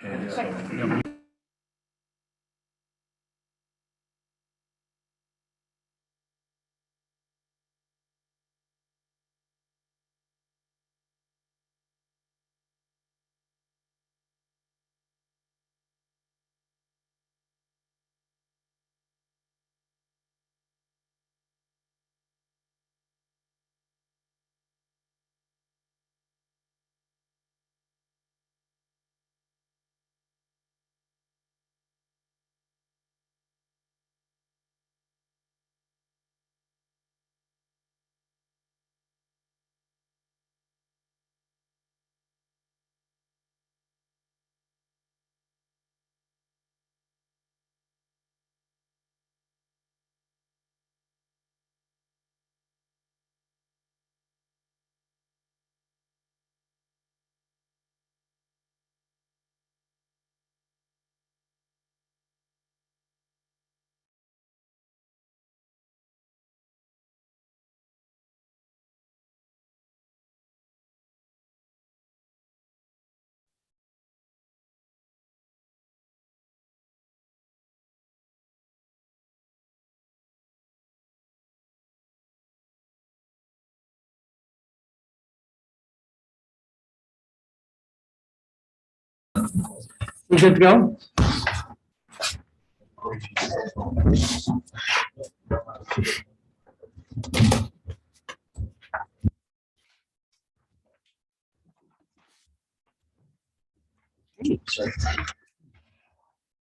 We good to go?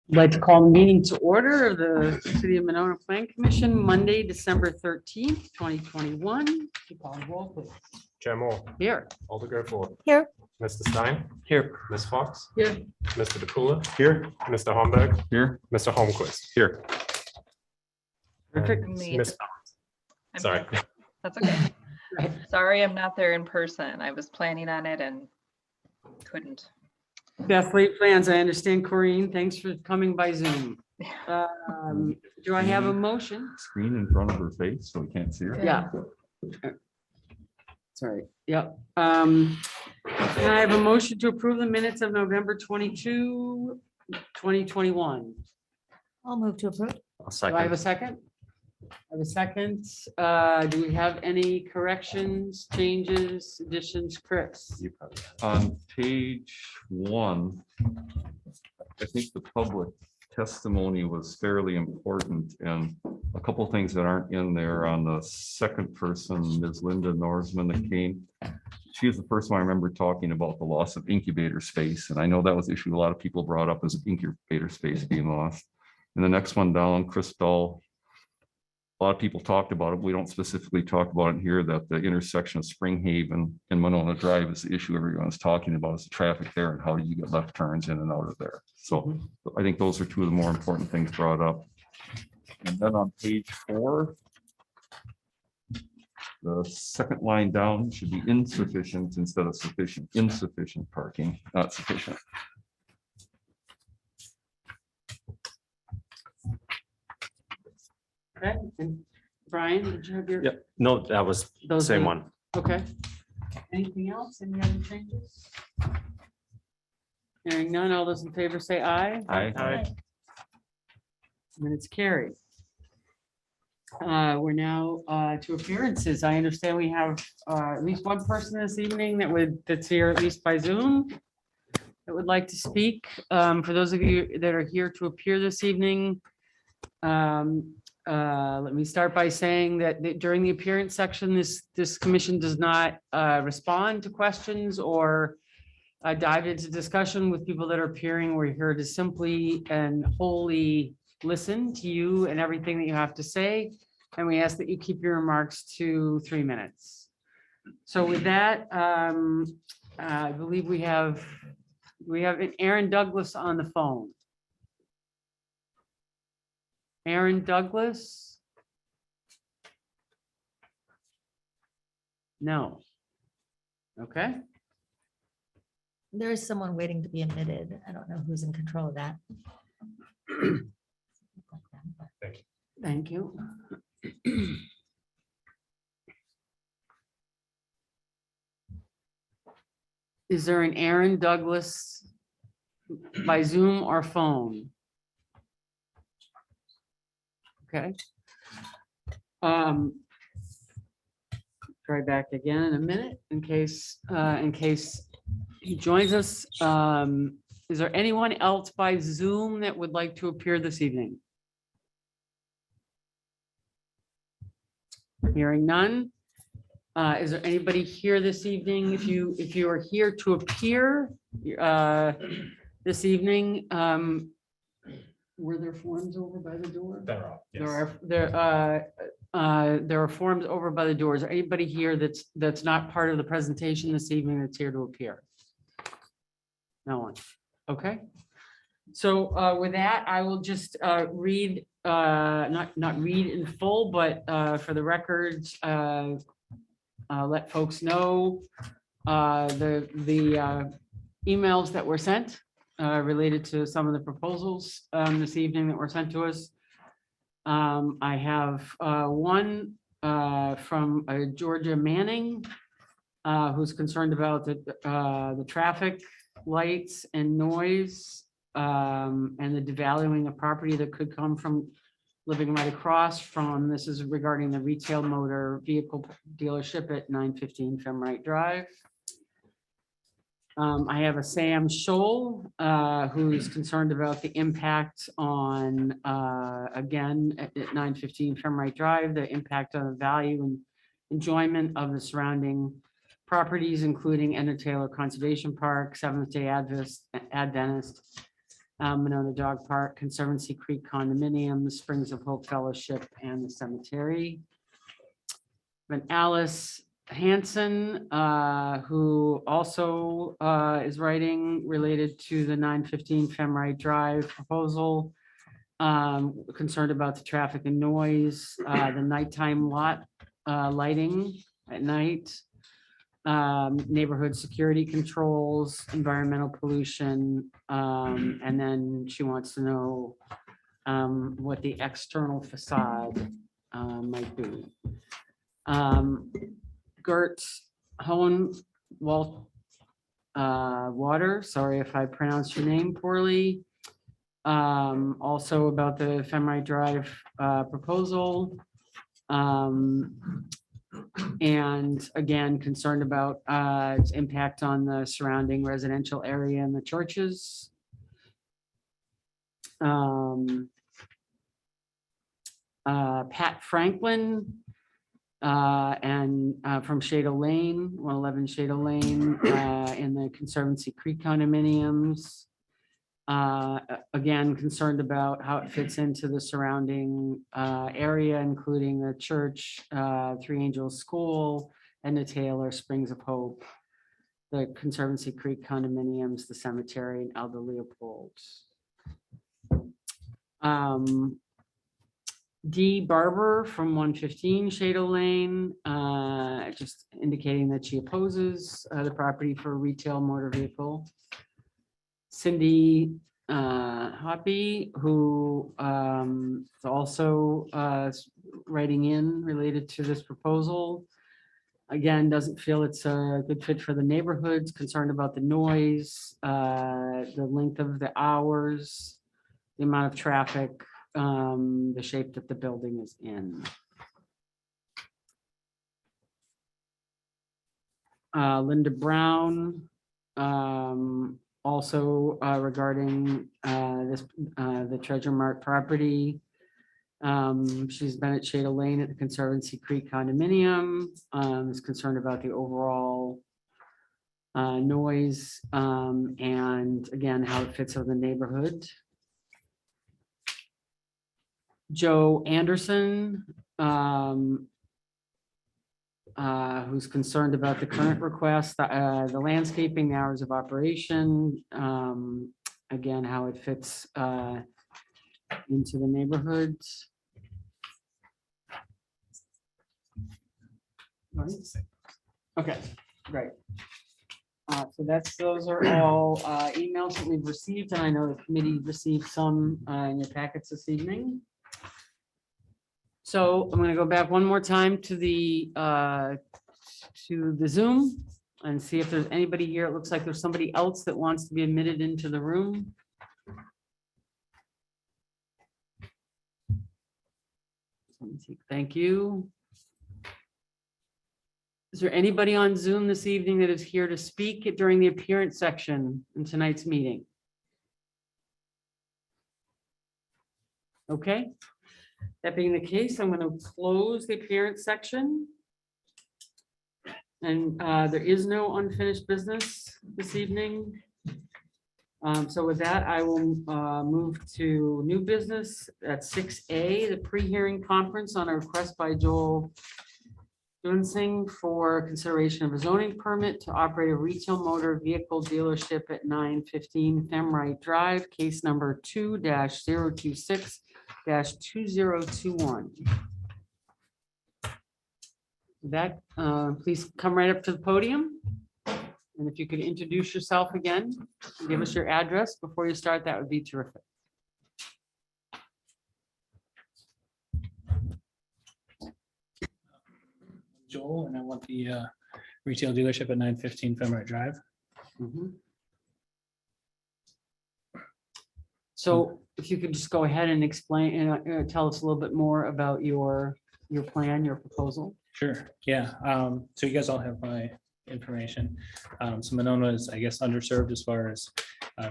I'd like to call the meeting to order of the City of Monona Plan Commission, Monday, December 13th, 2021. You call the roll, please. Chair Moore. Here. Alder Goforth. Here. Mr. Stein. Here. Ms. Fox. Here. Mr. DeCoola. Here. Mr. Homberg. Here. Mr. Holmquist. Here. Perfect. Me. Miss- I'm Sorry. here. That's okay. Right. Sorry, I'm not there in person. I was planning on it and couldn't. Beth, late plans. I understand, Corinne. Thanks for coming by Zoom. Do I have a motion? Screen in front of her face so we can't see her. Yeah. Sorry. Yep. Can I have a motion to approve the minutes of November 22, 2021? I'll move to approve. I'll Do I have a second? I have a second. Do we have any corrections, changes, additions, Chris? On page 1, I think the public testimony was fairly important, and a couple things that aren't in there. On the second person, Ms. Linda Norsman that came. She was the first one I remember talking about the loss of incubator space, and I know that was the issue a lot of people brought up, as incubator space being lost. And the next one down, Crystal. A lot of people talked about it. We don't specifically talk about it here, that the intersection of Spring Haven and Monona Drive is the issue everyone's talking about, is the traffic there and how do you get left turns in and out of there. So I think those are two of the more important things brought up. And then on page 4, the second line down should be insufficient instead of sufficient. Insufficient parking, not sufficient. Okay. And Brian, did you have your? Yep. No, that was the Those same are- one. Okay. Anything else? Any other changes? Hearing none, all those in favor say aye. Aye. Minutes carried. We're now to appearances. I understand we have at least one person this evening that's here, at least by Zoom, that would like to speak. For those of you that are here to appear this evening, let me start by saying that during the appearance section, this commission does not respond to questions or dive into discussion with people that are appearing. We're here to simply and wholly listen to you and everything that you have to say. And we ask that you keep your remarks to 3 minutes. So with that, I believe we have Aaron Douglas on the phone. Aaron Douglas? No. Okay. There is someone waiting to be admitted. I don't know who's in control of that. Thank you. Is there an Aaron Douglas by Zoom or phone? Okay. Try back again in a minute in case he joins us. Is there anyone else by Zoom that would like to appear this evening? Hearing none. Is there anybody here this evening? If you are here to appear this evening, were there forms over by the door? There are forms over by the doors. Anybody here that's not part of the presentation this evening that's here to appear? No one. Okay. So with that, I will just read, not read in full, but for the records, let folks know the emails that were sent related to some of the proposals this evening that were sent to us. I have one from Georgia Manning, who's concerned about the traffic lights and noise and the devaluing of property that could come from living right across from, this is regarding the retail motor vehicle dealership at 915 Femright Drive. I have a Sam Scholl, who's concerned about the impact on, again, at 915 Femright Drive, the impact on the value and enjoyment of the surrounding properties, including Ender Taylor Conservation Park, Seventh-day Adventist, Monona Dog Park, Conservancy Creek Condominium, Springs of Hope Fellowship, and the cemetery. Then Alice Hanson, who also is writing related to the 915 Femright Drive proposal, concerned about the traffic and noise, the nighttime lot lighting at night, neighborhood security controls, environmental pollution, and then she wants to know what the external facade might be. Gert Water, sorry if I pronounced your name poorly. Also about the Femright Drive proposal. And again, concerned about its impact on the surrounding residential area and the churches. Pat Franklin and from Shado Lane, 111 Shado Lane, in the Conservancy Creek condominiums. Again, concerned about how it fits into the surrounding area, including the church, Three Angels School, and the Taylor Springs of Hope, the Conservancy Creek condominiums, the cemetery, and Elder Leopold. D. Barber from 115 Shado Lane, just indicating that she opposes the property for a retail motor vehicle. Cindy Hoppy, who is also writing in related to this proposal. Again, doesn't feel it's a good fit for the neighborhoods, concerned about the noise, the length of the hours, the amount of traffic, the shape that the building is in. Linda Brown, also regarding the Treasure Mart property. She's been at Shado Lane at the Conservancy Creek condominium, is concerned about the overall noise, and again, how it fits with the neighborhood. Joe Anderson, who's concerned about the current request, the landscaping, the hours of operation, again, how it fits into the neighborhoods. Okay, great. So those are all emails that we've received, and I know the committee received some in your packets this evening. So I'm going to go back one more time to the Zoom. and see if there's anybody here. It looks like there's somebody else that wants to be admitted into the room. Let me see. Thank you. Is there anybody on Zoom this evening that is here to speak during the appearance section in tonight's meeting? Okay, that being the case, I'm going to close the appearance section. And there is no unfinished business this evening. So with that, I will move to new business at 6A, the pre-hearing conference on a request by Joel Dunsing for consideration of a zoning permit to operate a retail motor vehicle dealership at 915 Femright Drive, case number 2-026-2021. That, please come right up to the podium. And if you could introduce yourself again, and give us your address before you start, that would be terrific. Joel, and I want the retail dealership at 915 Femright Drive. Mhm. So if you could just go ahead and explain and tell us a little bit more about your plan, your proposal. Sure, yeah. So you guys all have my information. So Monona is, I guess, underserved as far as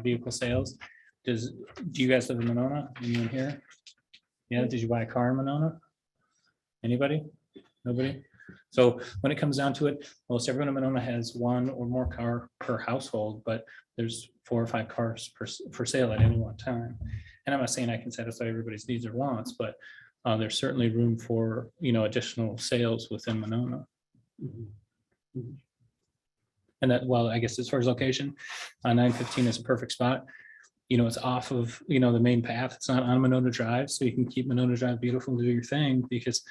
vehicle sales. Do you guys live in Monona? Anyone here? Yeah, did you buy a car in Monona? Anybody? Nobody? So when it comes down to it, most everyone in Monona has one or more car per household, but there's 4 or 5 cars for sale at any one time. And I'm not saying I can satisfy everybody's needs or wants, but there's certainly room for, additional sales within Monona. And that, well, I guess as far as location, 915 is a perfect spot. It's off of, the main path. It's not on Monona Drive, so you can keep Monona Drive beautiful and do your thing, because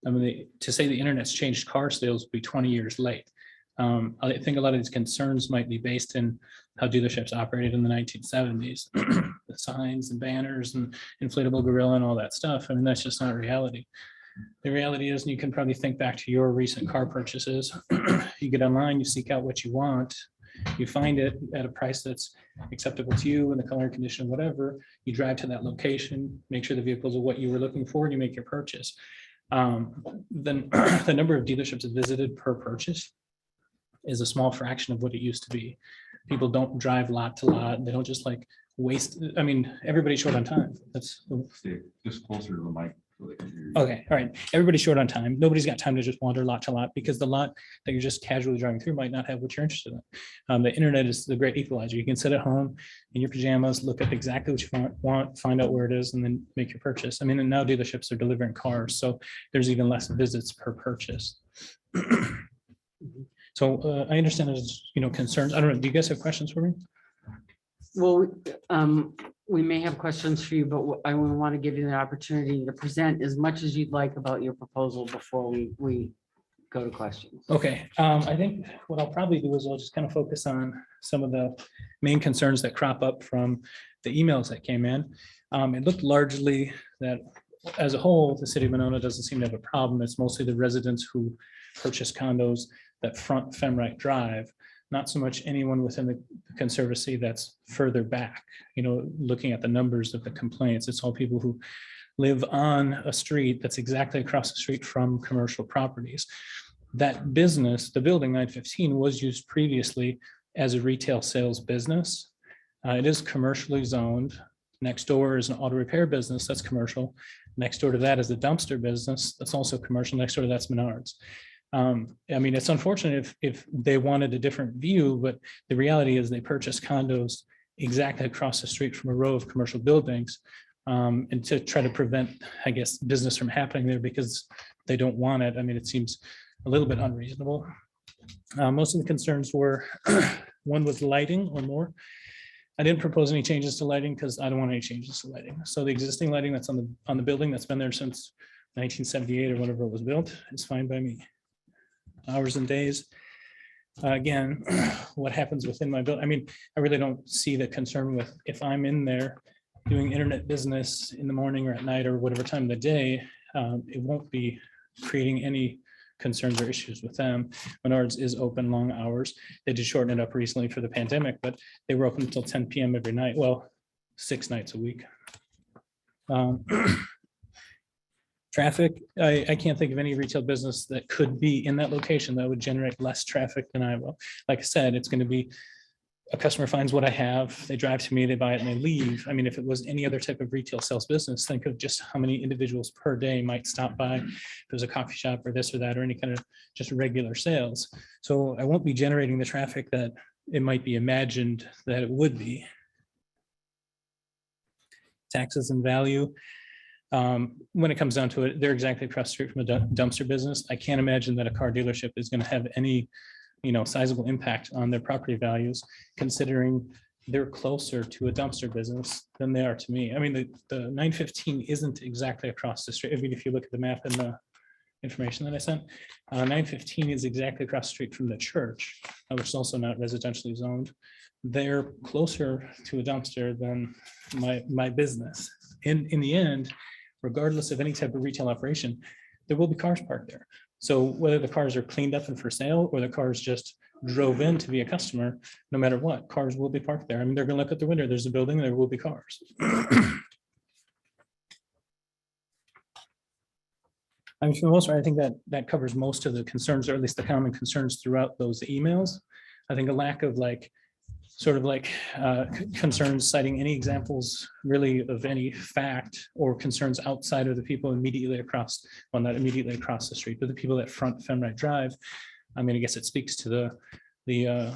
to say the internet's changed car sales would be 20 years late. I think a lot of these concerns might be based in how dealerships operated in the 1970s, the signs and banners and inflatable gorilla and all that stuff. I mean, that's just not reality. The reality is, and you can probably think back to your recent car purchases. You get online, you seek out what you want, you find it at a price that's acceptable to you and the color, condition, whatever. You drive to that location, make sure the vehicles are what you were looking for, and you make your purchase. Then the number of dealerships visited per purchase is a small fraction of what it used to be. People don't drive lot to lot. They don't just waste. I mean, everybody's short on time. That's Stay just closer to the mic. So they can hear you. okay. All right. Everybody's short on time. Nobody's got time to just wander lot to lot, because the lot that you're just casually driving through might not have what you're interested in. The internet is the great equalizer. You can sit at home in your pajamas, look up exactly what you want, find out where it is, and then make your purchase. I mean, and now dealerships are delivering cars, so there's even less visits per purchase. So I understand there's, concerns. I don't know. Do you guys have questions for me? Well, we may have questions for you, but I want to give you the opportunity to present as much as you'd like about your proposal before we go to questions. Okay, I think what I'll probably do is I'll just kind of focus on some of the main concerns that crop up from the emails that came in. It looked largely that as a whole, the city of Monona doesn't seem to have a problem. It's mostly the residents who purchase condos that front Femright Drive, not so much anyone within the conservancy that's further back. Looking at the numbers of the complaints, it's all people who live on a street that's exactly across the street from commercial properties. That business, the building 915, was used previously as a retail sales business. It is commercially zoned. Next door is an auto repair business that's commercial. Next door to that is a dumpster business that's also commercial. Next door to that's Menards. I mean, it's unfortunate if they wanted a different view, but the reality is they purchased condos exactly across the street from a row of commercial buildings, and to try to prevent, I guess, business from happening there because they don't want it. I mean, it seems a little bit unreasonable. Most of the concerns were one was lighting or more. I didn't propose any changes to lighting because I don't want any changes to lighting. So the existing lighting that's on the building that's been there since 1978 or whenever it was built is fine by me. Hours and days. Again, what happens within my building? I mean, I really don't see the concern with if I'm in there doing internet business in the morning or at night or whatever time of the day, it won't be creating any concerns or issues with them. Menards is open long hours. They did shorten it up recently for the pandemic, but they were open until 10 PM every night. Well, 6 nights a week. Traffic, I can't think of any retail business that could be in that location that would generate less traffic than I will. Like I said, it's going to be a customer finds what I have, they drive to me, they buy it and they leave. I mean, if it was any other type of retail sales business, think of just how many individuals per day might stop by. If there's a coffee shop or this or that, or any kind of just regular sales. So I won't be generating the traffic that it might be imagined that it would be. Taxes and value. When it comes down to it, they're exactly across the street from a dumpster business. I can't imagine that a car dealership is going to have any, sizable impact on their property values, considering they're closer to a dumpster business than they are to me. I mean, the 915 isn't exactly across the street. I mean, if you look at the map and the information that I sent, 915 is exactly across the street from the church, which is also not residentially zoned. They're closer to a dumpster than my business. In the end, regardless of any type of retail operation, there will be cars parked there. So whether the cars are cleaned up and for sale, or the cars just drove in to be a customer, no matter what, cars will be parked there. I mean, they're gonna look at the window, there's a building, there will be cars. I mean, for the most part, I think that covers most of the concerns, or at least the common concerns throughout those emails. I think a lack of concerns citing any examples really of any fact or concerns outside of the people immediately across, well, not immediately across the street, but the people that front Femright Drive. I mean, I guess it speaks to the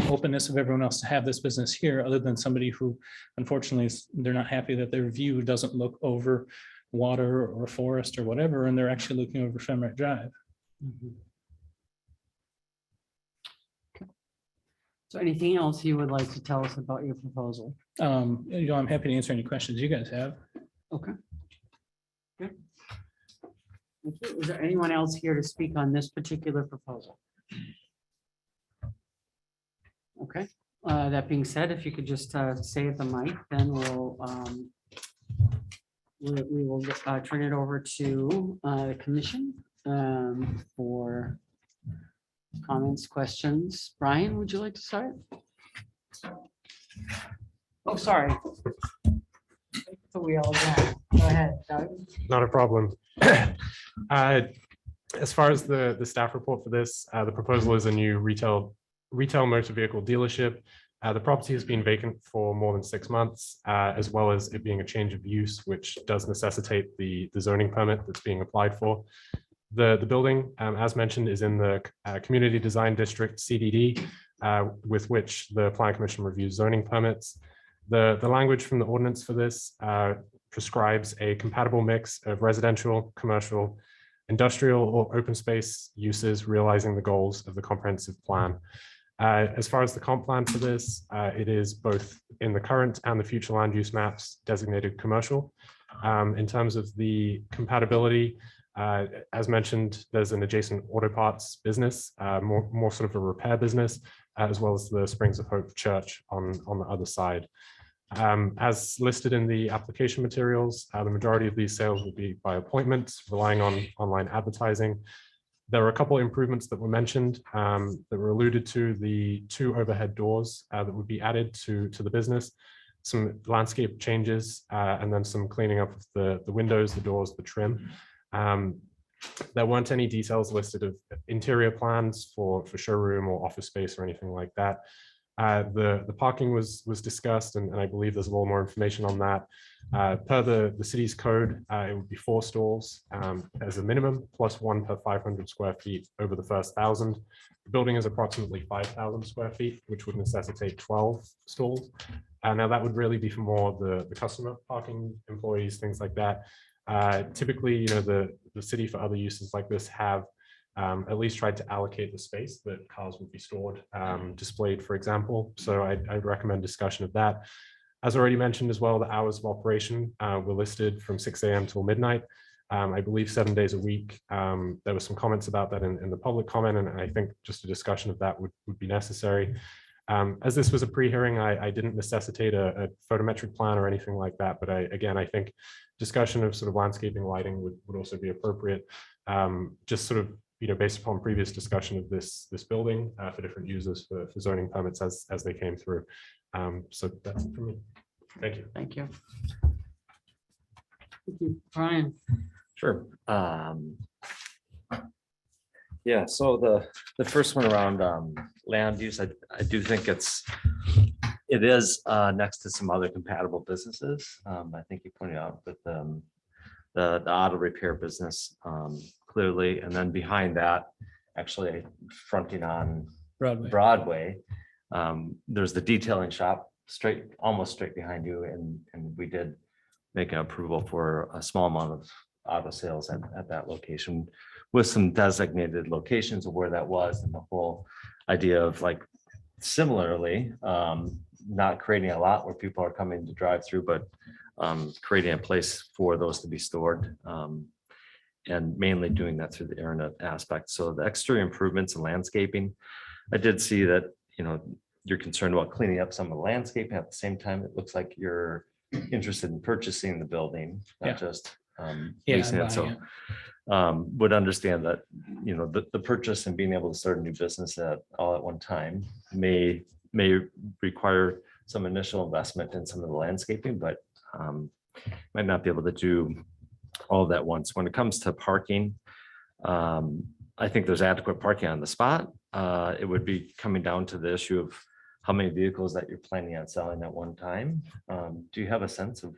openness of everyone else to have this business here, other than somebody who, unfortunately, they're not happy that their view doesn't look over water or forest or whatever, and they're actually looking over Femright Drive. So anything else you would like to tell us about your proposal? I'm happy to answer any questions you guys have. Okay. Good. Thank you. Is there anyone else here to speak on this particular proposal? Okay, that being said, if you could just stay at the mic, then we will turn it over to the commission for comments, questions. Brian, would you like to start? Oh, sorry. The wheel again. Go ahead, Doug. Not a problem. As far as the staff report for this, the proposal is a new retail motor vehicle dealership. The property has been vacant for more than 6 months, as well as it being a change of use, which does necessitate the zoning permit that's being applied for. The building, as mentioned, is in the Community Design District, CDD, with which the Planning Commission reviews zoning permits. The language from the ordinance for this prescribes a compatible mix of residential, commercial, industrial, or open space uses, realizing the goals of the comprehensive plan. As far as the comp plan for this, it is both in the current and the future land use maps designated commercial. In terms of the compatibility, as mentioned, there's an adjacent auto parts business, more sort of a repair business, as well as the Springs of Hope Church on the other side. As listed in the application materials, the majority of these sales will be by appointment, relying on online advertising. There were a couple of improvements that were mentioned that were alluded to: the 2 overhead doors that would be added to the business, some landscape changes, and then some cleaning up of the windows, the doors, the trim. There weren't any details listed of interior plans for showroom or office space or anything like that. The parking was discussed, and I believe there's a little more information on that. Per the city's code, it would be 4 stalls as a minimum, plus 1 per 500 square feet over the first 1,000. The building is approximately 5,000 square feet, which would necessitate 12 stalls. Now that would really be for more of the customer parking, employees, things like that. Typically, the city for other uses like this have at least tried to allocate the space that cars would be stored, displayed, for example. So I'd recommend discussion of that. As already mentioned as well, the hours of operation were listed from 6 a.m. till midnight. I believe 7 days a week. There were some comments about that in the public comment, and I think just a discussion of that would be necessary. As this was a pre-hearing, I didn't necessitate a photometric plan or anything like that, but I think discussion of sort of landscaping lighting would also be appropriate. Just sort of based upon previous discussion of this building for different users for zoning permits as they came through. So that's it for me. Thank you. Thank you. Thank you. Brian, Sure. Yeah, so the first one around land use, I do think it is next to some other compatible businesses. I think you pointed out with the auto repair business clearly, and then behind that, actually fronting on Broadway, there's the detailing shop almost straight behind you, and we did make an approval for a small amount of auto sales at that location with some designated locations of where that was, and the whole idea of like similarly not creating a lot where people are coming to drive through, but creating a place for those to be stored, and mainly doing that through the internet aspect. So the exterior improvements and landscaping, I did see that, you're concerned about cleaning up some of the landscaping. At the same time, it looks like you're interested in purchasing the building, Yeah. not just Yeah, leasing it. buying So would understand that, the purchase and being able to start a new business all at one time may require some initial investment in some of the landscaping, but might not be able to do all of that once. When it comes to parking, I think there's adequate parking on the spot. It would be coming down to the issue of how many vehicles that you're planning on selling at one time. Do you have a sense of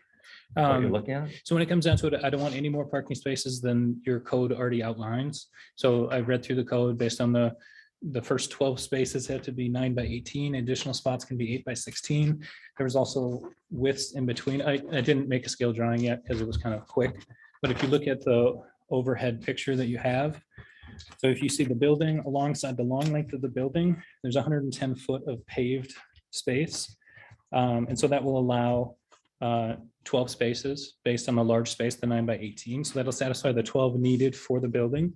what you're looking at? So when it comes down to it, I don't want any more parking spaces than your code already outlines. So I read through the code based on the first 12 spaces had to be 9 by 18. Additional spots can be 8 by 16. There was also widths in between. I didn't make a scale drawing yet because it was kind of quick. But if you look at the overhead picture that you have, so if you see the building alongside the long length of the building, there's 110 foot of paved space. And so that will allow 12 spaces based on the large space, the 9 by 18. So that'll satisfy the 12 needed for the building.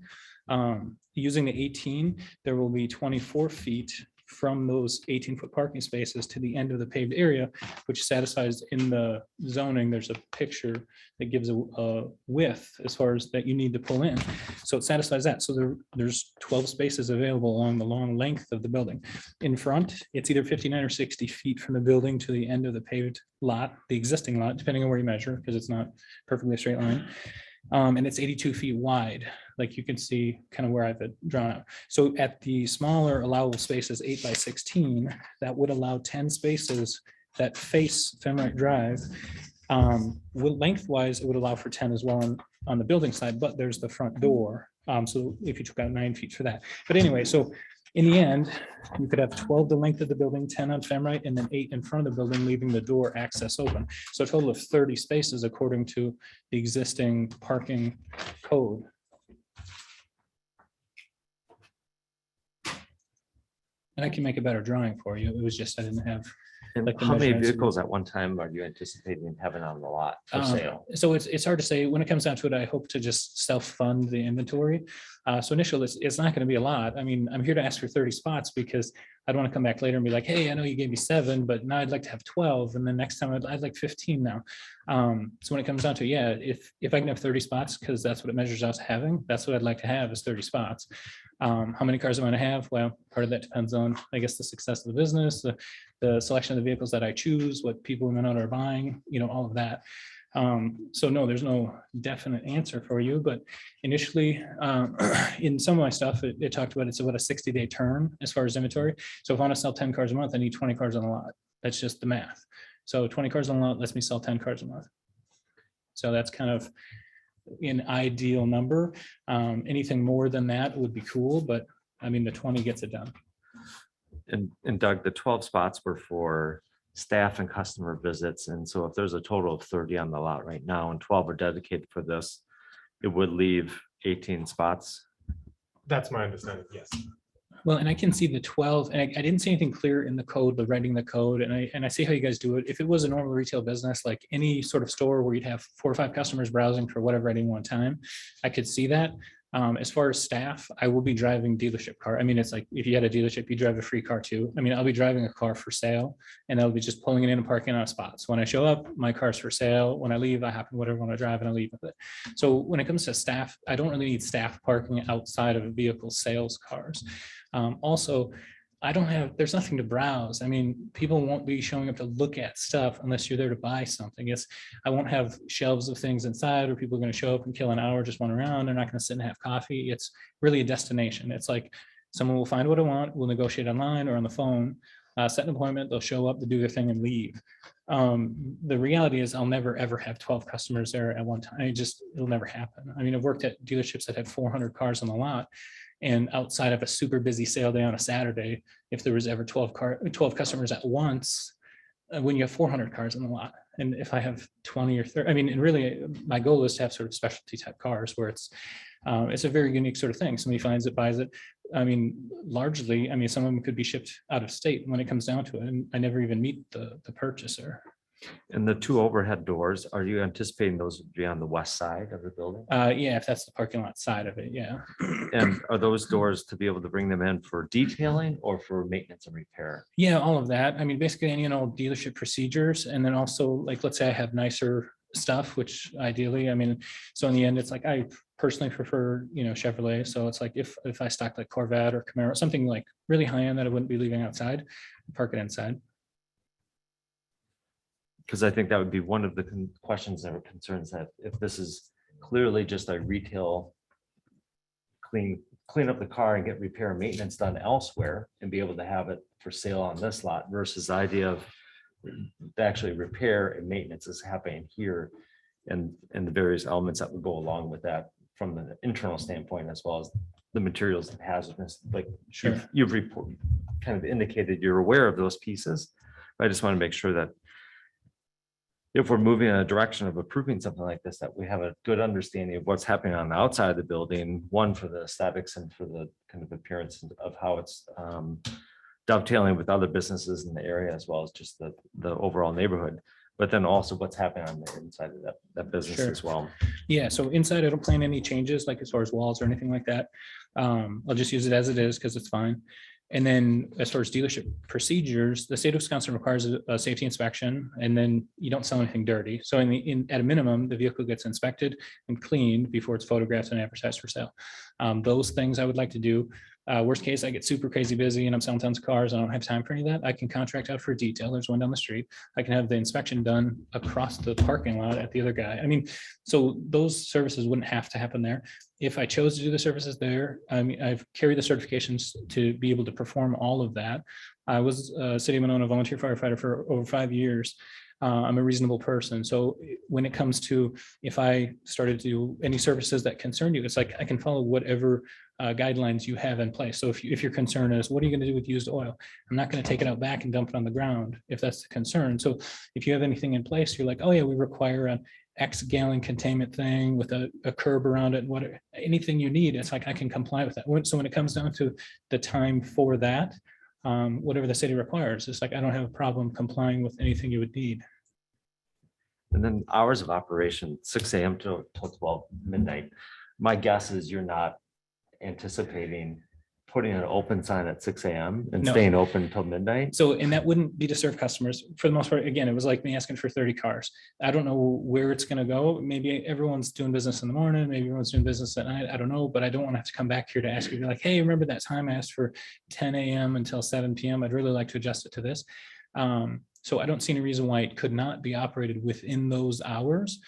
Using the 18, there will be 24 feet from those 18-foot parking spaces to the end of the paved area, which satisfies in the zoning. There's a picture that gives a width as far as that you need to pull in. So it satisfies that. So there's 12 spaces available along the long length of the building. In front, it's either 59 or 60 feet from the building to the end of the paved lot, the existing lot, depending on where you measure, because it's not perfectly a straight line. And it's 82 feet wide, like you can see kind of where I've drawn out. So at the smaller allowable spaces, 8 by 16, that would allow 10 spaces that face Fenright Drive. Lengthwise, it would allow for 10 as well on the building side, but there's the front door. So if you took out 9 feet for that. But anyway, so in the end, you could have 12 the length of the building, 10 on Femrite, and then 8 in front of the building, leaving the door access open. So a total of 30 spaces according to the existing parking code. And I can make a better drawing for you. It was just I didn't have. And like the how many measurements. vehicles at one time are you anticipating having on the lot for sale? So it's hard to say. When it comes down to it, I hope to just self-fund the inventory. So initially, it's not going to be a lot. I mean, I'm here to ask for 30 spots because I don't want to come back later and be like, hey, I know you gave me 7, but now I'd like to have 12. And then next time I'd like 15 now. So when it comes down to, yeah, if I can have 30 spots, because that's what it measures out to having, that's what I'd like to have is 30 spots. How many cars am I going to have? Well, part of that depends on, I guess, the success of the business, the selection of the vehicles that I choose, what people in the know are buying, all of that. So no, there's no definite answer for you, but initially in some of my stuff, it talked about it's about a 60-day turn as far as inventory. So if I want to sell 10 cars a month, I need 20 cars on the lot. That's just the math. So 20 cars on the lot lets me sell 10 cars a month. So that's kind of an ideal number. Anything more than that would be cool, but I mean, the 20 gets it done. And Doug, the 12 spots were for staff and customer visits. And so if there's a total of 30 on the lot right now and 12 are dedicated for this, it would leave 18 spots. That's my understanding, yes. Well, and I can see the 12, and I didn't see anything clear in the code, the writing the code, and I see how you guys do it. If it was a normal retail business, like any sort of store where you'd have 4 or 5 customers browsing for whatever at any one time, I could see that. As far as staff, I will be driving dealership car. I mean, it's like if you had a dealership, you drive a free car too. I mean, I'll be driving a car for sale and I'll be just pulling it in and parking on spots. When I show up, my car's for sale. When I leave, I happen whatever I want to drive and I leave with it. So when it comes to staff, I don't really need staff parking outside of a vehicle sales cars. Also, there's nothing to browse. I mean, people won't be showing up to look at stuff unless you're there to buy something. I won't have shelves of things inside where people are going to show up and kill an hour, just run around. They're not going to sit and have coffee. It's really a destination. It's like someone will find what I want, we'll negotiate online or on the phone, set an appointment, they'll show up to do their thing and leave. The reality is I'll never, ever have 12 customers there at one time. It'll never happen. I mean, I've worked at dealerships that had 400 cars on the lot. And outside of a super busy sale day on a Saturday, if there was ever 12 customers at once, when you have 400 cars in the lot, and if I have 20 or 30, I mean, and really my goal is to have sort of specialty type cars where it's a very unique sort of thing. Somebody finds it, buys it. I mean, largely, I mean, some of them could be shipped out of state when it comes down to it. And I never even meet the purchaser. And the two overhead doors, are you anticipating those would be on the west side of the building? Yeah, if that's the parking lot side of it, yeah. And are those doors to be able to bring them in for detailing or for maintenance and repair? Yeah, all of that. I mean, basically, dealership procedures. And then also, like, let's say I have nicer stuff, which ideally, I mean, so in the end, it's like, I personally prefer, Chevrolet. So it's like, if I stock like Corvette or Camaro, something like really high end that I wouldn't be leaving outside, park it inside. Because I think that would be one of the questions or concerns, that if this is clearly just a retail clean up the car and get repair and maintenance done elsewhere and be able to have it for sale on this lot versus the idea of actually repair and maintenance is happening here, and the various elements that would go along with that from the internal standpoint, as well as the materials and hazardness, like Sure. you've kind of indicated you're aware of those pieces. But I just want to make sure that if we're moving in a direction of approving something like this, that we have a good understanding of what's happening on the outside of the building, one for the aesthetics and for the kind of appearance of how it's dovetailing with other businesses in the area, as well as just the overall neighborhood, but then also what's happening on the inside of that business Sure. as well. Yeah, so inside, I don't plan any changes, like as far as walls or anything like that. I'll just use it as it is because it's fine. And then as far as dealership procedures, the state of Wisconsin requires a safety inspection, and then you don't sell anything dirty. So at a minimum, the vehicle gets inspected and cleaned before it's photographed and advertised for sale. Those things I would like to do. Worst case, I get super crazy busy and I'm selling tons of cars. I don't have time for any of that. I can contract out for a detail. There's one down the street. I can have the inspection done across the parking lot at the other guy. I mean, so those services wouldn't have to happen there. If I chose to do the services there, I mean, I've carried the certifications to be able to perform all of that. I was a City of Monona volunteer firefighter for over 5 years. I'm a reasonable person. So when it comes to, if I started to do any services that concern you, it's like I can follow whatever guidelines you have in place. So if your concern is, what are you going to do with used oil? I'm not going to take it out back and dump it on the ground if that's the concern. So if you have anything in place, you're like, oh yeah, we require an X gallon containment thing with a curb around it, anything you need, it's like I can comply with that. So when it comes down to the time for that, whatever the city requires, it's like I don't have a problem complying with anything you would need. And then hours of operation, 6 a.m. till 12 midnight. My guess is you're not anticipating putting an open sign at 6 a.m. and No. staying open until midnight. So, and that wouldn't be to serve customers for the most part. Again, it was like me asking for 30 cars. I don't know where it's going to go. Maybe everyone's doing business in the morning. Maybe everyone's doing business at night. I don't know, but I don't want to have to come back here to ask you, like, hey, remember that time I asked for 10 a.m. until 7 p.m. I'd really like to adjust it to this. So I don't see any reason why it could not be operated within those hours.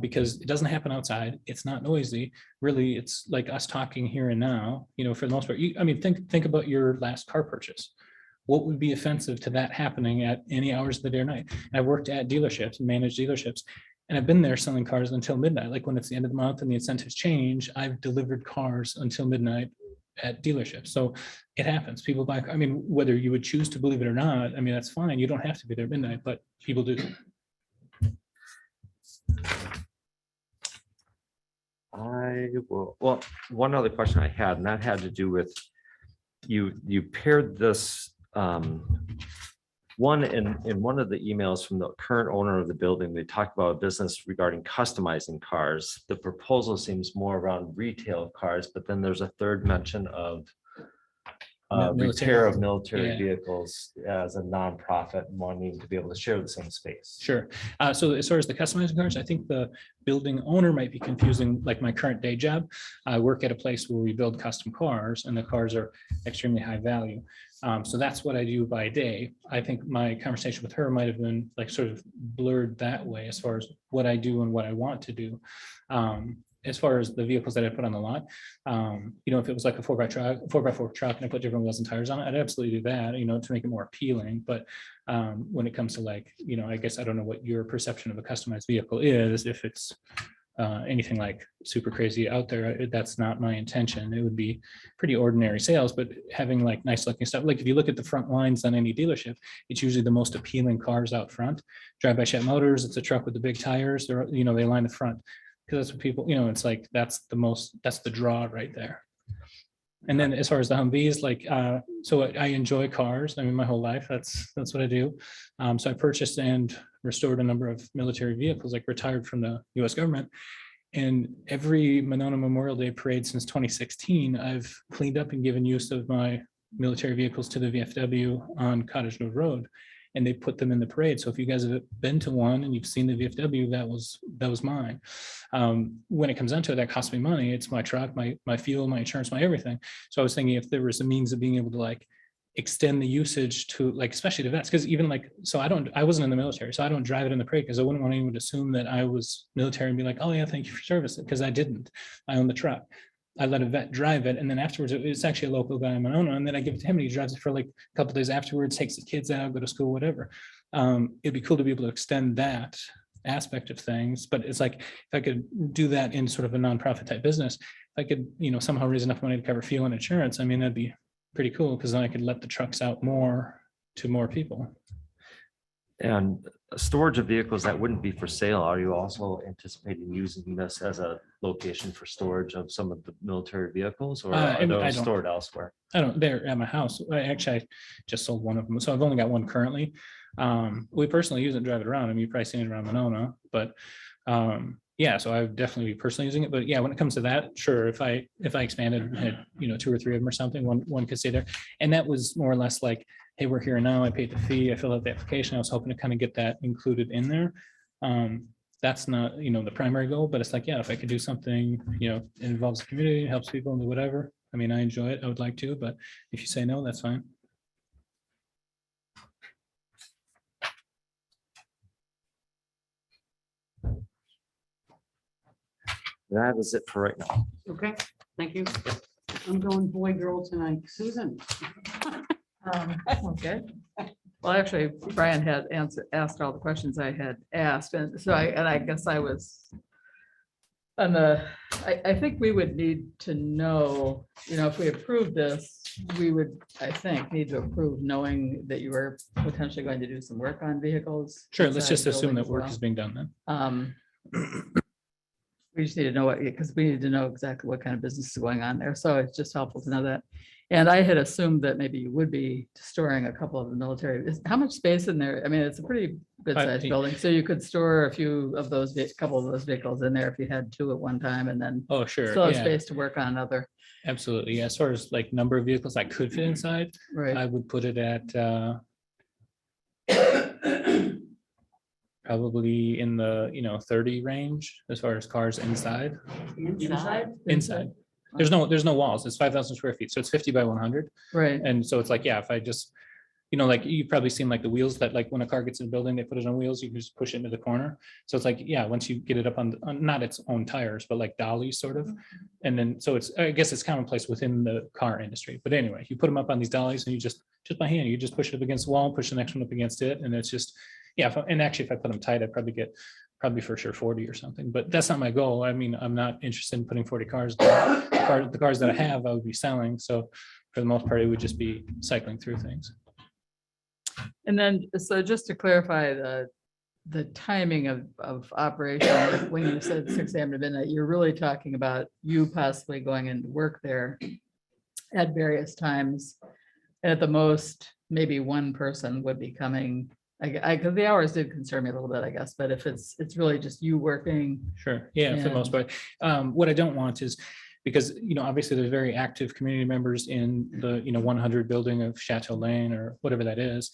Because it doesn't happen outside. It's not noisy. Really, it's like us talking here and now, for the most part. I mean, think about your last car purchase. What would be offensive to that happening at any hours of the day or night? And I've worked at dealerships and managed dealerships, and I've been there selling cars until midnight. Like when it's the end of the month and the incentives change, I've delivered cars until midnight at dealerships. So it happens. People buy, I mean, whether you would choose to believe it or not, I mean, that's fine. You don't have to be there at midnight, but people do. Well, one other question I had, and that had to do with you paired this One, in one of the emails from the current owner of the building, they talked about a business regarding customizing cars. The proposal seems more around retail of cars, but then there's a third mention of repair of military Yeah. vehicles as a nonprofit wanting to be able to share the same space. Sure. So as far as the customizing cars, I think the building owner might be confusing, like my current day job. I work at a place where we build custom cars and the cars are extremely high value. So that's what I do by day. I think my conversation with her might have been like sort of blurred that way as far as what I do and what I want to do. As far as the vehicles that I put on the lot, if it was like a 4x4 truck and I put different wheels and tires on it, I'd absolutely do that, to make it more appealing. But when it comes to like, I guess I don't know what your perception of a customized vehicle is. If it's anything like super crazy out there, that's not my intention. It would be pretty ordinary sales, but having like nice looking stuff. Like if you look at the front lines on any dealership, it's usually the most appealing cars out front. Drive-by Shop Motors, it's a truck with the big tires. They line the front. Because that's what people, it's like, that's the draw right there. And then as far as the Humvees, like, so I enjoy cars. I mean, my whole life, that's what I do. So I purchased and restored a number of military vehicles, like retired from the US government. And every Monona Memorial Day parade since 2016, I've cleaned up and given use of my military vehicles to the VFW on Cottage Grove Road. And they put them in the parade. So if you guys have been to one and you've seen the VFW, that was mine. When it comes down to it, that costs me money. It's my truck, my fuel, my insurance, my everything. So I was thinking if there was a means of being able to like extend the usage to like, especially to vets, because even like, so I wasn't in the military, so I don't drive it in the parade because I wouldn't want anyone to assume that I was military and be like, oh yeah, thank you for service, because I didn't. I own the truck. I let a vet drive it. And then afterwards, it's actually a local guy in Monona. And then I give it to him and he drives it for like a couple of days afterwards, takes the kids out, go to school, whatever. It'd be cool to be able to extend that aspect of things. But it's like, if I could do that in sort of a nonprofit type business, if I could, somehow raise enough money to cover fuel and insurance, I mean, that'd be pretty cool because then I could let the trucks out more to more people. And storage of vehicles that wouldn't be for sale, are you also anticipating using this as a location for storage of some of the military vehicles, or are those stored elsewhere? They're at my house. I just sold one of them. So I've only got one currently. We personally use it and drive it around. I mean, you've probably seen it around Monona, but yeah, so I would definitely be personally using it. But yeah, when it comes to that, sure, if I expanded and had, 2 or 3 of them or something, one could stay there. And that was more or less like, hey, we're here now, I paid the fee, I filled out the application. I was hoping to kind of get that included in there. That's not, the primary goal, but it's like, yeah, if I could do something, it involves the community, helps people and whatever. I mean, I enjoy it. I would like to, but if you say no, that's fine. That is it for right now. Okay, thank you. I'm going boy, girl tonight. Susan. Okay. Well, actually, Brian had asked all the questions I had asked, and so I guess I was on the, I think we would need to know, if we approve this, we would, I think, need to approve knowing that you were potentially going to do some work on vehicles. Sure, let's inside just assume that buildings as work well. is being done then. We just need to know what, because we need to know exactly what kind of business is going on there. So it's just helpful to know that. And I had assumed that maybe you would be storing a couple of the military. How much space in there? I mean, it's a pretty good sized building. So you could store a few of those, couple of those vehicles in there if you had 2 at one time, and then Oh, sure. still have Yeah, space to work on another. absolutely. Yeah, as far as like number of vehicles I could fit inside, Right. I would put it at probably in the 30 range as far as cars inside. Inside. There's no walls. It's 5,000 square feet. So it's 50 by 100. Right. And so it's like, yeah, if I just, like you've probably seen like the wheels that like when a car gets in a building, they put it on wheels, you can just push it into the corner. So it's like, yeah, once you get it up on not its own tires, but like dollies sort of. And then, so I guess it's commonplace within the car industry. But anyway, you put them up on these dollies and you just by hand, you just push it up against the wall, push the next one up against it. And it's just, yeah. And actually, if I put them tight, I'd probably for sure 40 or something, but that's not my goal. I mean, I'm not interested in putting 40 cars. The cars that I have, I would be selling. So for the most part, it would just be cycling through things. And then, so just to clarify the timing of operation, when you said 6 a.m. to midnight, you're really talking about you possibly going into work there at various times And at the most, maybe one person would be coming. Because the hours did concern me a little bit, I guess, but if it's really just you working. Sure, yeah, for the most part. What I don't want is, because, obviously there's very active community members in the, 100 building of Chateau Lane or whatever that is.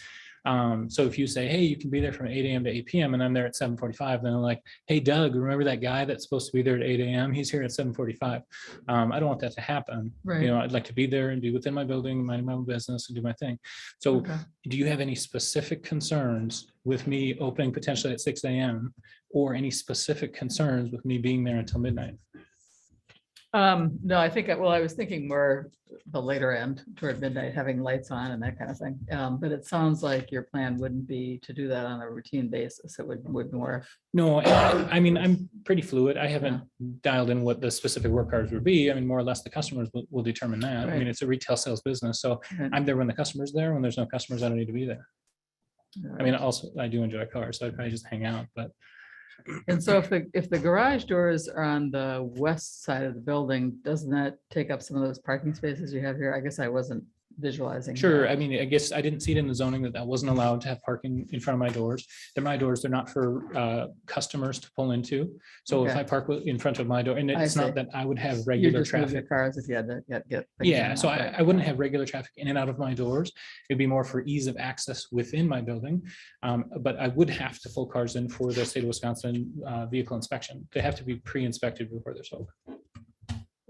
So if you say, hey, you can be there from 8 a.m. to 8 p.m. and I'm there at 7:45, then I'm like, hey, Doug, remember that guy that's supposed to be there at 8 a.m.? He's here at 7:45. I don't want that to happen. Right. I'd like to be there and be within my building, mind my own business and do my thing. So Okay. do you have any specific concerns with me opening potentially at 6 a.m. or any specific concerns with me being there until midnight? No, I think, I was thinking more the later end toward midnight, having lights on and that kind of thing. But it sounds like your plan wouldn't be to do that on a routine basis. It would more. No, I mean, I'm pretty fluid. I haven't dialed in what the specific work hours would be. I mean, more or less the customers will determine that. I mean, Right. it's a retail sales business. So Right. I'm there when the customer's there. When there's no customers, I don't need to be there. I mean, also, I do enjoy cars, so I'd probably just hang out, but And so if the garage doors are on the west side of the building, doesn't that take up some of those parking spaces you have here? I guess I wasn't visualizing. sure. that. I mean, I guess I didn't see it in the zoning that wasn't allowed to have parking in front of my doors. They're my doors. They're not for customers to pull into. So if Okay. I park in front of my door, and I it's not see. that I would have You regular just move your traffic. cars if you had to get. things Yeah, in so and out, I wouldn't have regular traffic in and out of my doors. It'd be more for ease of access within my building. But I would have to pull cars in for the state of Wisconsin vehicle inspection. They have to be pre-inspected before they're sold.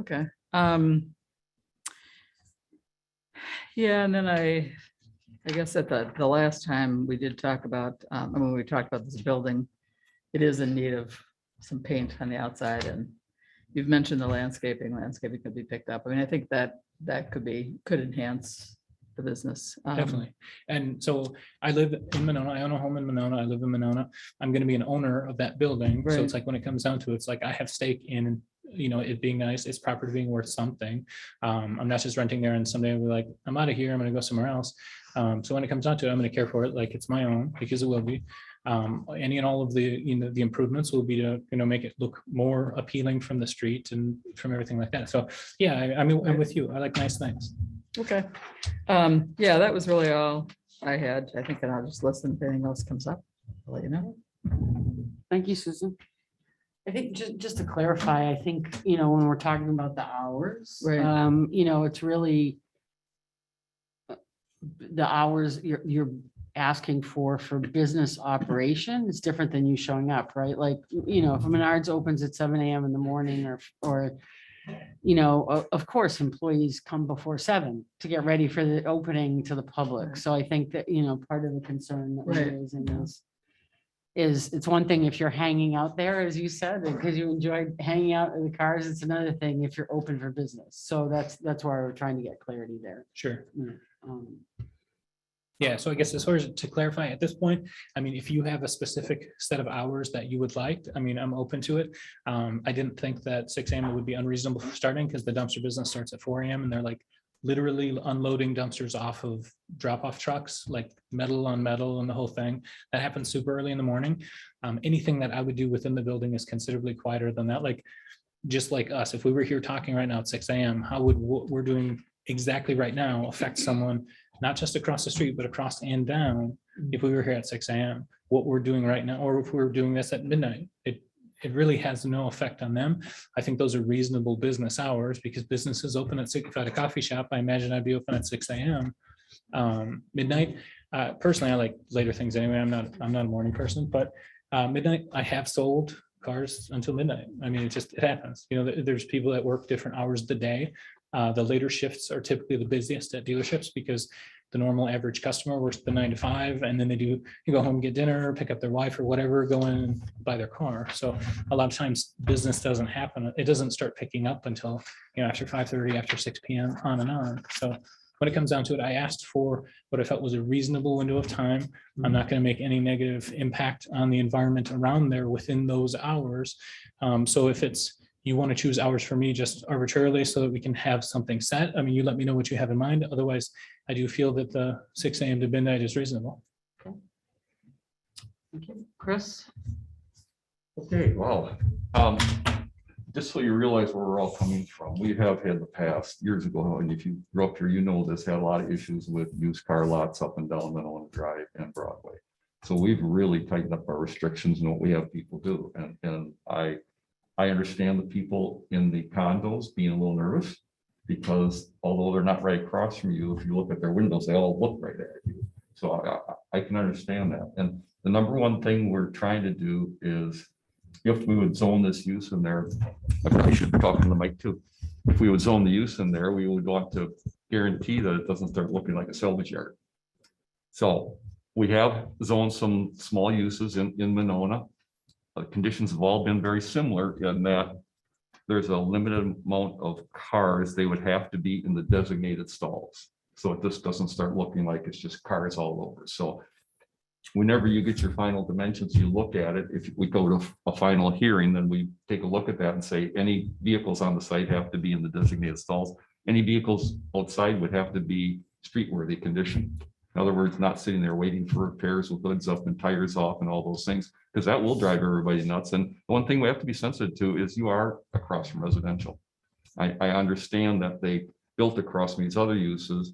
Okay. Yeah, and then I guess at the last time we did talk about, when we talked about this building, it is in need of some paint on the outside, and you've mentioned the landscaping could be picked up. I mean, I think that could enhance the business. Definitely. And so I live in Monona. I own a home in Monona. I live in Monona. I'm going to be an owner of that building. So Right. it's like when it comes down to it, it's like I have stake in, it being nice, its property being worth something. I'm not just renting there and someday I'll be like, I'm out of here. I'm going to go somewhere else. So when it comes down to it, I'm going to care for it like it's my own, because it will be. Any and all of the, the improvements will be to, make it look more appealing from the street and from everything like that. So yeah, I'm with you. I like nice things. Okay. Yeah, that was really all I had. I think that I'll just listen if anything else comes up. I'll let you know. Thank you, Susan. I think just to clarify, I think, when we're talking about the hours, Right. it's really the hours you're asking for business operation is different than you showing up, right? Like, if a Menards opens at 7 a.m. in the morning or of course, employees come before 7 to get ready for the opening to the public. Right. So I think that, part of the concern that Right. we're raising is it's one thing if you're hanging out there, as you said, because you enjoy hanging out in the cars. It's another thing if you're open for business. So that's why we're trying to get clarity there. Sure. Um, Yeah, so I guess as far as to clarify at this point, I mean, if you have a specific set of hours that you would like, I mean, I'm open to it. I didn't think that 6 a.m. would be unreasonable for starting because the dumpster business starts at 4 a.m. and they're like literally unloading dumpsters off of drop-off trucks, like metal on metal and the whole thing. That happens super early in the morning. Anything that I would do within the building is considerably quieter than that. Like, just like us, if we were here talking right now at 6 a.m., how would what we're doing exactly right now affect someone not just across the street, but across and down if we were here at 6 a.m., what we're doing right now, or if we were doing this at midnight, it really has no effect on them. I think those are reasonable business hours because businesses open at 6. If I had a coffee shop, I imagine I'd be open at 6 a.m. Midnight. Personally, I like later things anyway. I'm not a morning person, but midnight, I have sold cars until midnight. I mean, it happens. There's people that work different hours of the day. The later shifts are typically the busiest at dealerships because the normal average customer works the 9 to 5, and then you go home, get dinner, pick up their wife or whatever, go in and buy their car. So a lot of times business doesn't happen. It doesn't start picking up until, after 5:30, after 6 p.m. on and on. So when it comes down to it, I asked for what I felt was a reasonable window of time. I'm not going to make any negative impact on the environment around there within those hours. So if you want to choose hours for me just arbitrarily so that we can have something set, I mean, you let me know what you have in mind. Otherwise, I do feel that the 6 a.m. to midnight is reasonable. Thank you. Chris? Okay, well, just so you realize where we're all coming from, we have had the past years ago, and if you grew up here, you know this, had a lot of issues with used car lots up and down Monona Drive and Broadway. So we've really tightened up our restrictions and what we have people do. And I understand the people in the condos being a little nervous because although they're not right across from you, if you look at their windows, they all look right at you. So I can understand that. And the number one thing we're trying to do is if we would zone this use in there, I probably should be talking to the mic too. If we would zone the use in there, we would want to guarantee that it doesn't start looking like a salvage yard. So we have zoned some small uses in Monona. Conditions have all been very similar in that there's a limited amount of cars. They would have to be in the designated stalls. So it just doesn't start looking like it's just cars all over. So whenever you get your final dimensions, you look at it. If we go to a final hearing, then we take a look at that and say any vehicles on the site have to be in the designated stalls. Any vehicles outside would have to be street-worthy condition. In other words, not sitting there waiting for repairs with hoods up and tires off and all those things, because that will drive everybody nuts. And the one thing we have to be sensitive to is you are across from residential. I understand that they built across from these other uses,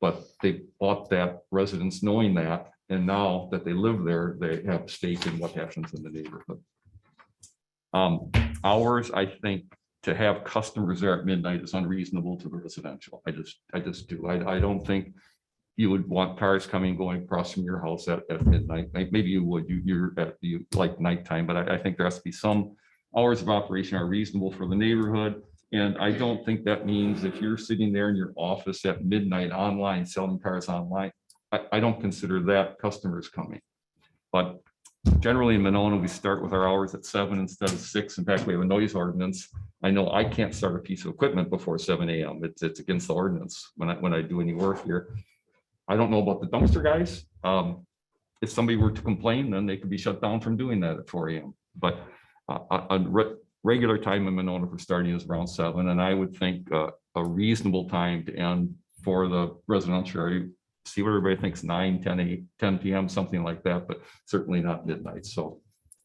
but they bought that residence knowing that. And now that they live there, they have a stake in what happens in the neighborhood. Hours, I think, to have customers there at midnight is unreasonable to the residential. I just do. I don't think you would want cars coming, going across from your house at midnight. Maybe you would, you're at you like nighttime, but I think there has to be some hours of operation are reasonable for the neighborhood. And I don't think that means if you're sitting there in your office at midnight online, selling cars online, I don't consider that customers coming. But generally in Monona, we start with our hours at 7 instead of 6. In fact, we have a noise ordinance. I know I can't start a piece of equipment before 7 a.m. It's against the ordinance when I do any work here. I don't know about the dumpster guys. If somebody were to complain, then they could be shut down from doing that at 4 a.m. But regular time in Monona for starting is around 7. And I would think a reasonable time to end for the residential area, see what everybody thinks, 9, 10 p.m., something like that, but certainly not midnight. So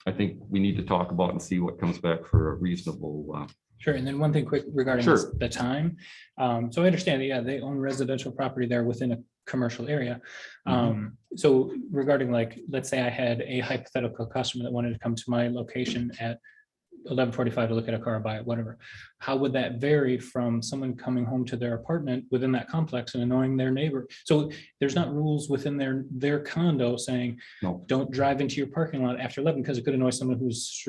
I think we need to talk about and see what comes back for a reasonable. Sure. And then one thing quick regarding Sure. the time. So I understand that, yeah, they own residential property there within a commercial area. So regarding, like, let's say I had a hypothetical customer that wanted to come to my location at 11:45 to look at a car, buy it, whatever. How would that vary from someone coming home to their apartment within that complex and annoying their neighbor? So there's not rules within their condo saying, No. don't drive into your parking lot after 11 because it could annoy someone whose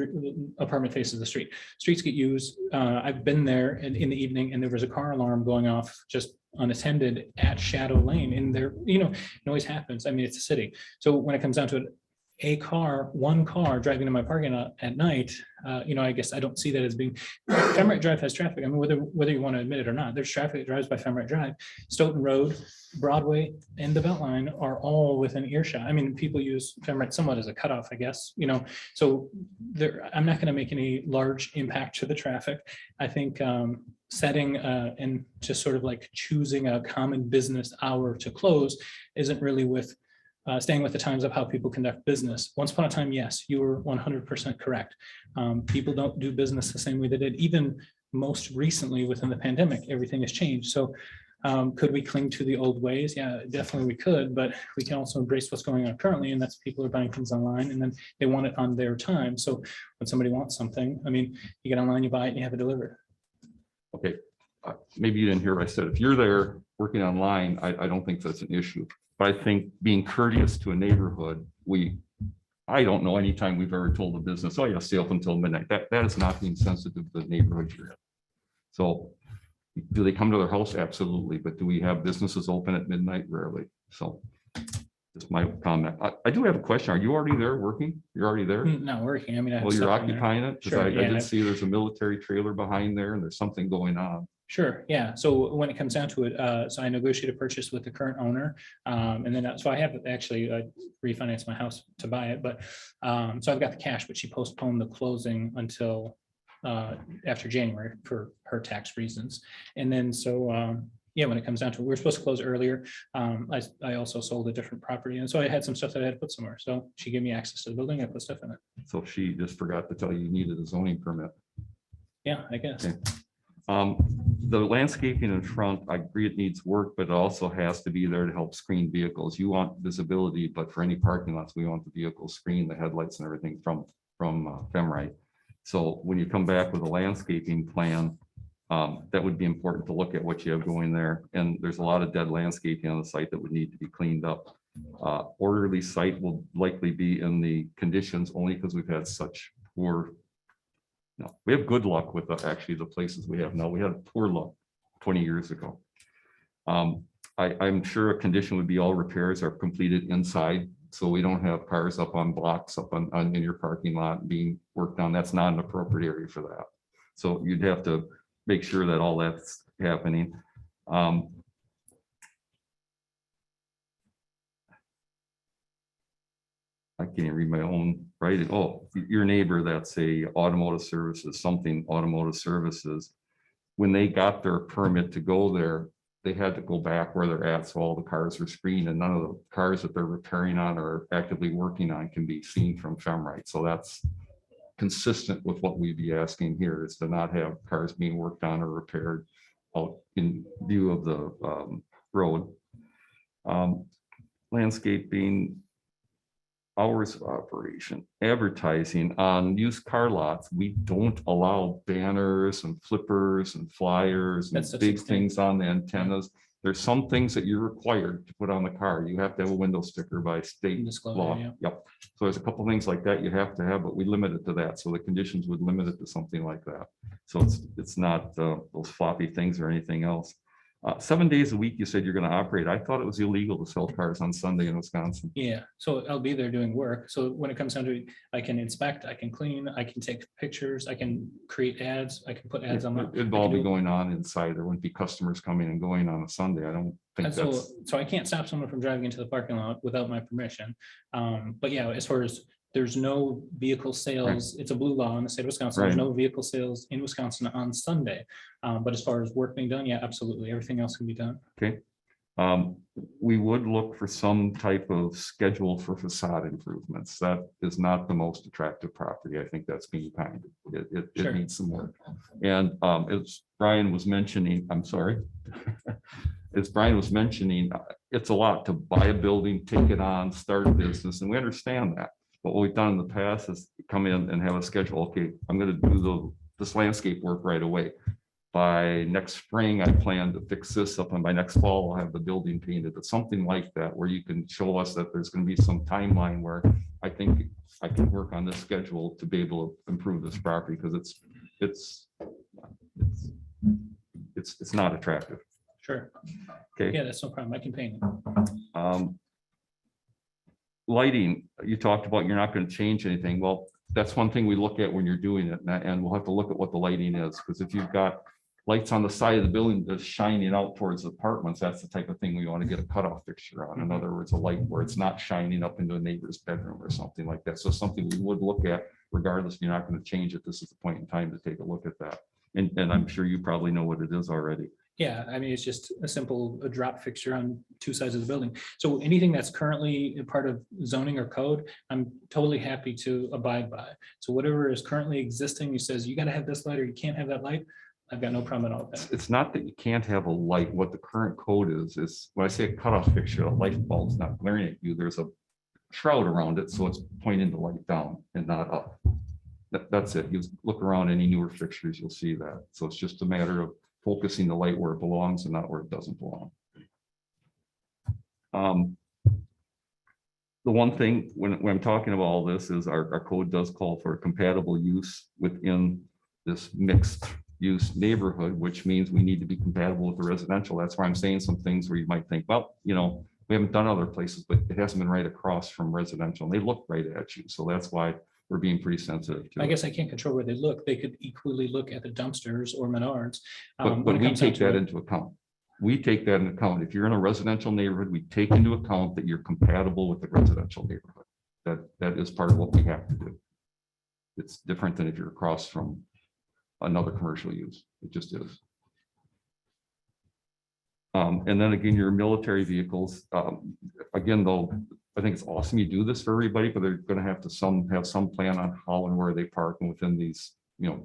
apartment faces the street. Streets get used. I've been there in the evening and there was a car alarm going off just unattended at Shadow Lane in there. Noise happens. I mean, it's a city. So when it comes down to it, one car driving in my parking lot at night, I guess I don't see that as being. Femright Drive has traffic. I mean, whether you want to admit it or not, there's traffic that drives by Femright Drive. Stoughton Road, Broadway, and the Beltline are all within earshot. I mean, people use Femright somewhat as a cutoff, I guess. So I'm not going to make any large impact to the traffic. I think setting and just sort of like choosing a common business hour to close isn't really with. Staying with the times of how people conduct business. Once upon a time, yes, you were 100% correct. People don't do business the same way they did. Even most recently within the pandemic, everything has changed. So could we cling to the old ways? Yeah, definitely we could, but we can also embrace what's going on currently, and that's people are buying things online and then they want it on their time. So when somebody wants something, I mean, you get online, you buy it, and you have it delivered. Okay, maybe you didn't hear what I said. If you're there working online, I don't think that's an issue. But I think being courteous to a neighborhood, I don't know any time we've ever told a business, oh yeah, stay up until midnight. That is not being sensitive to the neighborhood you're in. So do they come to their house? Absolutely. But do we have businesses open at midnight? Rarely. So just my comment. I do have a question. Are you already there working? You're already there? Not working. I mean, I have Well, you're stuff in there. occupying it? Because Sure, I yeah. did see there's a military trailer behind there and there's something going on. Sure, yeah. So when it comes down to it, so I negotiated a purchase with the current owner. And then, so I have actually refinanced my house to buy it, but so I've got the cash, but she postponed the closing until after January for her tax reasons. And then, so yeah, when it comes down to it, we were supposed to close earlier. I also sold a different property. And so I had some stuff that I had to put somewhere. So she gave me access to the building. I put stuff in it. So she just forgot to tell you you needed a zoning permit. Yeah, I guess. Okay. The landscaping in front, I agree it needs work, but it also has to be there to help screen vehicles. You want visibility, but for any parking lots, we want the vehicles screened, the headlights and everything from Femrite. So when you come back with a landscaping plan, that would be important to look at what you have going there. And there's a lot of dead landscaping on the site that would need to be cleaned up. Orderly site will likely be in the conditions only because we've had such poor. No, we have good luck with actually the places we have now. We had poor luck 20 years ago. I'm sure a condition would be all repairs are completed inside. So we don't have cars up on blocks up on in your parking lot being worked on. That's not an appropriate area for that. So you'd have to make sure that all that's happening. I can't read my own writing. Oh, your neighbor, that's a automotive services, something automotive services. When they got their permit to go there, they had to go back where they're at. So all the cars are screened and none of the cars that they're repairing on or actively working on can be seen from Femrite. So that's consistent with what we'd be asking here, is to not have cars being worked on or repaired out in view of the road. Landscaping, hours of operation, advertising on used car lots. We don't allow banners and flippers and flyers and That's such big a thing. things on the antennas. There's some things that you're required to put on the car. You have to have a window sticker by state Disclosure, law. yeah. Yep. So there's a couple things like that you have to have, but we limit it to that. So the conditions would limit it to something like that. So it's not those floppy things or anything else. 7 days a week, you said you're going to operate. I thought it was illegal to sell cars on Sunday in Wisconsin. Yeah, so I'll be there doing work. So when it comes down to it, I can inspect, I can clean, I can take pictures, I can create ads, I can put ads on my. It'd all be going on inside. There wouldn't be customers coming and going on a Sunday. I don't think And so, that's. so I can't stop someone from driving into the parking lot without my permission. But yeah, as far as there's no vehicle sales, it's a blue law in the state of Wisconsin. There's Right. no vehicle sales in Wisconsin on Sunday. But as far as work being done, yeah, absolutely. Everything else can be done. Okay. We would look for some type of schedule for facade improvements. That is not the most attractive property. I think that's being kind. It Sure. needs some work. And as Brian was mentioning, I'm sorry. As Brian was mentioning, it's a lot to buy a building, take it on, start a business, and we understand that. But what we've done in the past is come in and have a schedule. Okay, I'm going to do this landscape work right away. By next spring, I plan to fix this up, and by next fall, I'll have the building painted. It's something like that, where you can show us that there's going to be some timeline where I think I can work on this schedule to be able to improve this property, because it's not attractive. Sure. Okay. Yeah, that's no problem. I can paint it. Lighting, you talked about you're not going to change anything. Well, that's one thing we look at when you're doing it, and we'll have to look at what the lighting is, because if you've got lights on the side of the building that's shining out towards the apartments, that's the type of thing we want to get a cutoff fixture on. In other words, a light where it's not shining up into a neighbor's bedroom or something like that. So something we would look at regardless if you're not going to change it. This is the point in time to take a look at that. And I'm sure you probably know what it is already. Yeah, I mean, it's just a drop fixture on two sides of the building. So anything that's currently a part of zoning or code, I'm totally happy to abide by. So whatever is currently existing, it says you got to have this light or you can't have that light. I've got no problem at all with that. It's not that you can't have a light. What the current code is when I say a cutoff fixture, a light bulb's not glaring at you. There's a shroud around it, so it's pointing the light down and not up. That's it. You look around any newer fixtures, you'll see that. So it's just a matter of focusing the light where it belongs and not where it doesn't belong. The one thing when I'm talking about all this is our code does call for compatible use within this mixed use neighborhood, which means we need to be compatible with the residential. That's why I'm saying some things where you might think, well, you know, we haven't done other places, but it hasn't been right across from residential. And they look right at you. So that's why we're being pretty sensitive to I it. guess I can't control where they look. They could equally look at the dumpsters or Menards. But when it we comes down take to that it. into account. We take that into account. If you're in a residential neighborhood, we take into account that you're compatible with the residential neighborhood. That is part of what we have to do. It's different than if you're across from another commercial use. It just is. And then again, your military vehicles, again, though, I think it's awesome you do this for everybody, but they're going to have some plan on how and where they park and within these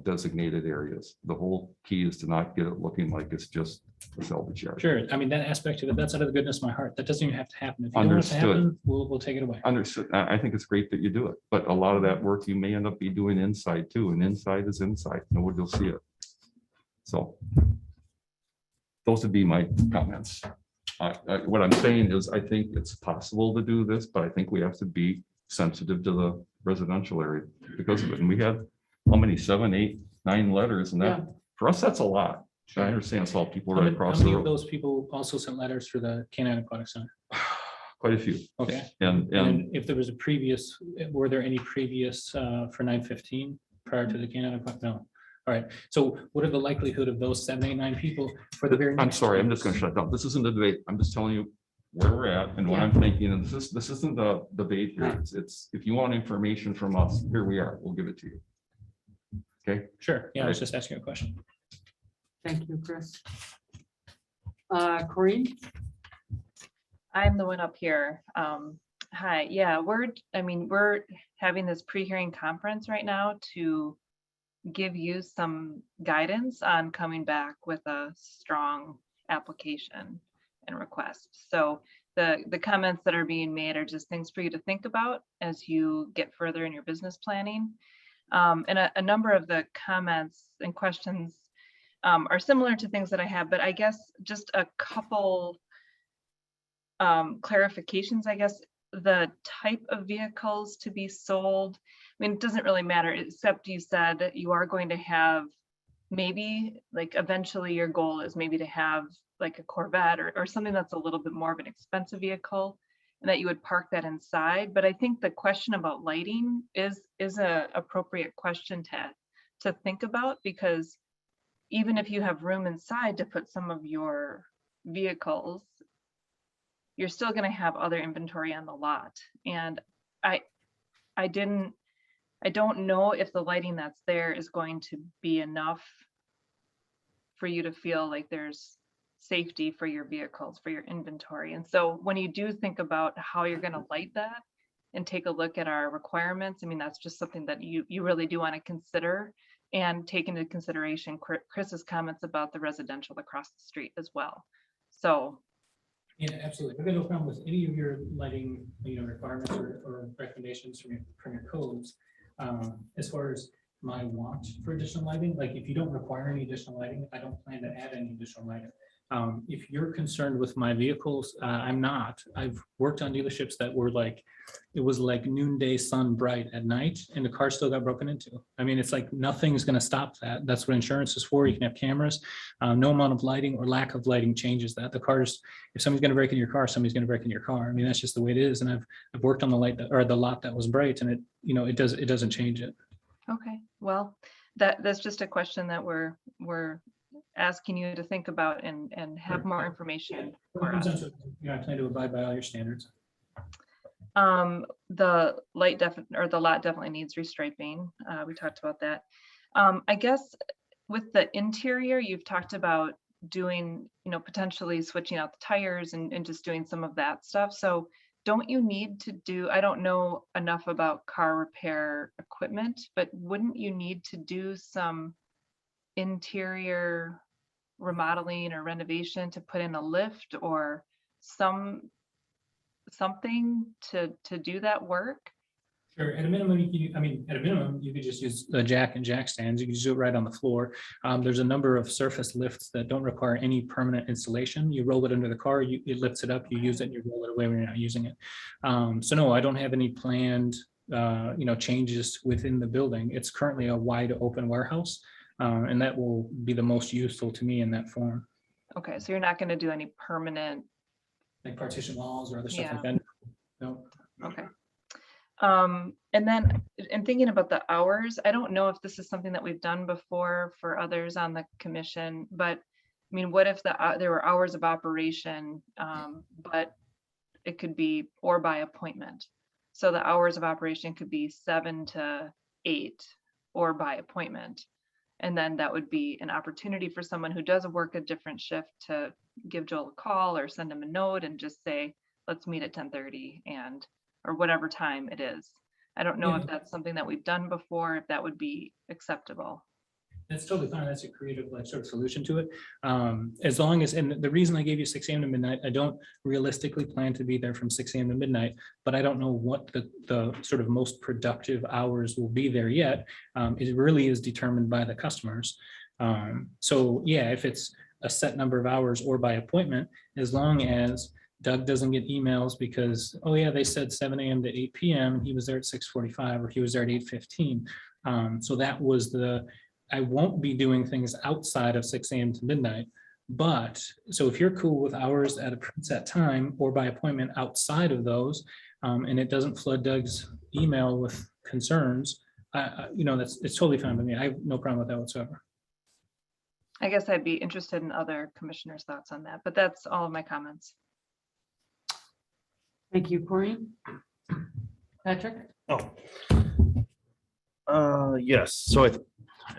designated areas. The whole key is to not get it looking like it's just a salvage yard. Sure. I mean, that aspect of it, that's out of the goodness of my heart. That doesn't even have to happen. If you don't want it to Understood. happen, we'll take it away. Understood. I think it's great that you do it, but a lot of that work you may end up be doing inside too, and inside is inside. Nobody will see it. So those would be my comments. What I'm saying is, I think it's possible to do this, but I think we have to be sensitive to the residential area because of it. And we had how many, 7, 8, 9 letters, and that for us, that's a lot. I understand it's all people right across How the many of road. those people also sent letters for the Canine Aquatic Center? Quite a few. Okay. And And if there was a previous, were there any previous for 915 prior to the Canine Aquatic? No. All right. So what are the likelihood of those 7, 8, 9 people for the very? I'm next sorry, I'm one? just gonna shut down. This isn't a debate. I'm just telling you where we're at and what I'm thinking. And this isn't the debate here. It's if you want information from us, here we are. We'll give it to you. Okay. Sure. Yeah, I was just asking a question. Thank you, Chris. Corinne? I'm the one up here. Hi, yeah, we're having this pre-hearing conference right now to give you some guidance on coming back with a strong application and request. So the comments that are being made are just things for you to think about as you get further in your business planning. And a number of the comments and questions are similar to things that I have, but I guess just a couple clarifications, I guess. The type of vehicles to be sold, I mean, it doesn't really matter, except you said that you are going to have maybe like eventually your goal is maybe to have like a Corvette or something that's a little bit more of an expensive vehicle, and that you would park that inside. But I think the question about lighting is a appropriate question to think about, because even if you have room inside to put some of your vehicles, you're still going to have other inventory on the lot. And I don't know if the lighting that's there is going to be enough for you to feel like there's safety for your vehicles, for your inventory. And so when you do think about how you're going to light that and take a look at our requirements, I mean, that's just something that you really do want to consider and take into consideration Chris's comments about the residential across the street as well. So Yeah, absolutely. I've got no problem with any of your lighting, requirements or recommendations from your codes. As far as my want for additional lighting, like if you don't require any additional lighting, I don't plan to add any additional lighting. If you're concerned with my vehicles, I'm not. I've worked on dealerships that were like, it was like noonday sun bright at night and the car still got broken into. I mean, it's like nothing's going to stop that. That's what insurance is for. You can have cameras. No amount of lighting or lack of lighting changes that. The cars, if somebody's going to break in your car, somebody's going to break in your car. I mean, that's just the way it is. And I've worked on the the lot that was bright, and it doesn't change it. okay, well, that's just a question that we're asking you to think about and have more information for us. I plan to abide by all your standards. The lot definitely needs restriping. We talked about that. I guess with the interior, you've talked about doing, potentially switching out the tires and just doing some of that stuff. So don't you need to do, I don't know enough about car repair equipment, but wouldn't you need to do some interior remodeling or renovation to put in a lift or something to do that work? Sure. At a minimum, you could just use the jack and jack stands. You can just do it right on the floor. There's a number of surface lifts that don't require any permanent installation. You roll it under the car, it lifts it up, you use it, and you roll it away when you're not using it. So no, I don't have any planned, changes within the building. It's currently a wide open warehouse, and that will be the most useful to me in that form. Okay, so you're not going to do any permanent, Like partition walls or other stuff like Yeah. that. No. okay. And then in thinking about the hours, I don't know if this is something that we've done before for others on the commission, but I mean, what if there were hours of operation, but it could be or by appointment. So the hours of operation could be 7 to 8 or by appointment. And then that would be an opportunity for someone who does work a different shift to give Joel a call or send him a note and just say, let's meet at 10:30 or whatever time it is. I don't know Yeah. if that's something that we've done before, if that would be acceptable. That's totally fine. That's a creative like sort of solution to it. As long as, and the reason I gave you 6 a.m. to midnight, I don't realistically plan to be there from 6 a.m. to midnight, but I don't know what the sort of most productive hours will be there yet. It really is determined by the customers. So yeah, if it's a set number of hours or by appointment, as long as Doug doesn't get emails because, oh yeah, they said 7 a.m. to 8 p.m. and he was there at 6:45 or he was there at 8:15. So that was I won't be doing things outside of 6 a.m. to midnight. But so if you're cool with hours at a set time or by appointment outside of those, and it doesn't flood Doug's email with concerns, it's totally fine with me. I have no problem with that whatsoever. I guess I'd be interested in other commissioners' thoughts on that, but that's all of my comments. Thank you, Corinne. Patrick? Yes, so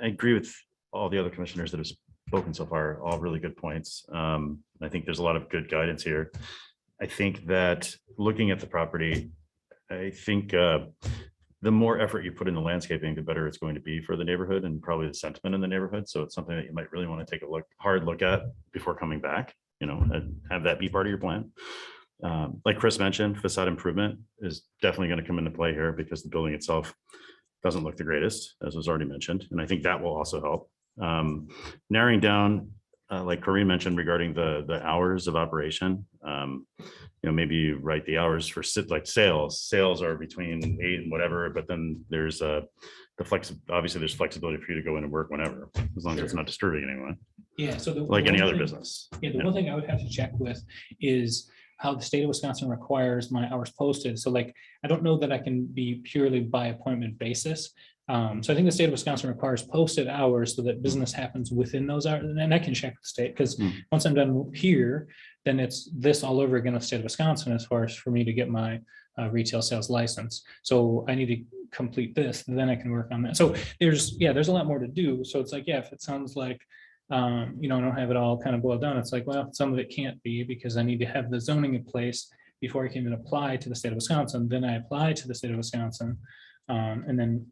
I agree with all the other commissioners that have spoken so far, all really good points. I think there's a lot of good guidance here. I think that looking at the property, I think the more effort you put into landscaping, the better it's going to be for the neighborhood and probably the sentiment in the neighborhood. So it's something that you might really want to take a hard look at before coming back, and have that be part of your plan. Like Chris mentioned, facade improvement is definitely going to come into play here because the building itself doesn't look the greatest, as was already mentioned. And I think that will also help. Narrowing down, like Corinne mentioned regarding the hours of operation, maybe you write the hours for sales. Sales are between 8 and whatever, but then there's obviously there's flexibility for you to go in and work whenever, as long as it's not disturbing anyone, Yeah, so like any other business. Yeah, the one thing I would have to check with is how the state of Wisconsin requires my hours posted. So like, I don't know that I can be purely by appointment basis. So I think the state of Wisconsin requires posted hours so that business happens within those hours. And I can check with the state because once I'm done here, then it's this all over again with the state of Wisconsin as far as for me to get my retail sales license. So I need to complete this, then I can work on that. So there's a lot more to do. So it's like, yeah, if it sounds like I don't have it all kind of boiled down. It's like, well, some of it can't be because I need to have the zoning in place before I can even apply to the state of Wisconsin. Then I apply to the state of Wisconsin and then,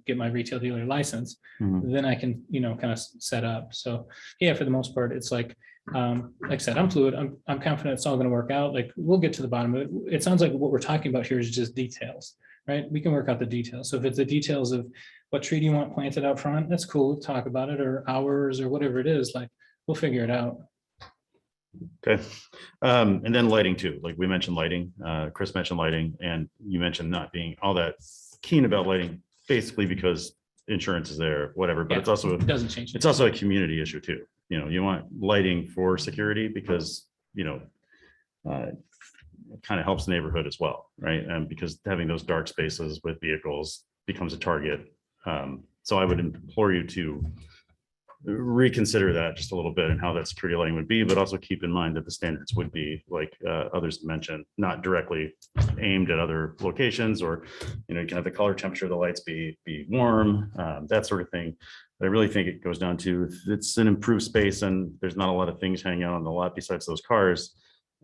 get my retail dealer license. Then I can, kind of set up. So yeah, for the most part, it's like I said, I'm fluid. I'm confident it's all going to work out. Like we'll get to the bottom of it. It sounds like what we're talking about here is just details, right? We can work out the details. So if it's the details of what tree do you want planted out front, that's cool. We'll talk about it, or hours or whatever it is, like we'll figure it out. Okay. And then lighting too, like we mentioned lighting, Chris mentioned lighting, and you mentioned not being all that keen about lighting, basically because insurance is there, whatever, but Yeah, it's also, it doesn't change. it's also a community issue too. You want lighting for security because, it kind of helps the neighborhood as well, right? And because having those dark spaces with vehicles becomes a target. So I would implore you to reconsider that just a little bit and how that security lighting would be, but also keep in mind that the standards would be like others mentioned, not directly aimed at other locations, or you can have the color temperature of the lights be warm, that sort of thing. But I really think it goes down to if it's an improved space and there's not a lot of things hanging out on the lot besides those cars,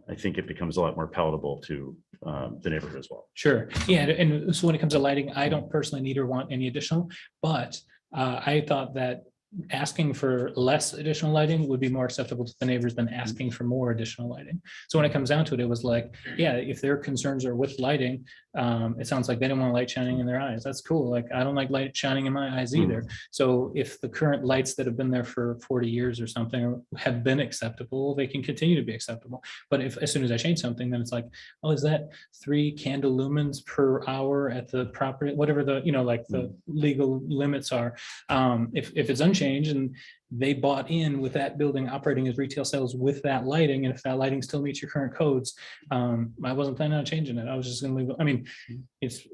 I think it becomes a lot more palatable to the neighborhood as well. Sure. Yeah. And so when it comes to lighting, I don't personally need or want any additional, but I thought that asking for less additional lighting would be more acceptable to the neighbors than asking for more additional lighting. So when it comes down to it, it was like, yeah, if their concerns are with lighting, it sounds like they don't want light shining in their eyes. That's cool. Like, I don't like light shining in my eyes either. So if the current lights that have been there for 40 years or something have been acceptable, they can continue to be acceptable. But if, as soon as I change something, then it's like, oh, is that 3 candle lumens per hour at the property, whatever the, like the legal limits are. If it's unchanged and they bought in with that building operating as retail sales with that lighting, and if that lighting still meets your current codes, I wasn't planning on changing it. I was just going to leave it. I mean, it's,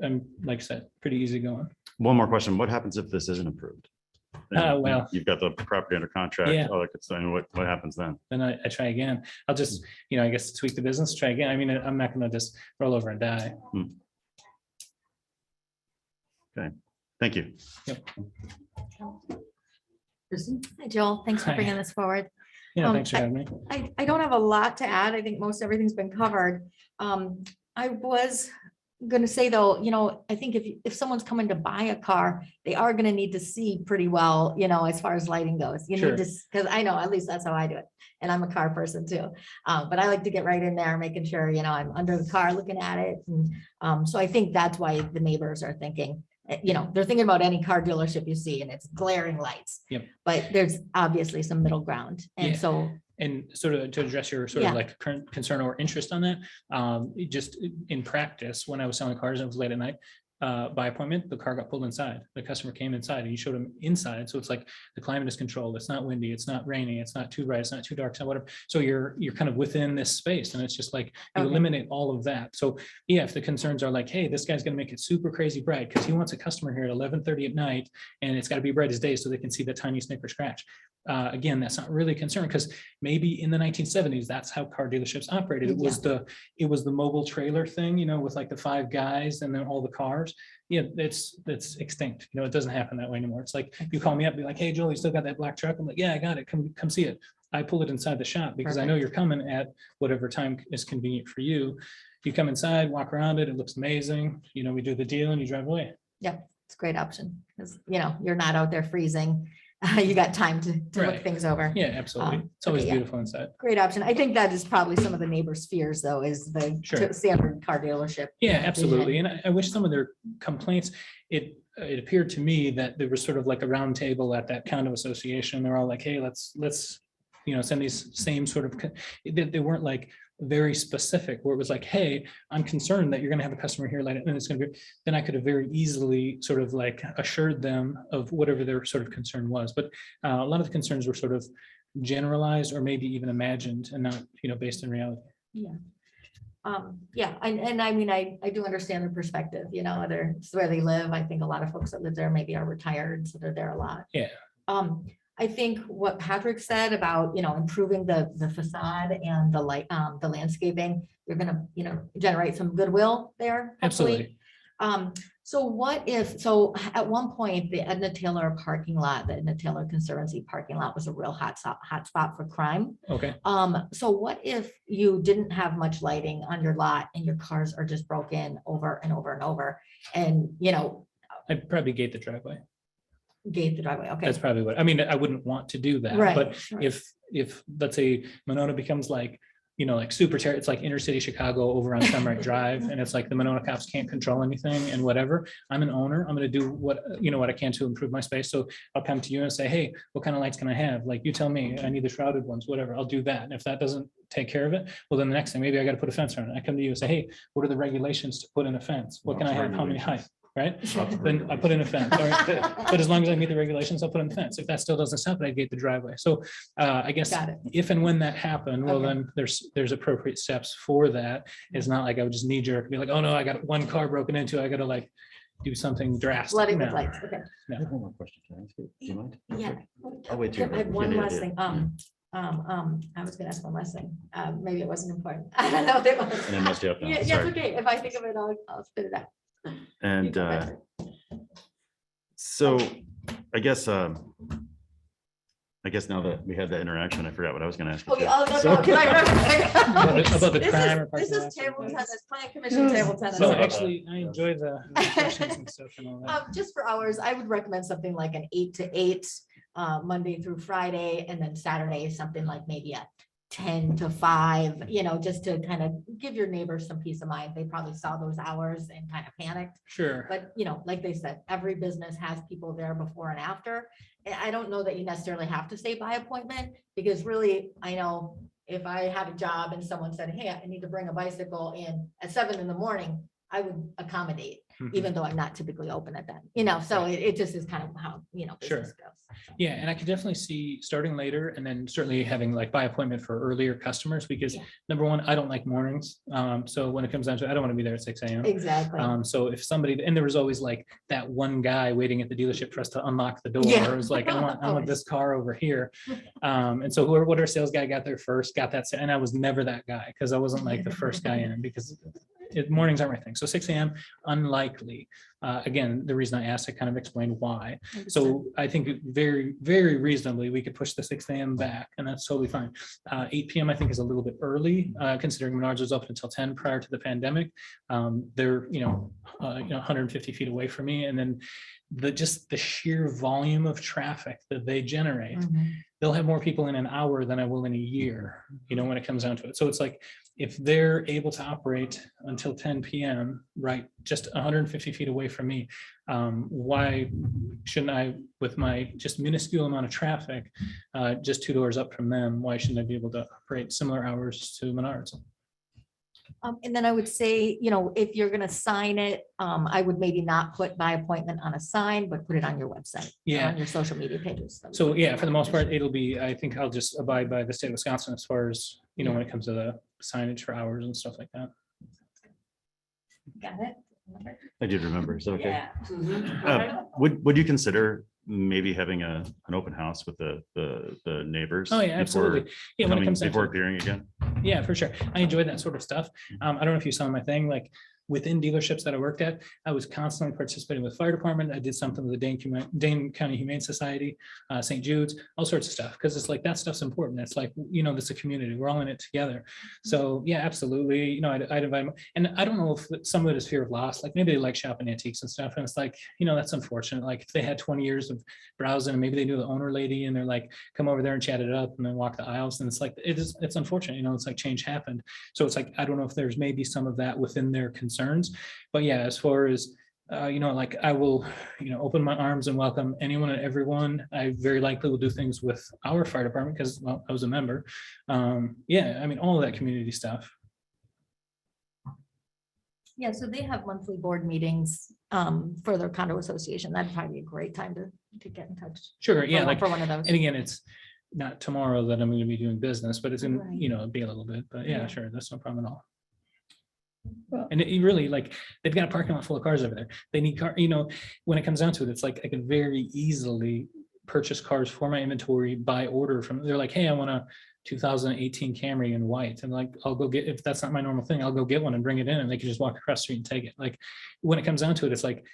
like I said, pretty easy going. One more question. What happens if this isn't approved? Well, you've got the property under contract. Yeah. All that good stuff. What happens then? Then I try again. I'll just, I guess tweak the business, try again. I mean, I'm not going to just roll over and die. Okay. Thank you. Yep. Hi, Joel. Thanks for Hi. bringing this forward. Yeah, thanks for having me. I don't have a lot to add. I think most everything's been covered. I was gonna say though, I think if someone's coming to buy a car, they are gonna need to see pretty well, as far as lighting goes. You Sure. need to, because I know, at least that's how I do it. And I'm a car person too. But I like to get right in there, making sure, I'm under the car looking at it. And so I think that's why the neighbors are thinking, they're thinking about any car dealership you see and it's glaring lights. Yep. But there's obviously some middle ground. And Yeah. so, And sort of to address your sort Yeah. of like current concern or interest on that, just in practice, when I was selling cars and it was late at night, by appointment, the car got pulled inside. The customer came inside and you showed him inside. So it's like the climate is controlled. It's not windy. It's not raining. It's not too bright. It's not too dark. So whatever. So you're kind of within this space and it's just like you Okay. eliminate all of that. So yeah, if the concerns are like, hey, this guy's going to make it super crazy bright because he wants a customer here at 11:30 at night and it's got to be bright as day so they can see the tiny snicker scratch. Again, that's not really a concern because maybe in the 1970s, that's how car dealerships operated. It was the mobile trailer thing, with like the 5 guys and then all the cars. Yeah, that's extinct. It doesn't happen that way anymore. It's like you call me up, be like, hey, Joel, you still got that black truck? I'm like, yeah, I got it. Come see it. I pull it inside the shop because I know you're coming at whatever time is convenient for you. You come inside, walk around it. It looks amazing. We do the deal and you drive away. yeah, it's a great option because, you're not out there freezing. You got time to look Right. things over. Yeah, absolutely. It's always okay, yeah. beautiful inside. Great option. I think that is probably some of the neighbors' fears though, is the Sure. standard car dealership. Yeah, absolutely. And I wish some of their complaints, it appeared to me that there was sort of like a round table at that condo association. They're all like, hey, let's send these same sort of, they weren't like very specific where it was like, hey, I'm concerned that you're gonna have a customer here later and it's gonna be, then I could have very easily sort of like assured them of whatever their sort of concern was. But a lot of the concerns were sort of generalized or maybe even imagined and not, based in reality. Yeah. Yeah, and I mean, I do understand the perspective, it's where they live. I think a lot of folks that live there maybe are retired, so they're there a lot. Yeah. I think what Patrick said about, improving the facade and the landscaping, you're gonna, generate some goodwill there. hopefully. Absolutely. So what if, so at one point, the Edna Taylor parking lot, the Edna Taylor Conservancy parking lot was a real hot spot for crime. Okay. So what if you didn't have much lighting on your lot and your cars are just broken over and over and over? And, I'd probably gate the driveway. gate the driveway, okay. That's probably what, I mean, I wouldn't want to do that, Right, but right. if let's say Monona becomes like, like super terror, it's like inner city Chicago over on Sunrise Drive, and it's like the Monona cops can't control anything and whatever. I'm an owner. I'm gonna do what I can to improve my space. So I'll come to you and say, hey, what kind of lights can I have? Like you tell me, I need the shrouded ones, whatever. I'll do that. And if that doesn't take care of it, well, then the next thing, maybe I got to put a fence around it. I come to you and say, hey, what are the regulations to put in a fence? What can I have? How many height? Right? Then I put in a fence. All right. But as long as I meet the regulations, I'll put in the fence. If that still doesn't stop it, I gate the driveway. So I guess Got it. if and when that happened, well, Okay. then there's appropriate steps for that. It's not like I would just knee jerk be like, oh no, I got one car broken into. I got to like do something drastic. Flooding with No. lights, okay. I have one more question. Can I ask you? Do you mind? Yeah. I'll wait till I have you're one ready. last thing. I was gonna ask one last thing. Maybe it wasn't important. I don't know if it was. And I messed you up now. Yeah, it's Sorry. okay. If I think of it, I'll spit it out. And You go, Patrick. so I guess now that we had that interaction, I forgot what I was gonna ask. you, Okay, too. oh, no, So- no, can I remember? About the This crime or is parking lot. table tennis, plan commission table tennis. No, Sorry. actually, I enjoy the discussions and stuff and all that. Just for hours, I would recommend something like an 8 to 8, Monday through Friday, and then Saturday, something like maybe a 10 to 5, just to kind of give your neighbors some peace of mind. They probably saw those hours and kind of panicked. Sure. But, like they said, every business has people there before and after. I don't know that you necessarily have to say by appointment, because really, I know if I had a job and someone said, hey, I need to bring a bicycle in at 7 in the morning, I would accommodate, Mhm. even though I'm not typically open at that, so it just is kind of how, business goes. Yeah, and I could definitely see starting later and then certainly having like by appointment for earlier customers, because Yeah. number one, I don't like mornings. So when it comes down to it, I don't want to be there at 6 a.m. Exactly. So if somebody, and there was always like that one guy waiting at the dealership for us to unlock the door. Yeah. It was like, I want Always. this car over here. And so whatever sales guy got there first, got that, and I was never that guy, because I wasn't like the first guy in, because mornings aren't my thing. So 6 a.m. unlikely. Again, the reason I asked, I kind of explained why. So I think very, very reasonably, we could push the 6 a.m. back, and that's totally fine. 8 p.m. I think is a little bit early, considering Menards was open until 10 prior to the pandemic. They're 150 feet away from me, and then just the sheer volume of traffic that they generate, they'll have more people in an hour than I will in a year, when it comes down to it. So it's like, if they're able to operate until 10 p.m., right, just 150 feet away from me, why shouldn't I, with my just minuscule amount of traffic, just 2 doors up from them, why shouldn't I be able to operate similar hours to Menards? And then I would say, if you're gonna sign it, I would maybe not put by appointment on a sign, but put it on your website. Yeah. On your social media pages. So yeah, for the most part, it'll be, I think I'll just abide by the state of Wisconsin as far as, when it comes to the signage for hours and stuff like that. Got it? I did remember. Is that okay? Yeah. Would you consider maybe having an open house with the neighbors? Oh, yeah, before absolutely. Yeah, when it coming- comes down Before to, appearing again? yeah, for sure. I enjoyed that sort of stuff. I don't know if you saw my thing, like within dealerships that I worked at, I was constantly participating with fire department. I did something with the Dane County Humane Society, St. Jude's, all sorts of stuff. Cause it's like, that stuff's important. It's like, this is a community, we're all in it together. So yeah, absolutely. I'd invite them. And I don't know if some of it is fear of loss, like maybe they like shopping antiques and stuff. And it's like, that's unfortunate. Like if they had 20 years of browsing and maybe they knew the owner lady and they're like, come over there and chat it up and then walk the aisles. And it's like, it's unfortunate, it's like change happened. So it's like, I don't know if there's maybe some of that within their concerns. But yeah, as far as, like I will, open my arms and welcome anyone and everyone. I very likely will do things with our fire department because, well, I was a member. Yeah, I mean, all of that community stuff. Yeah, so they have monthly board meetings for their condo association. That'd probably be a great time to get in touch. Sure, yeah, like, For one of those. and again, it's not tomorrow that I'm going to be doing business, but it's in, Right. be a little bit, but yeah, Yeah. sure, that's no problem at all. Well- And it really, like, they've got a parking lot full of cars over there. They need car, when it comes down to it, it's like I can very easily purchase cars for my inventory by order from, they're like, hey, I want a 2018 Camry in white. And like, I'll go get, if that's not my normal thing, I'll go get one and bring it in and they can just walk across the street and take it. Like, when it comes down to it, it's like,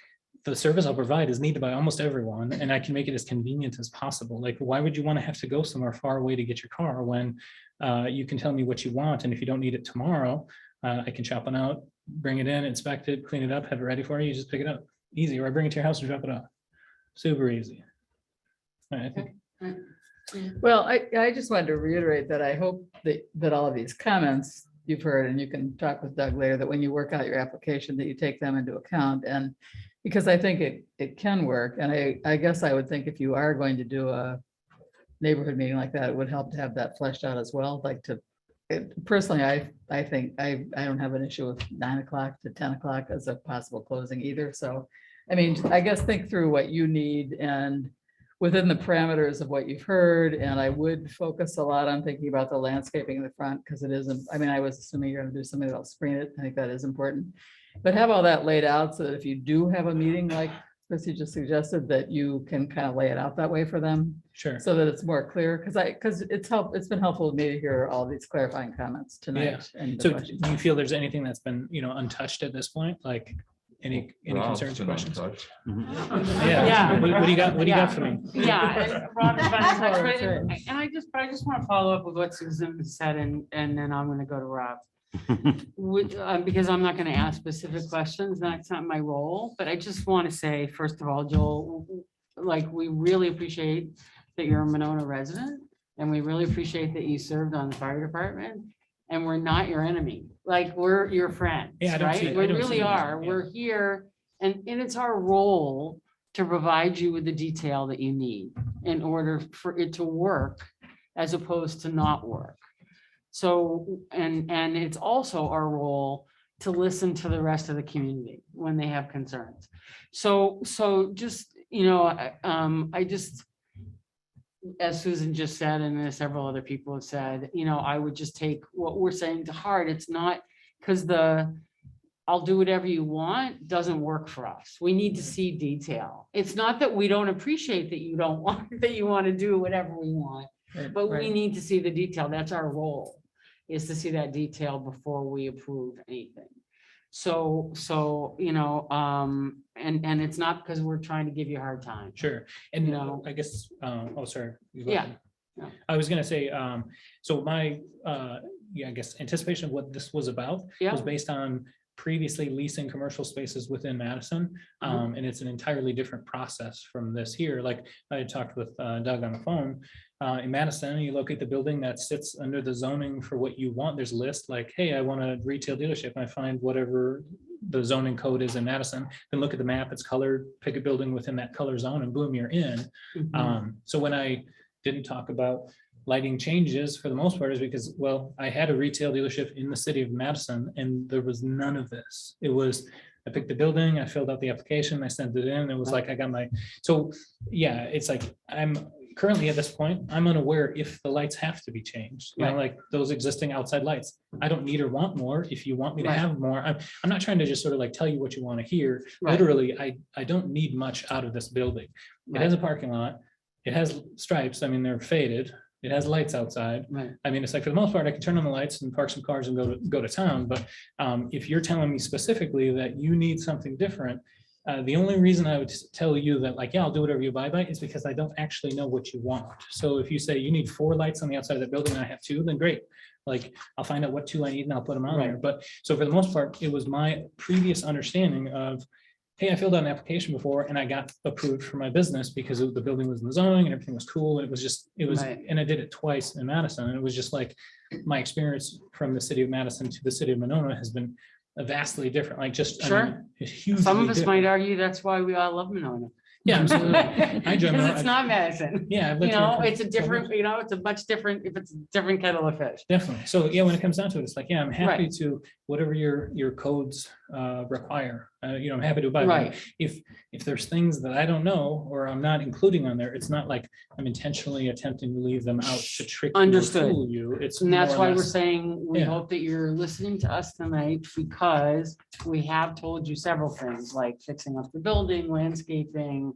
the service I'll provide is needed by almost everyone, and I can make it as convenient as possible. Like, why would you want to have to go somewhere far away to get your car when you can tell me what you want, and if you don't need it tomorrow, I can chop one out, bring it in, inspect it, clean it up, have it ready for you, you just pick it up. Easy, or I bring it to your house and drop it off. Super easy. I think. Well, I just wanted to reiterate that I hope that all of these comments you've heard, and you can talk with Doug later, that when you work out your application, that you take them into account. And because I think it can work. And I guess I would think if you are going to do a neighborhood meeting like that, it would help to have that fleshed out as well. Like personally, I think I don't have an issue with 9 o'clock to 10 o'clock as a possible closing either. So, I mean, I guess think through what you need and within the parameters of what you've heard. And I would focus a lot on thinking about the landscaping in the front, because it isn't, I mean, I was assuming you're going to do something that'll screen it. I think that is important. But have all that laid out so that if you do have a meeting like Chrissy just suggested, that you can kind of lay it out that way for them Sure. so that it's more clear. Because it's been helpful to me to hear all these clarifying comments tonight. And the So questions. do you feel there's anything that's been, untouched at this point? Like any Rob's concerns or been questions? untouched. Yeah. Yeah. What do you got? What do you got Yeah. for me? Yeah, and Rob has been in touch, Oh, but that's it- right. and I just want to follow up with what Susan said, and then I'm gonna go to Rob. Because I'm not gonna ask specific questions, that's not my role, but I just want to say, first of all, Joel, like, we really appreciate that you're a Monona resident, and we really appreciate that you served on the fire department, and we're not your enemy, like, we're your friends, Yeah, I don't see right? it. We I don't see really it. are, Yeah. we're here, and it's our role to provide you with the detail that you need in order for it to work as opposed to not work. So, and it's also our role to listen to the rest of the community when they have concerns. So just, I just, as Susan just said, and as several other people have said, I would just take what we're saying to heart. It's not because I'll do whatever you want doesn't work for us. We need to see detail. It's not that we don't appreciate that you don't want, that you want to do whatever we want, but we need to see the detail. That's our role, is to see that detail before we approve anything. So, and it's not because we're trying to give you a hard time. Sure. And You know. I guess, oh, sorry. You go Yeah. ahead. Yeah. I was gonna say, so my, I guess anticipation of what this was about Yeah. was based on previously leasing commercial spaces within Madison. And it's an entirely different process from this here. Like I had talked with Doug on the phone. In Madison, you locate the building that sits under the zoning for what you want. There's a list like, hey, I want a retail dealership. And I find whatever the zoning code is in Madison, then look at the map, it's colored, pick a building within that color zone and boom, you're in. So when I didn't talk about lighting changes for the most part is because, well, I had a retail dealership in the city of Madison and there was none of this. It was, I picked the building, I filled out the application, I sent it in, it was like, I got my, so yeah, it's like, I'm currently at this point, I'm unaware if the lights have to be changed, you know, Right. like those existing outside lights. I don't need or want more. If you want me to Right. have more, I'm not trying to just sort of like tell you what you want to hear. Right. Literally, I don't need much out of this building. It has a parking lot. It has stripes. I mean, they're faded. It has lights outside. Right. I mean, it's like for the most part, I can turn on the lights and park some cars and go to town. But if you're telling me specifically that you need something different, the only reason I would tell you that like, yeah, I'll do whatever you buy by is because I don't actually know what you want. So if you say you need 4 lights on the outside of that building and I have 2, then great. Like I'll find out what 2 I need and I'll put them on there. But so for the most part, it was my previous understanding of, hey, I filled out an application before and I got approved for my business because the building was in the zoning and everything was cool. And it was just, Right. and I did it twice in Madison. And it was just like, my experience from the city of Madison to the city of Monona has been vastly different, like just. I Sure. mean, it's hugely Some of us different. might argue that's why we all love Monona. Yeah, absolutely. I enjoy Because Monona. it's not Madison. Yeah. I've You lived here know, for it's a 12 different, years. you know, it's a much different, if it's a different kettle of fish. Definitely. So yeah, when it comes down to it, it's like, yeah, I'm happy to whatever your codes require. You know, I'm happy to abide by it. Right. If there's things that I don't know or I'm not including on there, it's not like I'm intentionally attempting to leave them out to trick you or Understood. fool you. It's And that's more or why we're less- saying, we Yeah. hope that you're listening to us tonight because we have told you several things like fixing up the building, landscaping,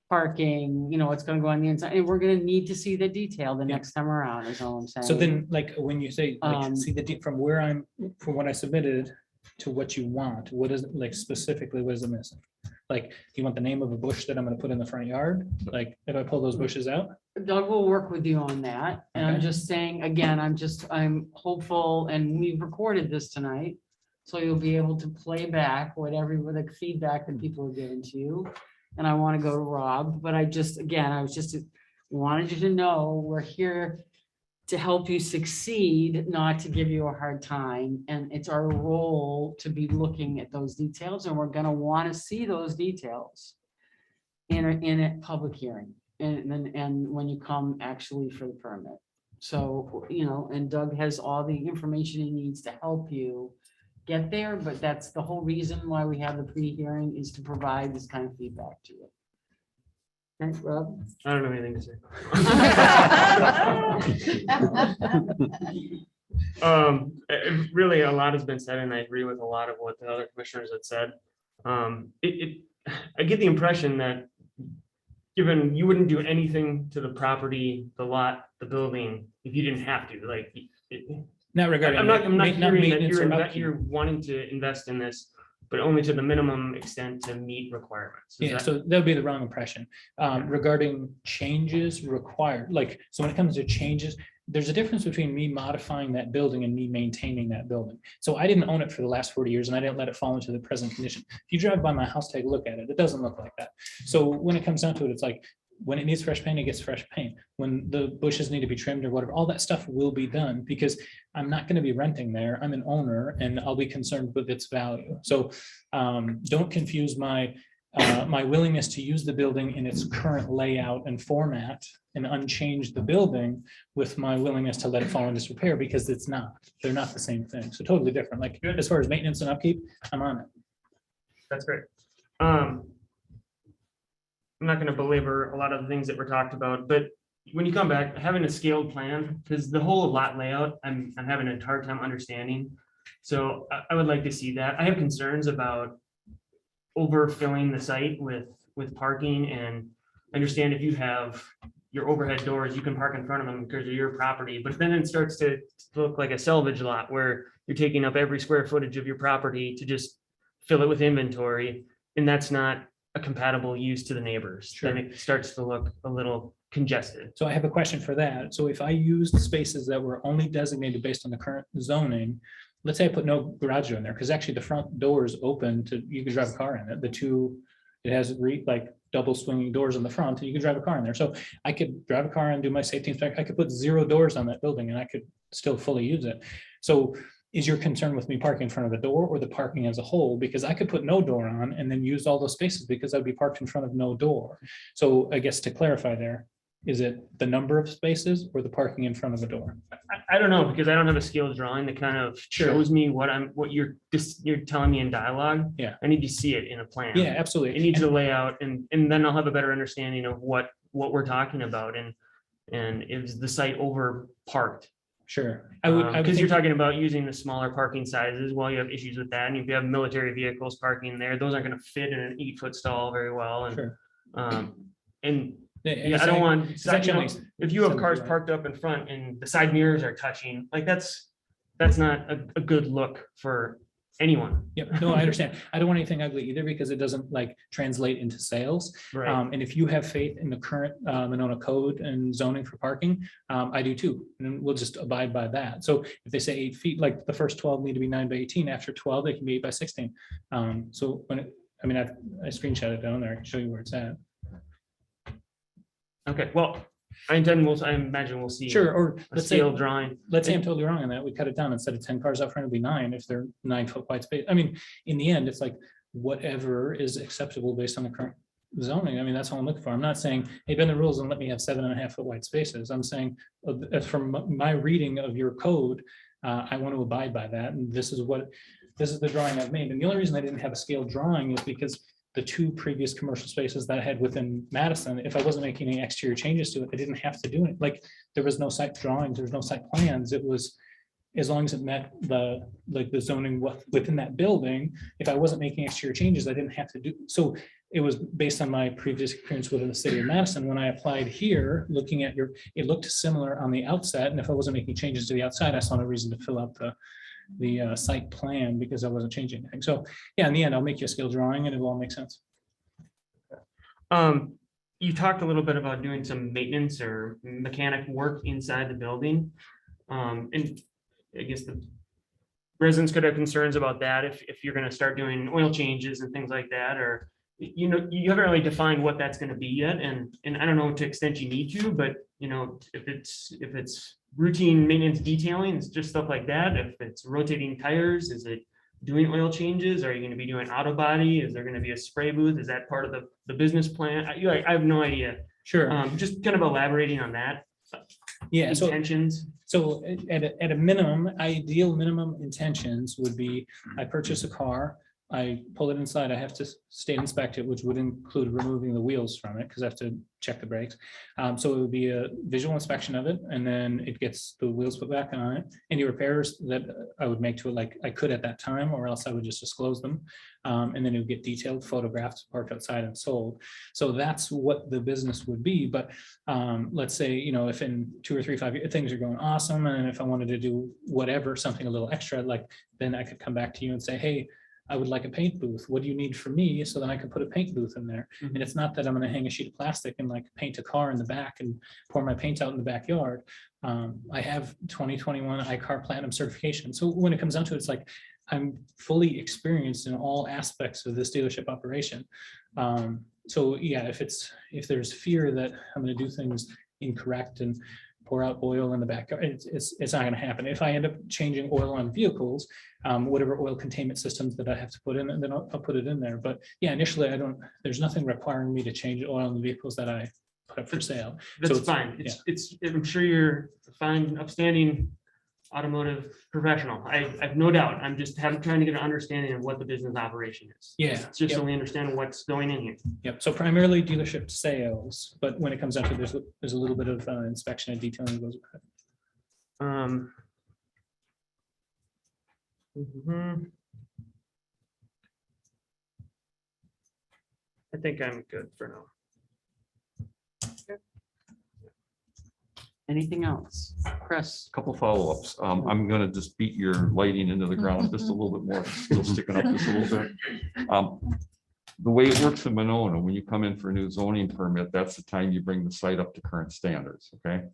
parking, you know, what's gonna go on the inside, and we're gonna need to see the detail the Yeah. next time around, is all I'm saying. So then, like, when you say, like, Um, see from where from what I submitted to what you want, what is, like, specifically, what is it missing? Like, do you want the name of a bush that I'm gonna put in the front yard? Like, if I pull those bushes out? Doug will work with you on that, and I'm Okay. just saying, again, I'm hopeful, and we've recorded this tonight. So you'll be able to play back whatever, the feedback that people are giving to you. And I want to go to Rob, but I just wanted you to know, we're here to help you succeed, not to give you a hard time. And it's our role to be looking at those details, and we're gonna want to see those details in a public hearing, and when you come actually for the permit. So, you know, and Doug has all the information he needs to help you get there, but that's the whole reason why we have the pre-hearing, is to provide this kind of feedback to you. Thanks, Rob. I don't have anything to say. Really, a lot has been said, and I agree with a lot of what the other commissioners had said. I get the impression that given you wouldn't do anything to the property, the lot, the building, if you didn't have to, like. Not regarding. I'm not hearing that maintenance or upkeep. you're wanting to invest in this, but only to the minimum extent to meet requirements. Is Yeah, that- so that would be the wrong impression. Regarding changes required, like, so when it comes to changes, there's a difference between me modifying that building and me maintaining that building. So I didn't own it for the last 40 years and I didn't let it fall into the present condition. If you drive by my house, take a look at it, it doesn't look like that. So when it comes down to it, it's like, when it needs fresh paint, it gets fresh paint. When the bushes need to be trimmed or whatever, all that stuff will be done because I'm not going to be renting there. I'm an owner and I'll be concerned with its value. So don't confuse my my willingness to use the building in its current layout and format and unchange the building with my willingness to let it fall into disrepair, because it's not. They're not the same thing. So totally different. Like, as far as maintenance and upkeep, I'm on it. That's great. I'm not going to belabor a lot of the things that were talked about, but when you come back, having a scaled plan, because the whole lot layout, I'm having a hard time understanding. So I would like to see that. I have concerns about overfilling the site with parking, and understand if you have your overhead doors, you can park in front of them because of your property, but then it starts to look like a salvage lot where you're taking up every square footage of your property to just fill it with inventory, and that's not a compatible use to the neighbors. Sure. Then it starts to look a little congested. So I have a question for that. So if I used spaces that were only designated based on the current zoning, let's say I put no garage door in there, because actually the front door is open to, you can drive a car in it. The two, it has like double swinging doors in the front, and you can drive a car in there. So I could drive a car and do my safety inspection. I could put 0 doors on that building and I could still fully use it. So is your concern with me parking in front of the door or the parking as a whole? Because I could put no door on and then use all those spaces because I'd be parked in front of no door. So I guess to clarify there, is it the number of spaces or the parking in front of the door? I don't know, because I don't have a scale drawing that kind of Sure. shows me what you're telling me in dialogue. Yeah. I need to see it in a plan. Yeah, absolutely. It needs a layout, and then I'll have a better understanding of what we're talking about, and is the site over parked? Sure. I would Because you're think- talking about using the smaller parking sizes. Well, you have issues with that, and if you have military vehicles parking there, those aren't going to fit in an 8-foot stall very well. And Sure. and Yeah, I don't want, it's actually- if you have cars Right. parked up in front and the side mirrors are touching, like that's not a good look for anyone. Yeah, no, I understand. I don't want anything ugly either because it doesn't like translate into sales. Right. And if you have faith in the current Monona code and zoning for parking, I do too. And we'll just abide by that. So if they say 8 feet, like the first 12 need to be 9 by 18, after 12, they can be 8 by 16. So when I screenshot it down there, I can show you where it's at. Okay, well, I imagine we'll see. Sure, or A let's say, scale drawing. let's say I'm totally wrong on that. We cut it down instead of 10 cars out front, it'll be 9 if they're 9-foot wide space. I mean, in the end, it's like whatever is acceptable based on the current zoning. I mean, that's all I'm looking for. I'm not saying, hey, bend the rules and let me have 7.5-foot wide spaces. I'm saying, from my reading of your code, I want to abide by that. And this is the drawing I've made. And the only reason I didn't have a scale drawing is because the 2 previous commercial spaces that I had within Madison, if I wasn't making any exterior changes to it, I didn't have to do it. Like, there was no site drawings, there was no site plans. It was, as long as it met the zoning within that building, if I wasn't making exterior changes, I didn't have to do. So it was based on my previous experience within the city of Madison. When I applied here, looking at it looked similar on the outset. And if I wasn't making changes to the outside, I saw no reason to fill out the site plan because I wasn't changing anything. So yeah, in the end, I'll make you a scale drawing and it will all make sense. You talked a little bit about doing some maintenance or mechanic work inside the building. And I guess the residents could have concerns about that if you're gonna start doing oil changes and things like that, or, you haven't really defined what that's gonna be yet. And I don't know to extent you need to, but if it's routine maintenance detailing, it's just stuff like that. If it's rotating tires, is it doing oil changes? Are you going to be doing auto body? Is there going to be a spray booth? Is that part of the business plan? I have no idea. Sure. Just kind of elaborating on that. Yeah. Intentions. So at a minimum, ideal minimum intentions would be, I purchase a car, I pull it inside, I have to state inspect it, which would include removing the wheels from it because I have to check the brakes. So it would be a visual inspection of it, and then it gets the wheels put back on it. Any repairs that I would make to it, like I could at that time, or else I would just disclose them. And then it would get detailed, photographed, parked outside and sold. So that's what the business would be. But let's say, if in 2 or 3, 5 years, things are going awesome, and if I wanted to do whatever, something a little extra, like then I could come back to you and say, hey, I would like a paint booth. What do you need from me? So then I could put a paint booth in there. Mhm. And it's not that I'm going to hang a sheet of plastic and like paint a car in the back and pour my paint out in the backyard. I have 2021 iCar Platinum certification. So when it comes down to it, it's like I'm fully experienced in all aspects of this dealership operation. So yeah, if there's fear that I'm going to do things incorrect and pour out oil in the backyard, it's not going to happen. If I end up changing oil on vehicles, whatever oil containment systems that I have to put in, then I'll put it in there. But yeah, initially there's nothing requiring me to change oil in the vehicles that I put up for sale. That's So fine. I'm sure you're a fine, upstanding automotive professional. I have no doubt. I'm just trying to get an understanding of what the business operation is. Yeah. It's just so we understand what's going in here. Yep. So primarily dealership sales, but when it comes down to it, there's a little bit of inspection and detailing that goes with it. I think I'm good for now. Anything else? Chris? Couple follow-ups. I'm gonna just beat your lighting into the ground just a little bit more, still sticking up just a little bit. The way it works in Monona, when you come in for a new zoning permit, that's the time you bring the site up to current standards, okay?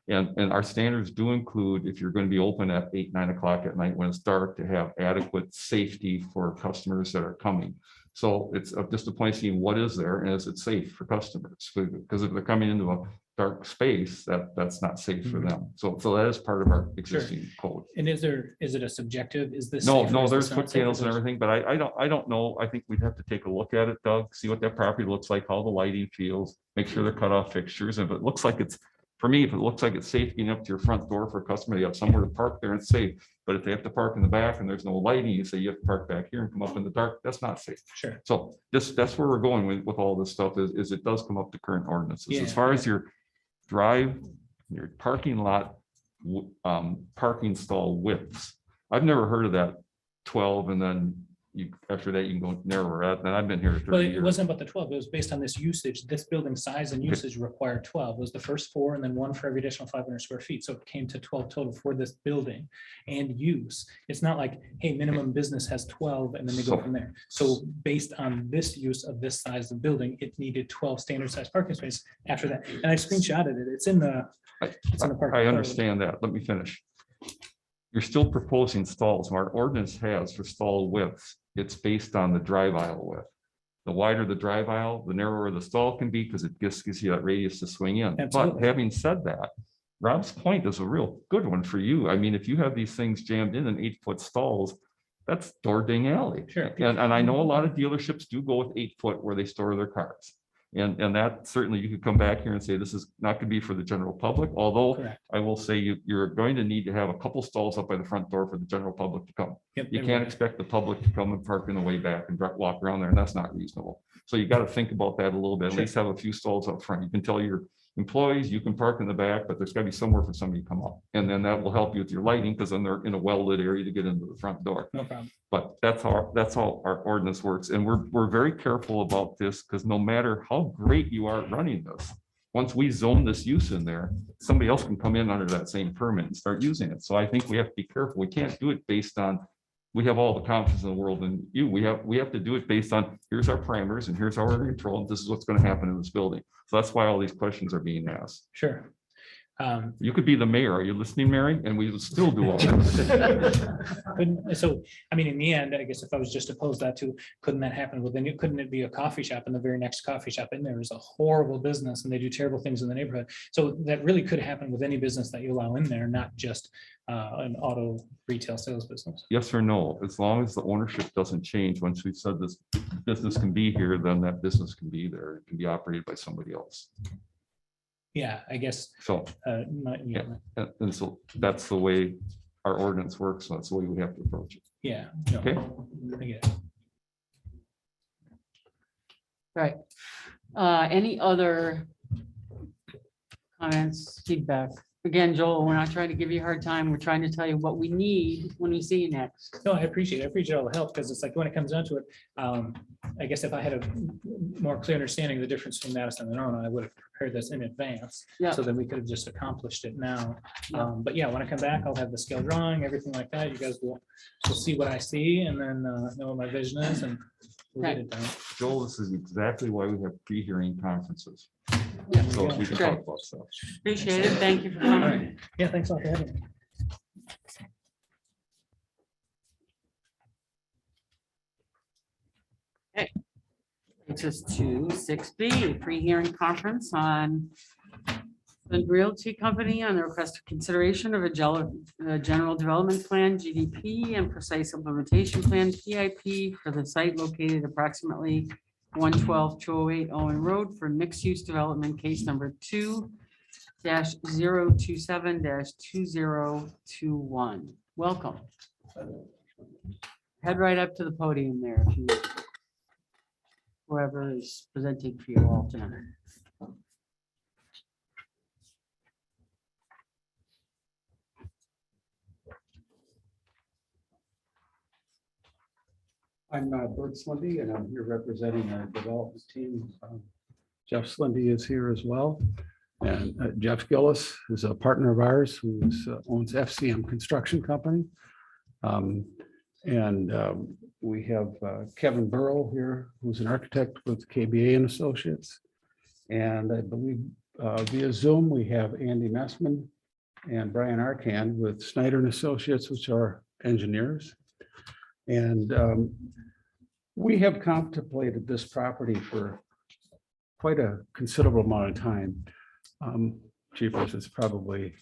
And our standards do include, if you're going to be open at 8, 9 o'clock at night when it's dark, to have adequate safety for customers that are coming. So it's just a point of seeing what is there and is it safe for customers? Because if they're coming into a dark space, that's not safe for them. So that is part of our existing code. And is it a subjective? Is this? No, safe or no, is there's this not foot safe? candles and everything, but I don't know. I think we'd have to take a look at it, Doug, see what that property looks like, how the lighting feels, make sure they're cut off fixtures. And if it looks like it's, for me, if it looks like it's safe getting up to your front door for a customer, you have somewhere to park there and safe. But if they have to park in the back and there's no lighting, you say you have to park back here and come up in the dark, that's not safe. Sure. So that's where we're going with all this stuff is it does come up to current ordinances. Yeah, As far as your parking lot, parking stall widths. I've never heard of that 12 and then after that you can go narrower. And I've been here 30 Well, years. it wasn't about the 12. It was based on this usage. This building size and usage required 12. It was the first 4 and then 1 for every additional 500 square feet. So it came to 12 total for this building and use. It's not like, hey, minimum business has 12 and then they go from there. So based on this use of this size of building, it needed 12 standard size parking spaces after that. And I screenshotted it. It's in the parking I code. understand that. Let me finish. You're still proposing stalls. Our ordinance has for stall widths, it's based on the drive aisle width. The wider the drive aisle, the narrower the stall can be because it gives you that radius to swing in. But Absolutely. having said that, Rob's point is a real good one for you. I mean, if you have these things jammed in 8-foot stalls, that's door ding alley. Sure. And I know a lot of dealerships do go with 8-foot where they store their cars. And that certainly you could come back here and say, this is not going to be for the general public, although Correct. I will say you're going to need to have a couple stalls up by the front door for the general public to come. Yep, You they can't will. expect the public to come and park in the way back and walk around there, and that's not reasonable. So you got to think about that a little bit, at Sure. least have a few stalls up front. You can tell your employees, you can park in the back, but there's got to be somewhere for somebody to come up. And then that will help you with your lighting, because then they're in a well-lit area to get into the front door. No problem. But that's how our ordinance works. And we're very careful about this, because no matter how great you are at running this, once we zone this use in there, somebody else can come in under that same permit and start using it. So I think we have to be careful. We can't do it based on, we have all the confidence in the world in you. We have to do it based on, here's our parameters and here's how we're going to control, and this is what's going to happen in this building. So that's why all these questions are being asked. Sure. You could be the mayor. Are you listening, Mary? And we would still do all this. So, I mean, in the end, I guess if I was just opposed that to, couldn't that happen? Well, then couldn't it be a coffee shop and the very next coffee shop in there is a horrible business and they do terrible things in the neighborhood? So that really could happen with any business that you allow in there, not just an auto retail sales business. Yes or no? As long as the ownership doesn't change, once we've said this business can be here, then that business can be there. It can be operated by somebody else. Yeah, I guess. So, Yeah. and so that's the way our ordinance works. So that's the way we have to approach it. Yeah. No, Okay. I get it. Right. Any other comments, feedback? Again, Joel, we're not trying to give you a hard time. We're trying to tell you what we need when we see you next. No, I appreciate all the help, because it's like when it comes down to it, I guess if I had a more clear understanding of the difference between Madison and Monona, I would have prepared this in advance. Yeah. So that we could have just accomplished it now. Yeah. But yeah, when I come back, I'll have the scale drawing, everything like that. You guys will see what I see and then know what my vision is, and we'll get it done. Joel, this is exactly why we have pre-hearing conferences. Yeah. So we can Great. talk about stuff. Appreciate it. Thank you for All coming. right. Yeah, thanks a lot for having me. Takes us to 6B, pre-hearing conference on the Realty Company on the request of consideration of a general development plan, GDP, and precise implementation plan, PIP, for the site located approximately 112-208 Owen Road for mixed-use development, case number 2-027-2021. Welcome. Head right up to the podium there, if you, whoever is presenting for you all tonight. I'm Bert Slendy, and I'm here representing our development team. Jeff Slendy is here as well. And Jeff Gillis is a partner of ours who owns FCM Construction Company. We have Kevin Burrow here, who's an architect with KBA and Associates. And I believe via Zoom, we have Andy Messman and Brian Arcan with Snyder and Associates, which are engineers. And we have contemplated this property for quite a considerable amount of time. Chiefers, it's probably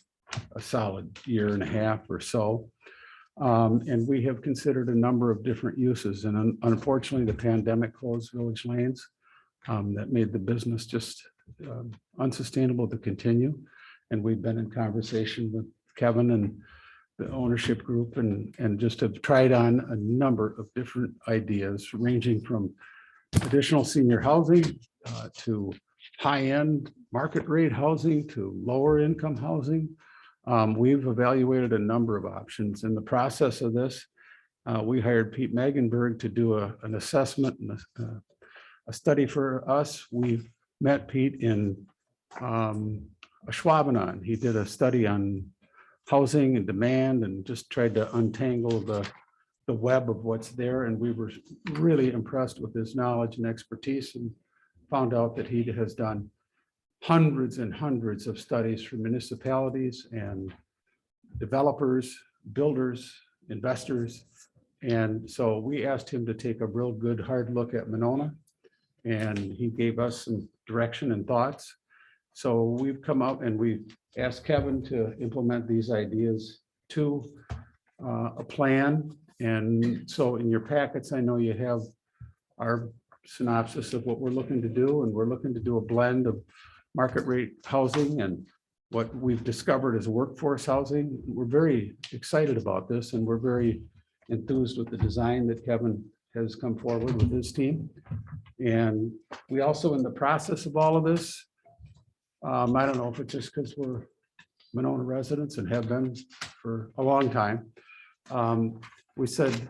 a solid year and a half or so. And we have considered a number of different uses, and unfortunately, the pandemic closed Village Lanes. That made the business just unsustainable to continue. And we've been in conversation with Kevin and the ownership group and just have tried on a number of different ideas, ranging from additional senior housing to high-end market rate housing to lower income housing. We've evaluated a number of options. In the process of this, we hired Pete Megenberg to do an assessment and a study for us. We've met Pete in Schwabenon. He did a study on housing and demand and just tried to untangle the web of what's there. And we were really impressed with his knowledge and expertise, and found out that he has done hundreds and hundreds of studies for municipalities and developers, builders, investors. And so we asked him to take a real good hard look at Monona, and he gave us some direction and thoughts. So we've come out and we asked Kevin to implement these ideas to a plan. And so in your packets, I know you have our synopsis of what we're looking to do, and we're looking to do a blend of market rate housing and what we've discovered as workforce housing. We're very excited about this, and we're very enthused with the design that Kevin has come forward with his team. And we also, in the process of all of this, I don't know if it's just because we're Monona residents and have been for a long time, we said,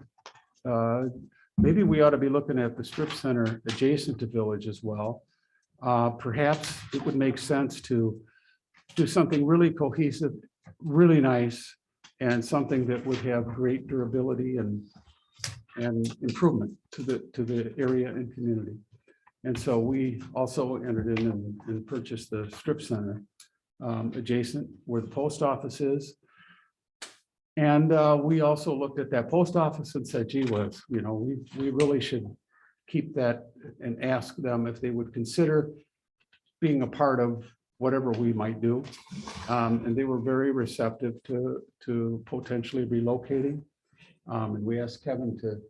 maybe we ought to be looking at the strip center adjacent to Village as well. Perhaps it would make sense to do something really cohesive, really nice, and something that would have great durability and improvement to the area and community. And so we also entered in and purchased the strip center adjacent where the post office is. And we also looked at that post office and said, gee whiz, you know, we really should keep that and ask them if they would consider being a part of whatever we might do. And they were very receptive to potentially relocating. And we asked Kevin to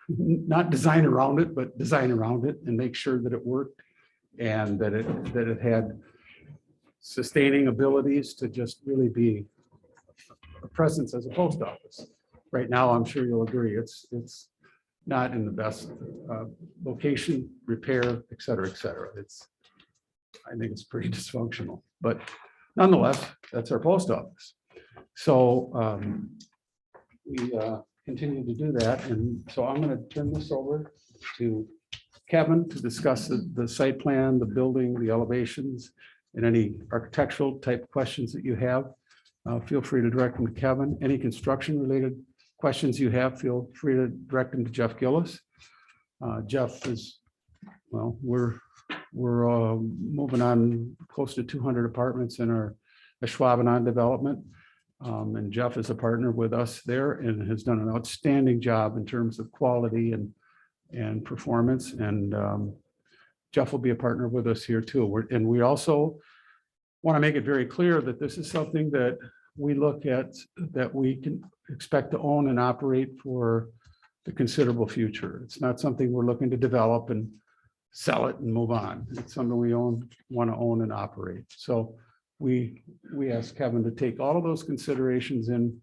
not design around it, but design around it and make sure that it worked and that it had sustaining abilities to just really be a presence as a post office. Right now, I'm sure you'll agree, it's not in the best location, repair, et cetera, et cetera. I think it's pretty dysfunctional, but nonetheless, that's our post office. So we continue to do that. And so I'm going to turn this over to Kevin to discuss the site plan, the building, the elevations, and any architectural type questions that you have. Feel free to direct them to Kevin. Any construction related questions you have, feel free to direct them to Jeff Gillis. Jeff is, well, we're moving on close to 200 apartments in our Schwabenon development. And Jeff is a partner with us there and has done an outstanding job in terms of quality and performance. And Jeff will be a partner with us here too. And we also want to make it very clear that this is something that we look at, that we can expect to own and operate for the considerable future. It's not something we're looking to develop and sell it and move on. It's something we want to own and operate. So we asked Kevin to take all of those considerations in,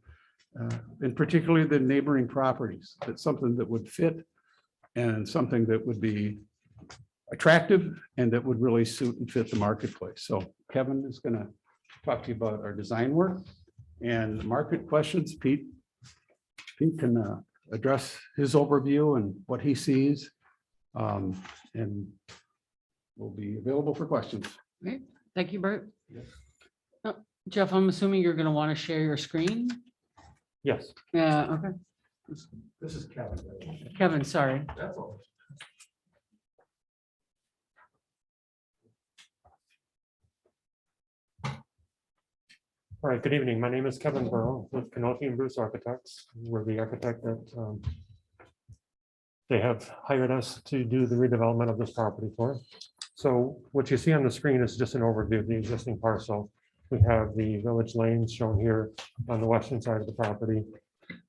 and particularly the neighboring properties. That's something that would fit and something that would be attractive and that would really suit and fit the marketplace. So Kevin is going to talk to you about our design work and market questions. Pete can address his overview and what he sees, and will be available for questions. Thank you, Bert. Jeff, I'm assuming you're gonna want to share your screen? Yes. Yeah, okay. This is Kevin. Kevin, sorry. That's all. All right, good evening. My name is Kevin Burrow with Canopy and Bruce Architects. We're the architect that they have hired us to do the redevelopment of this property for. So what you see on the screen is just an overview of the existing parcel. We have the village lanes shown here on the western side of the property,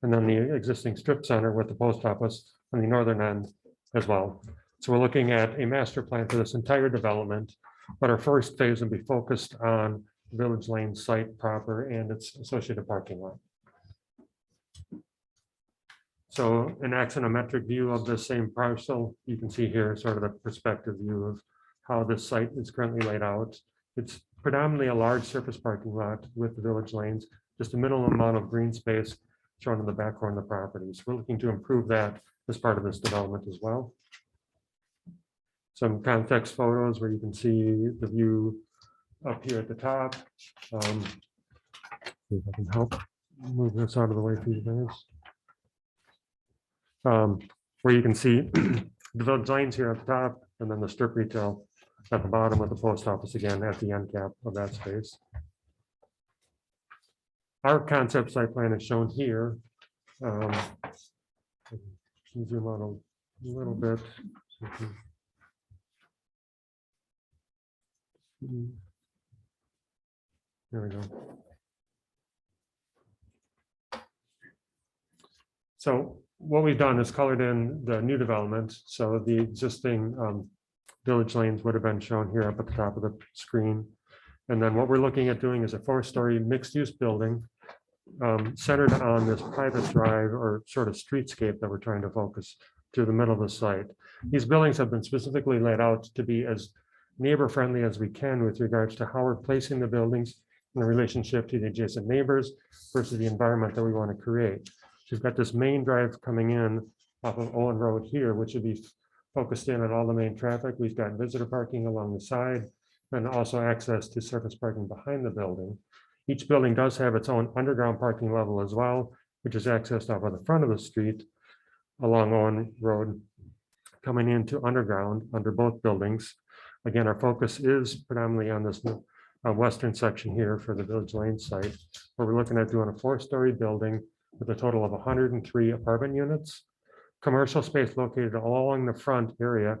and then the existing strip center with the post office on the northern end as well. So we're looking at a master plan for this entire development, but our first phase will be focused on Village Lane site proper and its associated parking lot. So an axonometric view of the same parcel, you can see here sort of the perspective view of how this site is currently laid out. It's predominantly a large surface parking lot with the village lanes, just a minimal amount of green space shown in the back corner of the property. So we're looking to improve that as part of this development as well. Some context photos where you can see the view up here at the top. See if I can help move this out of the way for you guys. Where you can see the village lanes here at the top, and then the strip retail at the bottom with the post office again at the end cap of that space. Our concept site plan is shown here. Zoom out a little bit. There we go. So what we've done is colored in the new development. So the existing village lanes would have been shown here up at the top of the screen. And then what we're looking at doing is a 4-story mixed-use building centered on this private drive or sort of streetscape that we're trying to focus to the middle of the site. These buildings have been specifically laid out to be as neighbor-friendly as we can with regards to how we're placing the buildings in relationship to the adjacent neighbors versus the environment that we want to create. So we've got this main drive coming in off of Owen Road here, which would be focused in on all the main traffic. We've got visitor parking along the side and also access to surface parking behind the building. Each building does have its own underground parking level as well, which is accessed off of the front of the street along Owen Road, coming into underground under both buildings. Again, our focus is predominantly on this western section here for the Village Lane site, where we're looking at doing a 4-story building with a total of 103 apartment units. Commercial space located all along the front area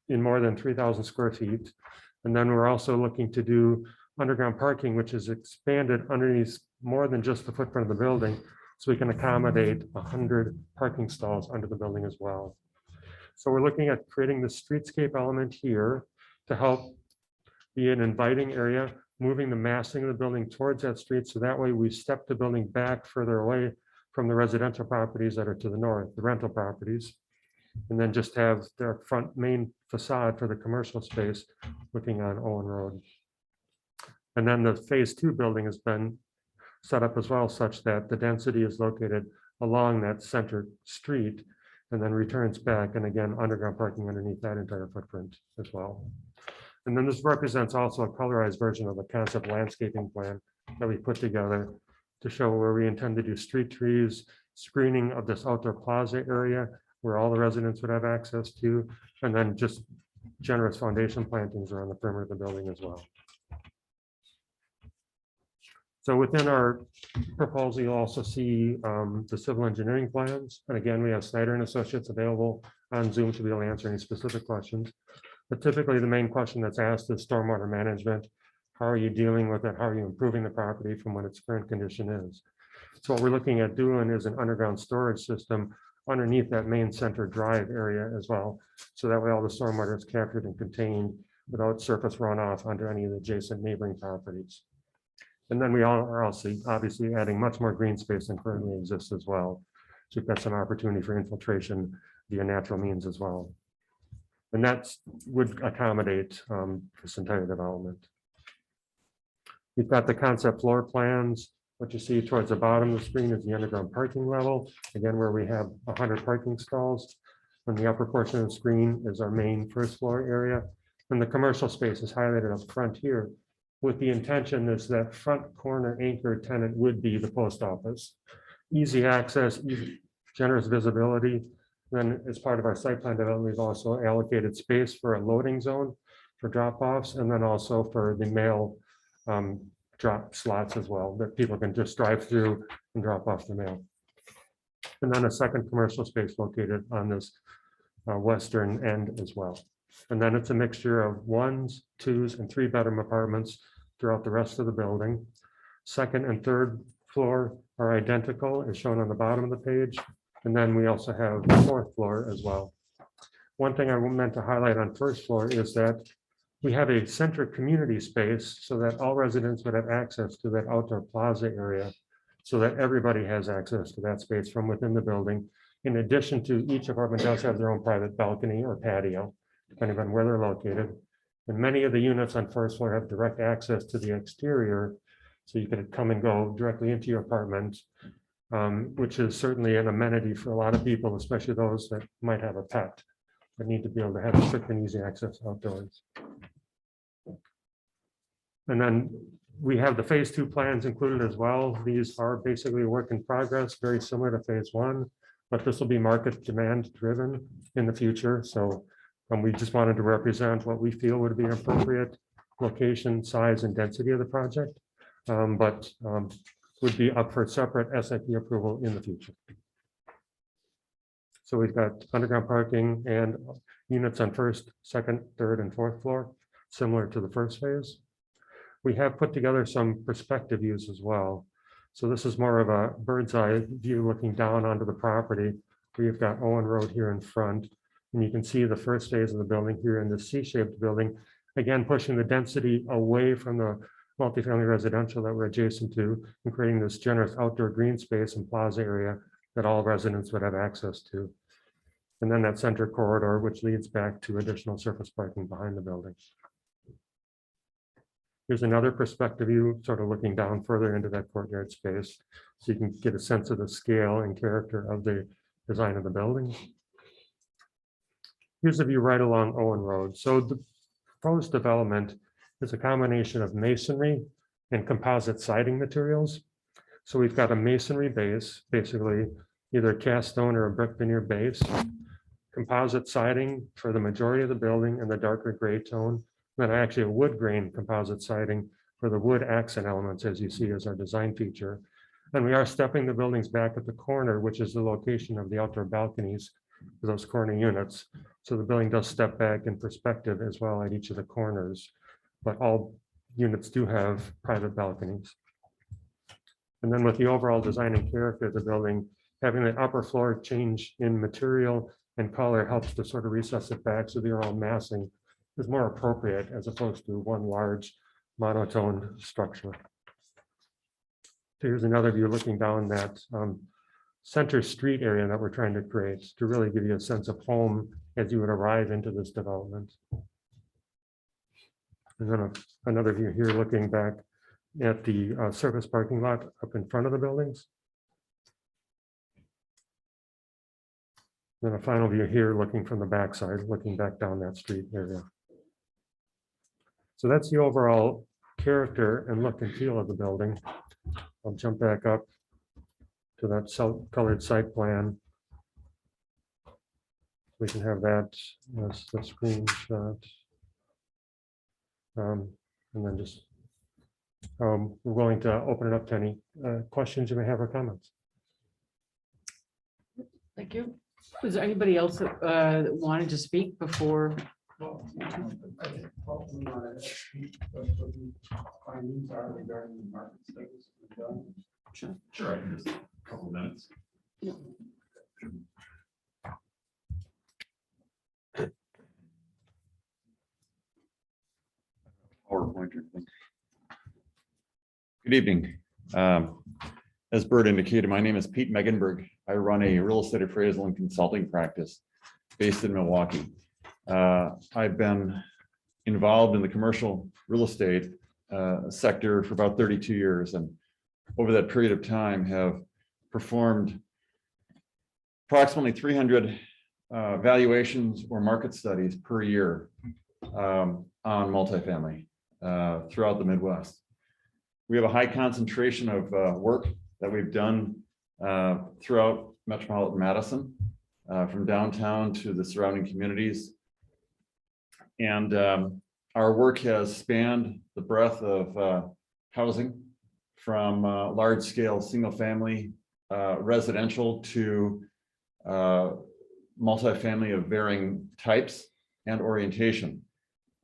in more than 3,000 square feet. And then we're also looking to do underground parking, which is expanded underneath more than just the footprint of the building, so we can accommodate 100 parking stalls under the building as well. So we're looking at creating the streetscape element here to help be an inviting area, moving the massing of the building towards that street. So that way we step the building back further away from the residential properties that are to the north, the rental properties. And then just have their front main facade for the commercial space looking on Owen Road. And then the phase 2 building has been set up as well, such that the density is located along that center street and then returns back, and again, underground parking underneath that entire footprint as well. And then this represents also a colorized version of the concept landscaping plan that we put together to show where we intend to do street trees, screening of this outdoor plaza area where all the residents would have access to, and then just generous foundation plantings around the perimeter of the building as well. So within our proposal, you'll also see the civil engineering plans. And again, we have Snyder and Associates available on Zoom to be able to answer any specific questions. But typically the main question that's asked is stormwater management. How are you dealing with it? How are you improving the property from what its current condition is? So what we're looking at doing is an underground storage system underneath that main center drive area as well. So that way all the stormwater is captured and contained without surface runoff onto any of the adjacent neighboring properties. And then we are also obviously adding much more green space than currently exists as well. So we've got some opportunity for infiltration via natural means as well. And that would accommodate this entire development. We've got the concept floor plans. What you see towards the bottom of the screen is the underground parking level. Again, where we have 100 parking stalls. On the upper portion of the screen is our main first floor area. And the commercial space is highlighted up front here with the intention is that front corner anchor tenant would be the post office. Easy access, generous visibility. Then as part of our site plan development, we've also allocated space for a loading zone for drop-offs and then also for the mail drop slots as well, that people can just drive through and drop off the mail. And then a second commercial space located on this western end as well. And then it's a mixture of 1s, 2s, and 3-bedroom apartments throughout the rest of the building. Second and third floor are identical as shown on the bottom of the page. And then we also have the 4th floor as well. One thing I meant to highlight on first floor is that we have a center community space so that all residents would have access to that outdoor plaza area so that everybody has access to that space from within the building. In addition to each apartment does have their own private balcony or patio, depending on where they're located. And many of the units on first floor have direct access to the exterior. So you could come and go directly into your apartment, which is certainly an amenity for a lot of people, especially those that might have a pet, that need to be able to have quick and easy access outdoors. And then we have the phase 2 plans included as well. These are basically a work in progress, very similar to phase 1, but this will be market demand driven in the future. So we just wanted to represent what we feel would be an appropriate location, size, and density of the project, but would be up for separate SIP approval in the future. So we've got underground parking and units on first, second, third, and fourth floor, similar to the first phase. We have put together some perspective views as well. So this is more of a bird's eye view looking down onto the property. We've got Owen Road here in front, and you can see the first phase of the building here in the C-shaped building, again, pushing the density away from the multifamily residential that we're adjacent to and creating this generous outdoor green space and plaza area that all residents would have access to. And then that center corridor, which leads back to additional surface parking behind the building. Here's another perspective view, sort of looking down further into that courtyard space, so you can get a sense of the scale and character of the design of the building. Here's a view right along Owen Road. So the proposed development is a combination of masonry and composite siding materials. So we've got a masonry base, basically either cast stone or a brick veneer base, composite siding for the majority of the building in the darker gray tone, then actually a wood grain composite siding for the wood accent elements, as you see as our design feature. And we are stepping the buildings back at the corner, which is the location of the outdoor balconies for those corner units. So the building does step back in perspective as well at each of the corners, but all units do have private balconies. And then with the overall design and character of the building, having the upper floor change in material and color helps to sort of recess it back so the overall massing is more appropriate as opposed to one large monotone structure. So here's another view looking down that center street area that we're trying to create to really give you a sense of home as you would arrive into this development. And then another view here looking back at the surface parking lot up in front of the buildings. Then a final view here looking from the backside, looking back down that street area. So that's the overall character and look and feel of the building. I'll jump back up to that colored site plan. We can have that as the screenshot. And then just, we're going to open it up to any questions you may have or comments. Thank you. Was there anybody else that wanted to speak before? Sure. Sure, I can just a couple of minutes. PowerPoint or thing. Good evening. As Bert indicated, my name is Pete Megenberg. I run a real estate appraisal and consulting practice based in Milwaukee. I've been involved in the commercial real estate sector for about 32 years, and over that period of time have performed approximately 300 valuations or market studies per year on multifamily throughout the Midwest. We have a high concentration of work that we've done throughout metropolitan Madison, from downtown to the surrounding communities. And our work has spanned the breadth of housing, from large-scale single-family residential to multifamily of varying types and orientation,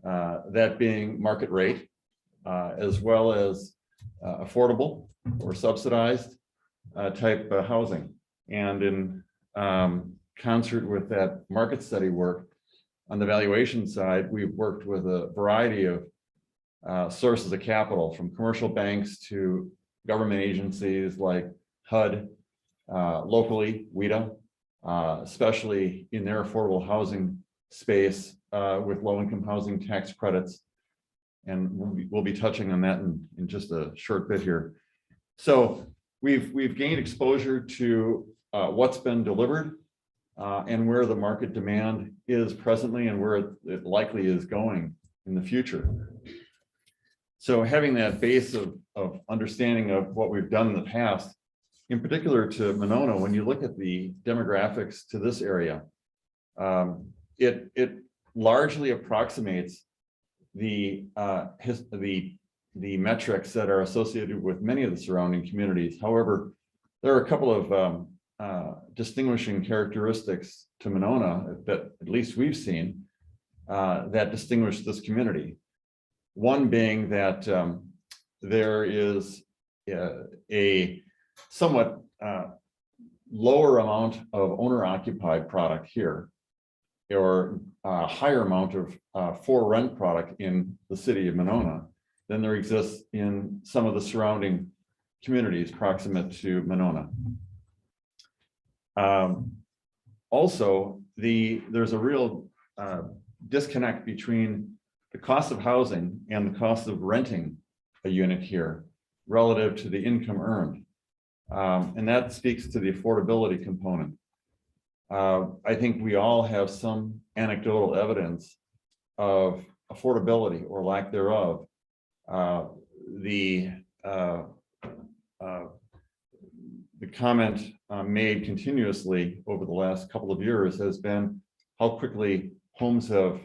that being market rate, as well as affordable or subsidized type housing. And in concert with that market study work, on the valuation side, we've worked with a variety of sources of capital, from commercial banks to government agencies like HUD, locally, WIDA, especially in their affordable housing space with low-income housing tax credits. And we'll be touching on that in just a short bit here. So we've gained exposure to what's been delivered and where the market demand is presently and where it likely is going in the future. So having that base of understanding of what we've done in the past, in particular to Monona, when you look at the demographics to this area, it largely approximates the metrics that are associated with many of the surrounding communities. However, there are a couple of distinguishing characteristics to Monona that at least we've seen that distinguish this community. One being that there is a somewhat lower amount of owner-occupied product here, or a higher amount of for rent product in the city of Monona than there exists in some of the surrounding communities proximate to Monona. Also, there's a real disconnect between the cost of housing and the cost of renting a unit here relative to the income earned. And that speaks to the affordability component. I think we all have some anecdotal evidence of affordability or lack thereof. The comment made continuously over the last couple of years has been how quickly homes have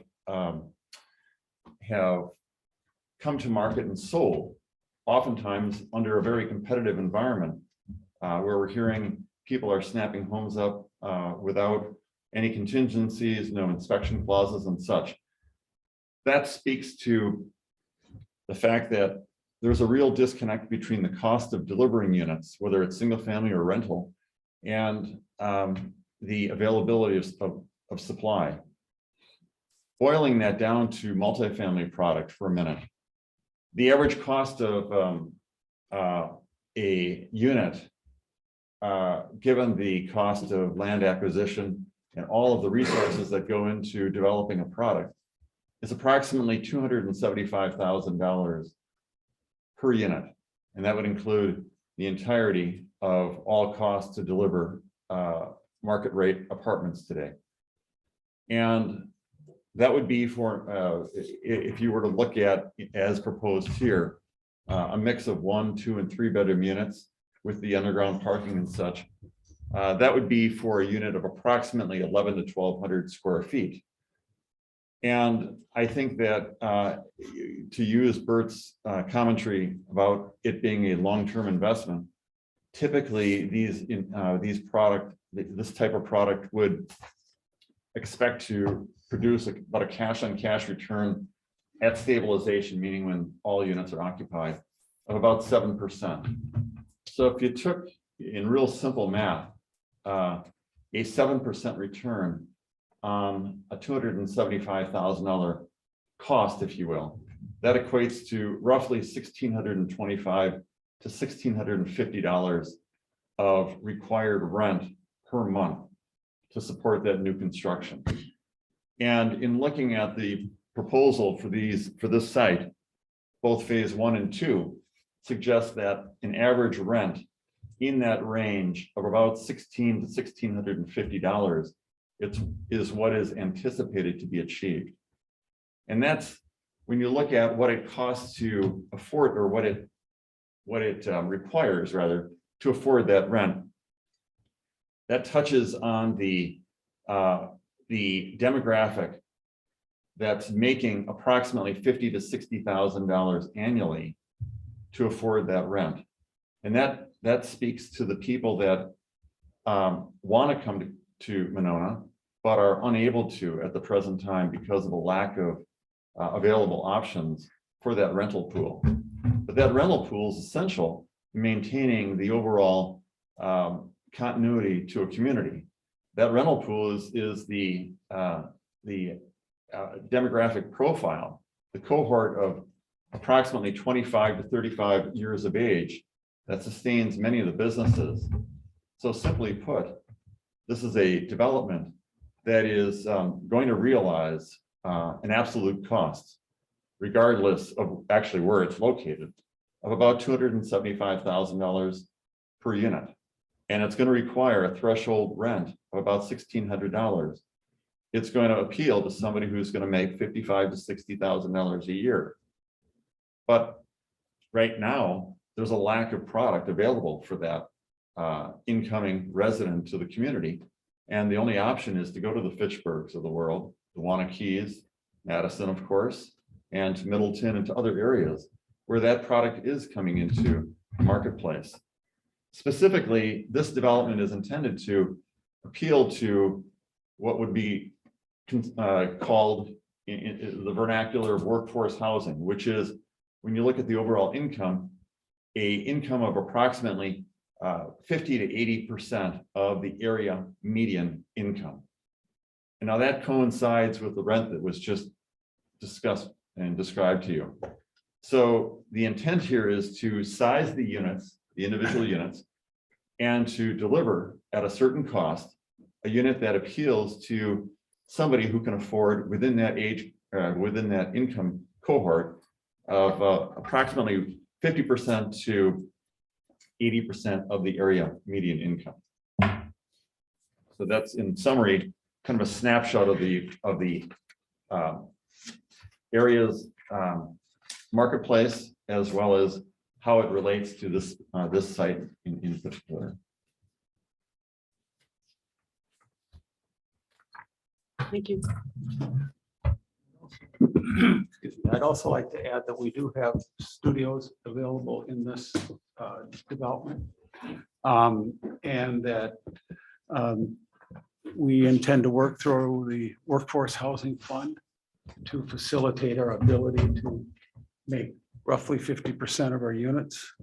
come to market and sold, oftentimes under a very competitive environment, where we're hearing people are snapping homes up without any contingencies, no inspection clauses and such. That speaks to the fact that there's a real disconnect between the cost of delivering units, whether it's single family or rental, and the availability of supply. Boiling that down to multifamily product for a minute, the average cost of a unit, given the cost of land acquisition and all of the resources that go into developing a product, is approximately $275,000 per unit. And that would include the entirety of all costs to deliver market rate apartments today. And that would be for, if you were to look at, as proposed here, a mix of 1, 2, and 3 bedroom units with the underground parking and such. That would be for a unit of approximately 1,100 to 1,200 square feet. And I think that to use Bert's commentary about it being a long-term investment, typically this type of product would expect to produce about a cash-on-cash return at stabilization, meaning when all units are occupied, of about 7%. So if you took, in real simple math, a 7% return on a $275,000 cost, if you will, that equates to roughly $1,625 to $1,650 of required rent per month to support that new construction. And in looking at the proposal for this site, both phase 1 and 2 suggest that an average rent in that range of about $1,600 to $1,650 is what is anticipated to be achieved. And that's when you look at what it costs to afford, or what it requires rather, to afford that rent. That touches on the demographic that's making approximately $50,000 to $60,000 annually to afford that rent. And that speaks to the people that want to come to Monona, but are unable to at the present time because of a lack of available options for that rental pool. But that rental pool is essential in maintaining the overall continuity to a community. That rental pool is the demographic profile, the cohort of approximately 25 to 35 years of age that sustains many of the businesses. So simply put, this is a development that is going to realize an absolute cost, regardless of actually where it's located, of about $275,000 per unit. And it's going to require a threshold rent of about $1,600. It's going to appeal to somebody who's going to make $55,000 to $60,000 a year. But right now, there's a lack of product available for that incoming resident to the community. And the only option is to go to the Fitchburgs of the world, the Wanakees, Madison, of course, and to Middleton and to other areas where that product is coming into the marketplace. Specifically, this development is intended to appeal to what would be called in the vernacular of workforce housing, which is, when you look at the overall income, a income of approximately 50 to 80% of the area median income. And now that coincides with the rent that was just discussed and described to you. So the intent here is to size the units, the individual units, and to deliver at a certain cost, a unit that appeals to somebody who can afford within that age, within that income cohort of approximately 50% to 80% of the area median income. So that's, in summary, kind of a snapshot of the area's marketplace, as well as how it relates to this site in particular. Thank you. I'd also like to add that we do have studios available in this development. And that we intend to work through the Workforce Housing Fund to facilitate our ability to make roughly 50% of our units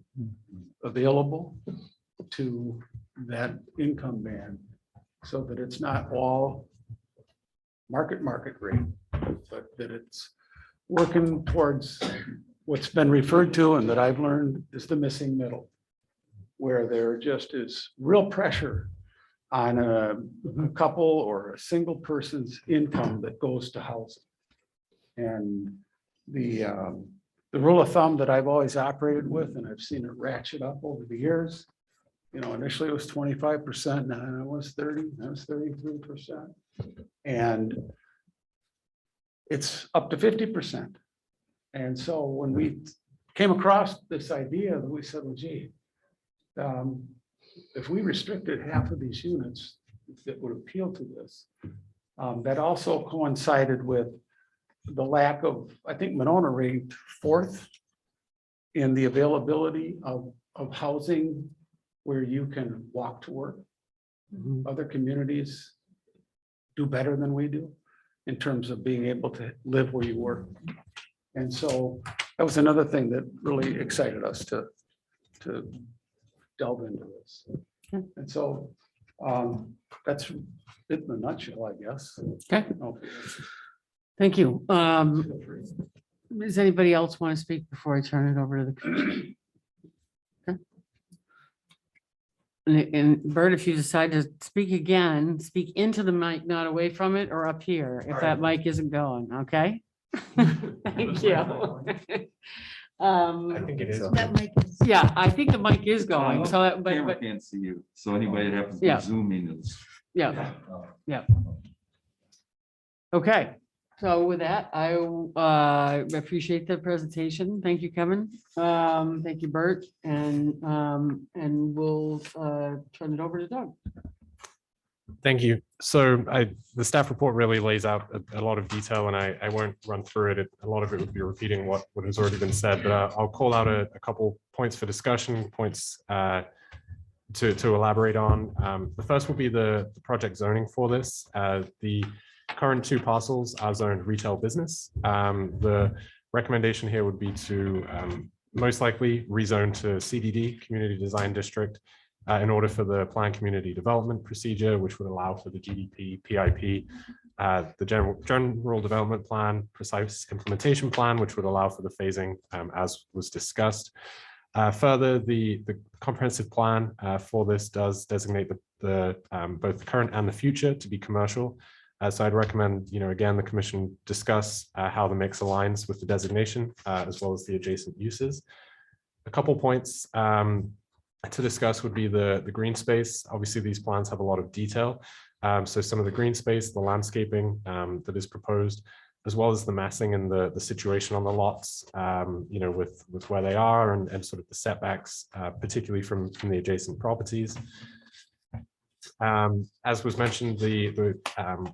available to that income band, so that it's not all market rate, but that it's working towards what's been referred to and that I've learned is the missing middle, where there just is real pressure on a couple or a single person's income that goes to housing. And the rule of thumb that I've always operated with, and I've seen it ratchet up over the years, initially it was 25%, now it was 30, now it's 33%. And it's up to 50%. And so when we came across this idea, we said, well, gee, if we restricted half of these units that would appeal to this, that also coincided with the lack of, I think Monona ranked 4th in the availability of housing where you can walk to work. Other communities do better than we do in terms of being able to live where you work. And so that was another thing that really excited us to delve into this. And so that's it in a nutshell, I guess. Okay. Thank you. Does anybody else want to speak before I turn it over to the commission? Okay. And Bert, if you decide to speak again, speak into the mic, not away from it or up here, if that mic isn't going, okay? Thank you. I think it is. That mic is. Yeah, I think the mic is going, so, Camera but, can't see you, so anybody that happens to be Yeah. zooming is. yeah, okay. So with that, I appreciate the presentation. Thank you, Kevin. Thank you, Bert, and we'll turn it over to Doug. Thank you. So the staff report really lays out a lot of detail, and I won't run through it. A lot of it would be repeating what has already been said, but I'll call out a couple points for discussion, points to elaborate on. The first will be the project zoning for this. The current 2 parcels are zoned retail business. The recommendation here would be to most likely rezone to CDD, Community Design District, in order for the planned community development procedure, which would allow for the GDP, PIP, the general development plan, precise implementation plan, which would allow for the phasing as was discussed. Further, the comprehensive plan for this does designate the both the current and the future to be commercial. So I'd recommend, again, the commission discuss how the mix aligns with the designation as well as the adjacent uses. A couple points to discuss would be the green space. Obviously, these plans have a lot of detail. So some of the green space, the landscaping that is proposed, as well as the massing and the situation on the lots, with where they are and sort of the setbacks, particularly from the adjacent properties. As was mentioned, the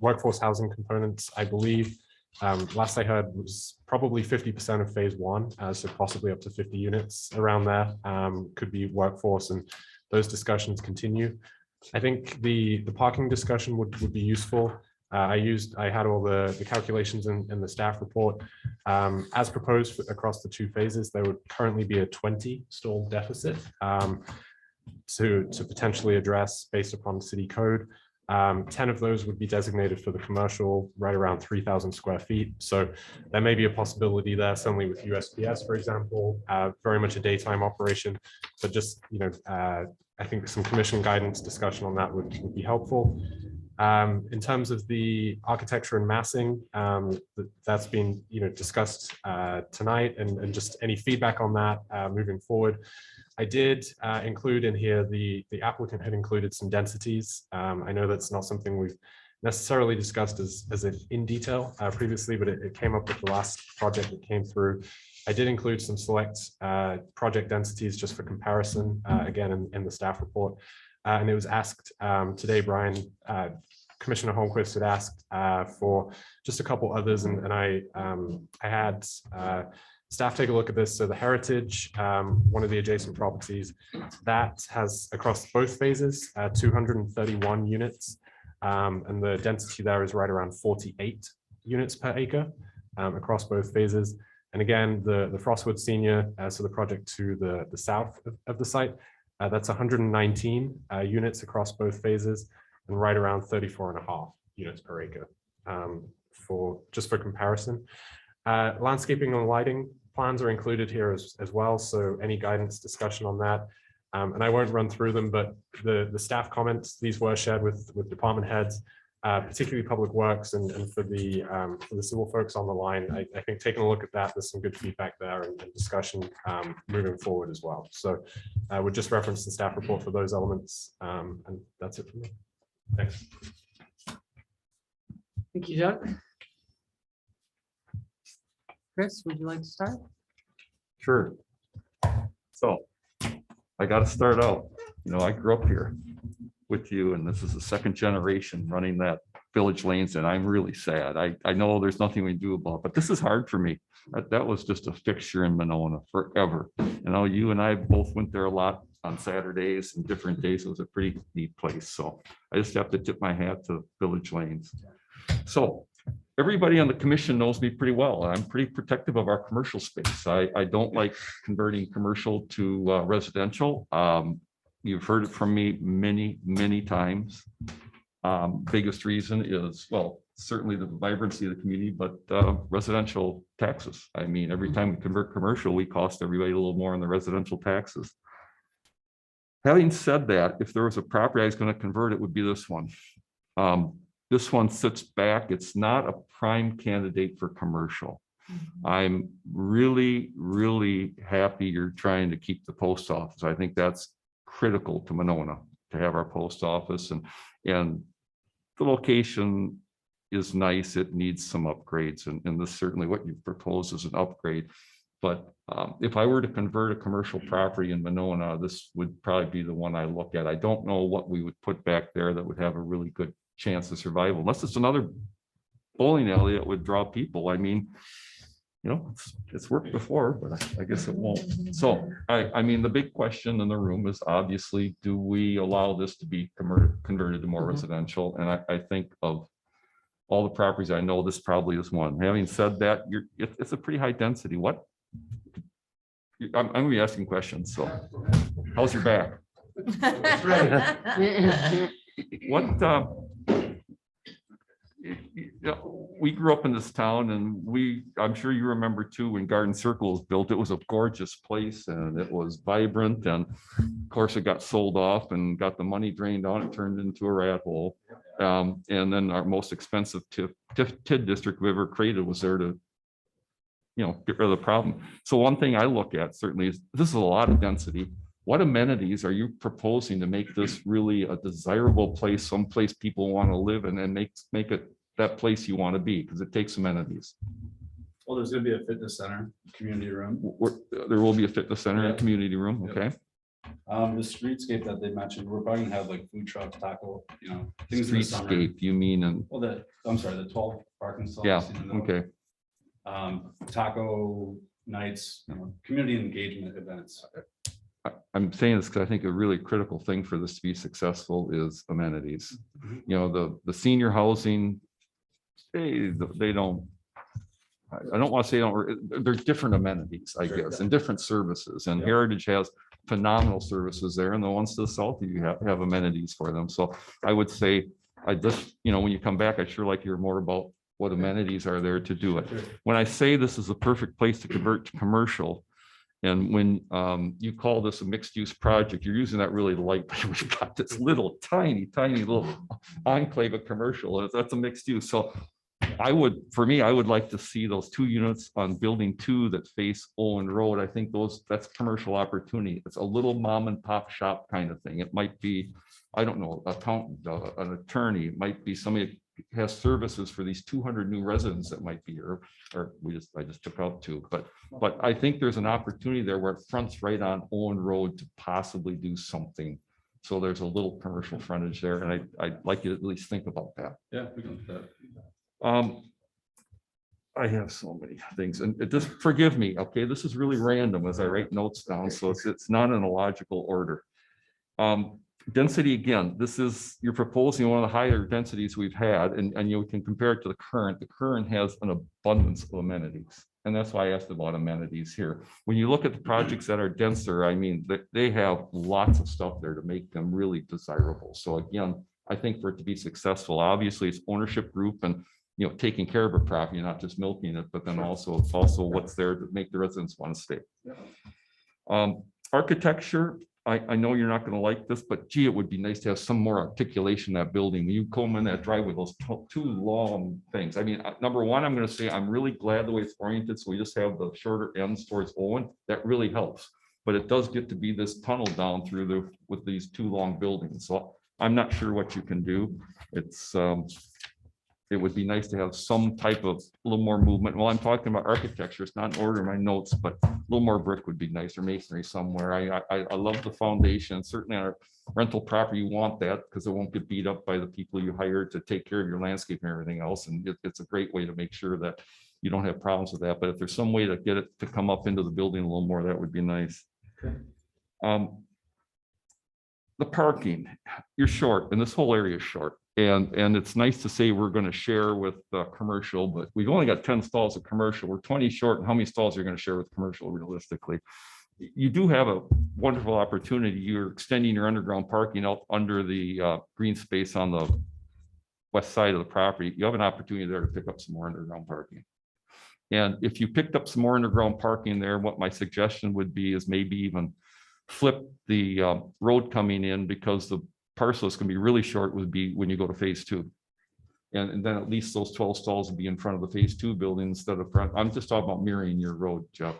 workforce housing components, I believe, last I heard was probably 50% of phase 1, so possibly up to 50 units around there could be workforce, and those discussions continue. I think the parking discussion would be useful. I had all the calculations in the staff report. As proposed across the 2 phases, there would currently be a 20 stall deficit to potentially address based upon city code. 10 of those would be designated for the commercial, right around 3,000 square feet. So there may be a possibility there, certainly with USPS, for example, very much a daytime operation. But just, I think some commission guidance discussion on that would be helpful. In terms of the architecture and massing, that's been discussed tonight, and just any feedback on that moving forward. I did include in here the applicant had included some densities. I know that's not something we've necessarily discussed as if in detail previously, but it came up with the last project that came through. I did include some select project densities just for comparison, again, in the staff report. And it was asked today, Brian, Commissioner Holmquist had asked for just a couple others, and I had staff take a look at this. So the Heritage, one of the adjacent properties, that has across both phases 231 units, and the density there is right around 48 units per acre across both phases. And again, the Frostwood Senior, so the project to the south of the site, that's 119 units across both phases, and right around 34.5 units per acre for comparison. Landscaping and lighting plans are included here as well, so any guidance discussion on that. And I won't run through them, but the staff comments, these were shared with department heads, particularly Public Works, and for the civil folks on the line. I think taking a look at that, there's some good feedback there and discussion moving forward as well. So I would just reference the staff report for those elements, and that's it for me. Thanks. Thank you, Doug. Chris, would you like to start? Sure. So I got to start out, I grew up here with you, and this is the 2nd generation running that Village Lanes, and I'm really sad. I know there's nothing we can do about it, but this is hard for me. That was just a fixture in Monona forever. You and I both went there a lot on Saturdays and different days. It was a pretty neat place. So I just have to tip my hat to Village Lanes. So everybody on the commission knows me pretty well. I'm pretty protective of our commercial space. I don't like converting commercial to residential. You've heard it from me many, many times. Biggest reason is, well, certainly the vibrancy of the community, but residential taxes. I mean, every time we convert commercial, we cost everybody a little more on the residential taxes. Having said that, if there was a property I was going to convert, it would be this one. This one sits back. It's not a prime candidate for commercial. I'm really, really happy you're trying to keep the post office. I think that's critical to Monona, to have our post office, and the location is nice. It needs some upgrades, and this certainly what you propose is an upgrade. But if I were to convert a commercial property in Monona, this would probably be the one I look at. I don't know what we would put back there that would have a really good chance of survival, unless it's another bowling alley that would draw people. I mean, you know, it's worked before, but I guess it won't. So I mean, the big question in the room is obviously, do we allow this to be converted to more residential? And I think of all the properties I know, this probably is one. Having said that, it's a pretty high density. What? I'm gonna be asking questions. So how's your back? What, we grew up in this town, and I'm sure you remember too, when Garden Circle was built, it was a gorgeous place and it was vibrant, and of course it got sold off and got the money drained on it, turned into a rat hole. And then our most expensive TID district we ever created was there to, you know, get rid of the problem. So one thing I look at certainly is, this is a lot of density. What amenities are you proposing to make this really a desirable place, someplace people want to live in, and make it that place you want to be? Because it takes amenities. Well, there's gonna be a fitness center, community room. There will be a fitness center and a community room, okay? The streetscape that they mentioned, we're probably gonna have like food trucks, taco, you know, things in the summer. Streetscape, you mean, and, Well, I'm sorry, the 12 parking stalls. yeah, you know, okay. Taco nights, you know, community engagement events. I'm saying this because I think a really critical thing for this to be successful is amenities. You know, the senior housing, they don't, I don't want to say there's different amenities, I guess, and different services, and Heritage has phenomenal services there, and the ones to the south of you have amenities for them. So I would say, I just, you know, when you come back, I sure like to hear more about what amenities are there to do it. When I say this is a perfect place to convert to commercial, and when you call this a mixed use project, you're using that really light. We've got this little tiny little enclave of commercial. That's a mixed use. So I would like to see those 2 units on building 2 that face Owen Road. I think that's commercial opportunity. It's a little mom and pop shop kind of thing. It might be, I don't know, accountant, an attorney, it might be somebody has services for these 200 new residents that might be here, or I just took out 2, but I think there's an opportunity there where it fronts right on Owen Road to possibly do something. So there's a little commercial frontage there, and I'd like you to at least think about that. Yeah, we can do that. I have so many things, and just forgive me, okay? This is really random as I write notes down, so it's not in a logical order. Density, again, you're proposing one of the higher densities we've had, and you can compare it to the current. The current has an abundance of amenities, and that's why I asked about amenities here. When you look at the projects that are denser, I mean, they have lots of stuff there to make them really desirable. So again, I think for it to be successful, obviously it's ownership group and, you know, taking care of a property, not just milking it, but then also what's there to make the residents want to stay. Architecture, I know you're not going to like this, but gee, it would be nice to have some more articulation in that building. When you come in that driveway, those 2 long things. I mean, number one, I'm going to say, I'm really glad the way it's oriented. So we just have the shorter ends towards Owen. That really helps. But it does get to be this tunnel down through with these 2 long buildings. So I'm not sure what you can do. It would be nice to have some type of a little more movement. Well, I'm talking about architecture. It's not in order in my notes, but a little more brick would be nice, or masonry somewhere. I love the foundation. Certainly on a rental property, you want that because it won't get beat up by the people you hired to take care of your landscape and everything else. And it's a great way to make sure that you don't have problems with that. But if there's some way to get it to come up into the building a little more, that would be nice. Okay. The parking, you're short, and this whole area is short. And it's nice to say we're going to share with commercial, but we've only got 10 stalls of commercial. We're 20 short. And how many stalls are you going to share with commercial realistically? You do have a wonderful opportunity. You're extending your underground parking out under the green space on the west side of the property. You have an opportunity there to pick up some more underground parking. And if you picked up some more underground parking there, what my suggestion would be is maybe even flip the road coming in, because the parcel is going to be really short would be when you go to phase 2. And then at least those 12 stalls would be in front of the phase 2 building instead of front. I'm just talking about mirroring your road, Jeff.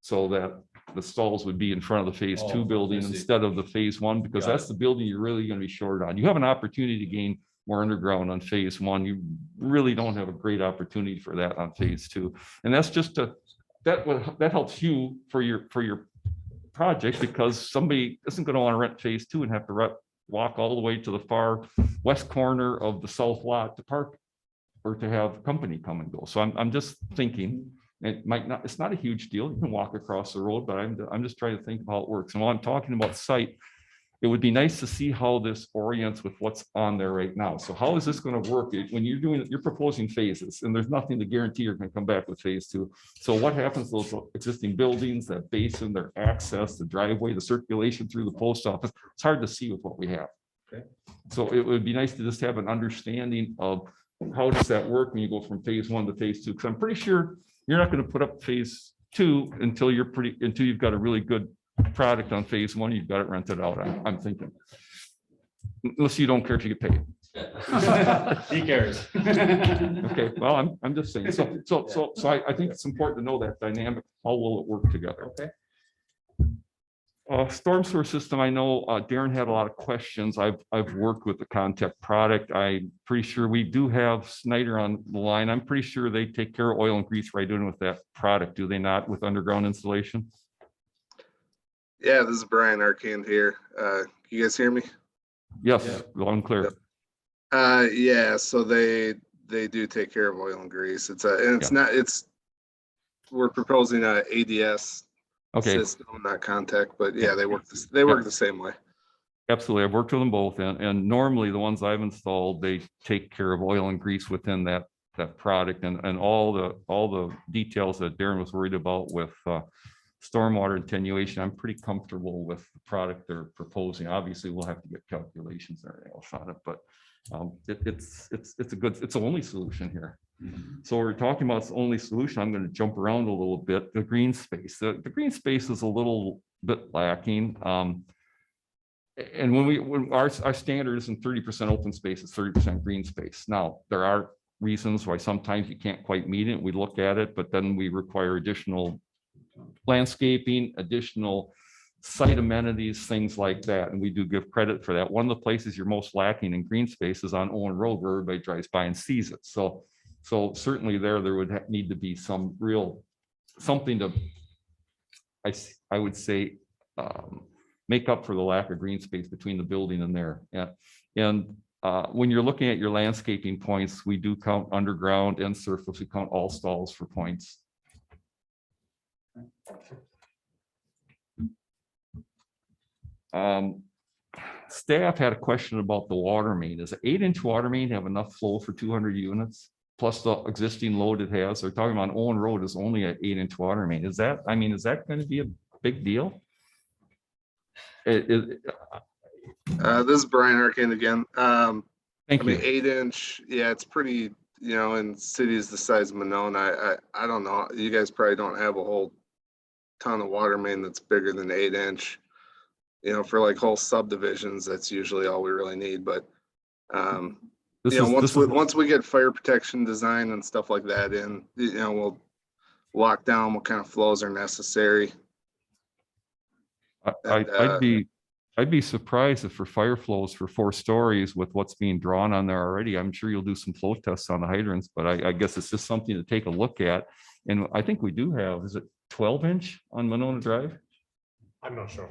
So that the stalls would be in front of the phase 2 building instead of the phase 1, because that's the building you're really going to be short on. You have an opportunity to gain more underground on phase 1. You really don't have a great opportunity for that on phase two. And that's just that helps you for your project, because somebody isn't going to want to rent phase two and have to walk all the way to the far west corner of the south lot to park or to have company come and go. So I'm just thinking, it's not a huge deal. You can walk across the road, but I'm just trying to think of how it works. And while I'm talking about site, it would be nice to see how this orients with what's on there right now. So how is this going to work when you're proposing phases, and there's nothing to guarantee you're going to come back with phase two. So what happens to those existing buildings, that basin, their access, the driveway, the circulation through the post office? It's hard to see with what we have. Okay. So it would be nice to just have an understanding of how does that work when you go from phase one to phase two? Because I'm pretty sure you're not going to put up phase two until you've got a really good product on phase one. You've got it rented out. I'm thinking, unless you don't care if you get paid. He cares. Okay, well, I'm just saying. So I think it's important to know that dynamic. How will it work together? Okay. Storm sewer system. I know Darren had a lot of questions. I've worked with the Contact product. I'm pretty sure we do have Snyder on the line. I'm pretty sure they take care of oil and grease right in with that product. Do they not, with underground installation? Yeah, this is Brian Arcand here. You guys hear me? Yes, loud and clear. Yeah, so they do take care of oil and grease. We're proposing a ADS system, not Contact, but yeah, they work the same way. Absolutely. I've worked with them both, and normally the ones I've installed, they take care of oil and grease within that product, and all the details that Darren was worried about with stormwater attenuation. I'm pretty comfortable with the product they're proposing. Obviously, we'll have to get calculations and everything else on it, but it's the only solution here. So we're talking about the only solution. I'm going to jump around a little bit. The green space. The green space is a little bit lacking. And when our standard isn't 30% open space, it's 30% green space. Now, there are reasons why sometimes you can't quite meet it. We look at it, but then we require additional landscaping, additional site amenities, things like that. And we do give credit for that. One of the places you're most lacking in green space is on Owen Road, where everybody drives by and sees it. So certainly there would need to be something to, I would say, make up for the lack of green space between the building and there. Yeah. And when you're looking at your landscaping points, we do count underground and surface. We count all stalls for points. Staff had a question about the water main. Does an 8-inch water main have enough flow for 200 units plus the existing load it has? They're talking about Owen Road is only an 8-inch water main. Is that going to be a big deal? This is Brian Arcand again. Thank you. 8-inch, yeah, it's pretty, in cities the size of Monona. I don't know. You guys probably don't have a whole ton of water main that's bigger than 8-inch. For like whole subdivisions, that's usually all we really need. But once we get fire protection design and stuff like that in, we'll lock down what kind of flows are necessary. I'd be surprised if for fire flows for 4 stories with what's being drawn on there already. I'm sure you'll do some flow tests on the hydrants, but I guess it's just something to take a look at. And I think we do have, is it 12-inch on Monona Drive? I'm not sure.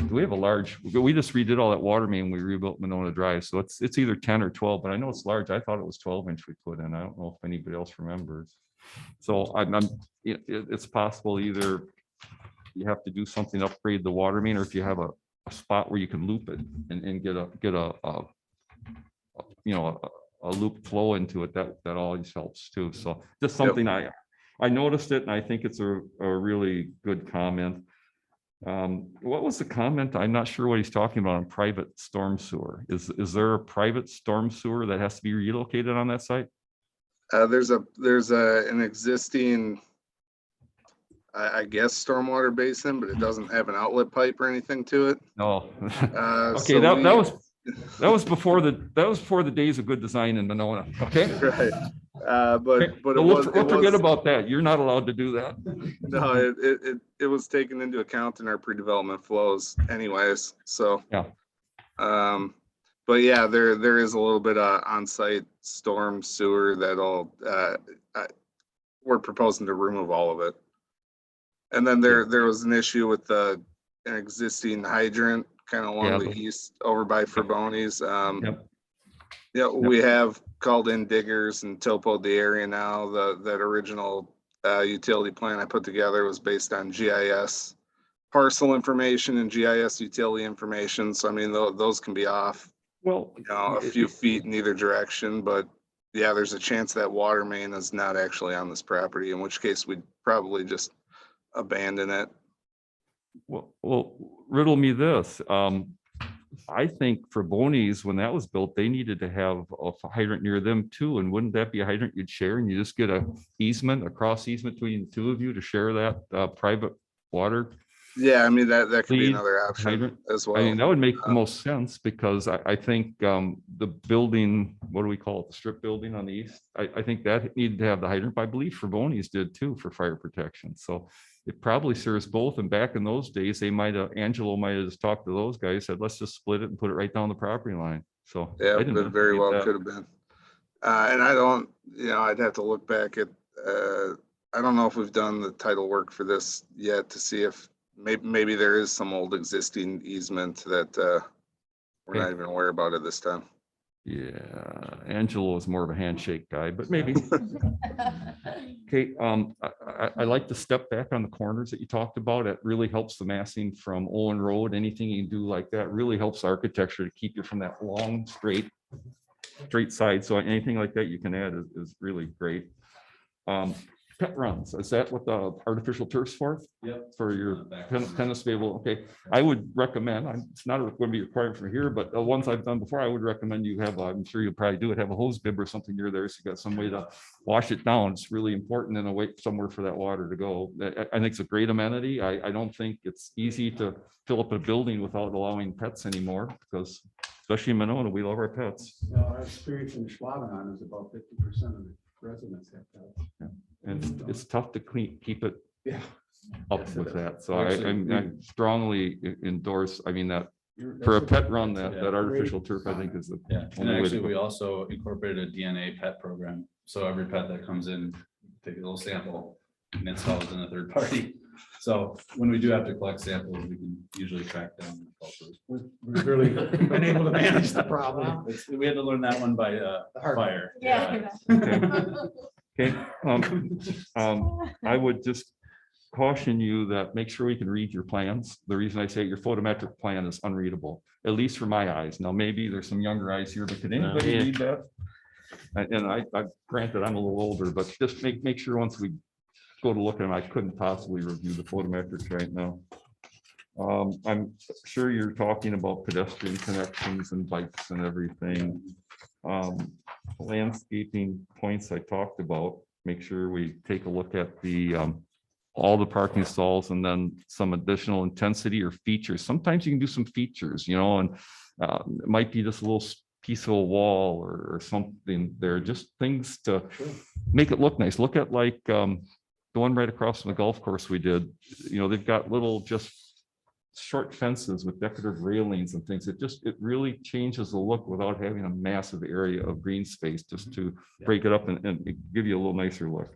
We have a large, we just redid all that water main. We rebuilt Monona Drive. So it's either 10 or 12, but I know it's large. I thought it was 12-inch we put in. I don't know if anybody else remembers. So it's possible either you have to do something to upgrade the water main, or if you have a spot where you can loop it and get a loop flow into it, that always helps too. So just something I noticed it, and I think it's a really good comment. What was the comment? I'm not sure what he's talking about on private storm sewer. Is there a private storm sewer that has to be relocated on that site? There's an existing, I guess, stormwater basin, but it doesn't have an outlet pipe or anything to it. No. Okay, so that was before the days of good design in Monona. Okay. Right. But we'll forget about that. You're not allowed to do that. No, it was taken into account in our pre-development flows anyways. So yeah. But yeah, there is a little bit of on-site storm sewer that'll, we're proposing to remove all of it. And then there was an issue with an existing hydrant kind of along the east over by Fraboni's. Yeah, we have called in diggers and topoed the area now. That original utility plan I put together was based on GIS parcel information and GIS utility information. So I mean, those can be off, Well, a few feet in either direction, but yeah, there's a chance that water main is not actually on this property, in which case we'd probably just abandon it. well, riddle me this. I think for Bonnie's, when that was built, they needed to have a hydrant near them too. And wouldn't that be a hydrant you'd share and you just get a cross easement between the two of you to share that private water? Yeah, I mean, that could be Lead another option hydrant? as I well. mean, that would make the most sense because I think the building, what do we call it? The strip building on the east? I think that needed to have the hydrant. I believe Fraboni's did too for fire protection. So it probably serves both. And back in those days, Angelo might have just talked to those guys, said, let's just split it and put it right down the property line. So Yeah, I didn't but very well that. could have been. And I don't, I'd have to look back at, I don't know if we've done the title work for this yet to see if maybe there is some old existing easement that we're not even aware about at this time. Yeah, Angelo is more of a handshake guy, but maybe. Okay, I like to step back on the corners that you talked about. It really helps the massing from Owen Road. Anything you can do like that really helps architecture to keep you from that long, straight side. So anything like that you can add is really great. Pet runs, is that what the artificial turf's for? Yep. For your tennis table? Okay, I would recommend, it's not going to be required from here, but the ones I've done before, I would recommend you have, I'm sure you'll probably do it, have a hose bib or something near there, so you got some way to wash it down. It's really important and a way somewhere for that water to go. I think it's a great amenity. I don't think it's easy to fill up a building without allowing pets anymore, because especially in Monona, we love our pets. Our experience in Schwabenheim is about 50% of the residents have pets. Yeah. And it's tough to keep it Yeah. up Yes, with it that. is. So I strongly endorse, I mean, that You're- for a that's pet run, that great artificial turf, I think is the. Yeah, and only way to actually, go. we also incorporated a DNA pet program. So every pet that comes in, take a little sample and it's housed in a third party. So when we do have to collect samples, we can usually track down the culprits. We've really been able to manage the problem. We had to learn that one by hard fire. Yeah. Okay, I would just caution you that make sure we can read your plans. The reason I say your photometric plan is unreadable, at least for my eyes. Now, maybe there's some younger eyes here, but can anybody read that? And I granted, I'm a little older, but just make sure once we go to look at them, I couldn't possibly review the photometrics right now. I'm sure you're talking about pedestrian connections and bikes and everything. Landscaping points I talked about, make sure we take a look at the all the parking stalls and then some additional intensity or features. Sometimes you can do some features, and it might be just a little piece of a wall or something there, just things to make it look nice. Look at like the one right across from the golf course we did. They've got little just short fences with decorative railings and things. It really changes the look without having a massive area of green space, just to break it up and give you a little nicer look.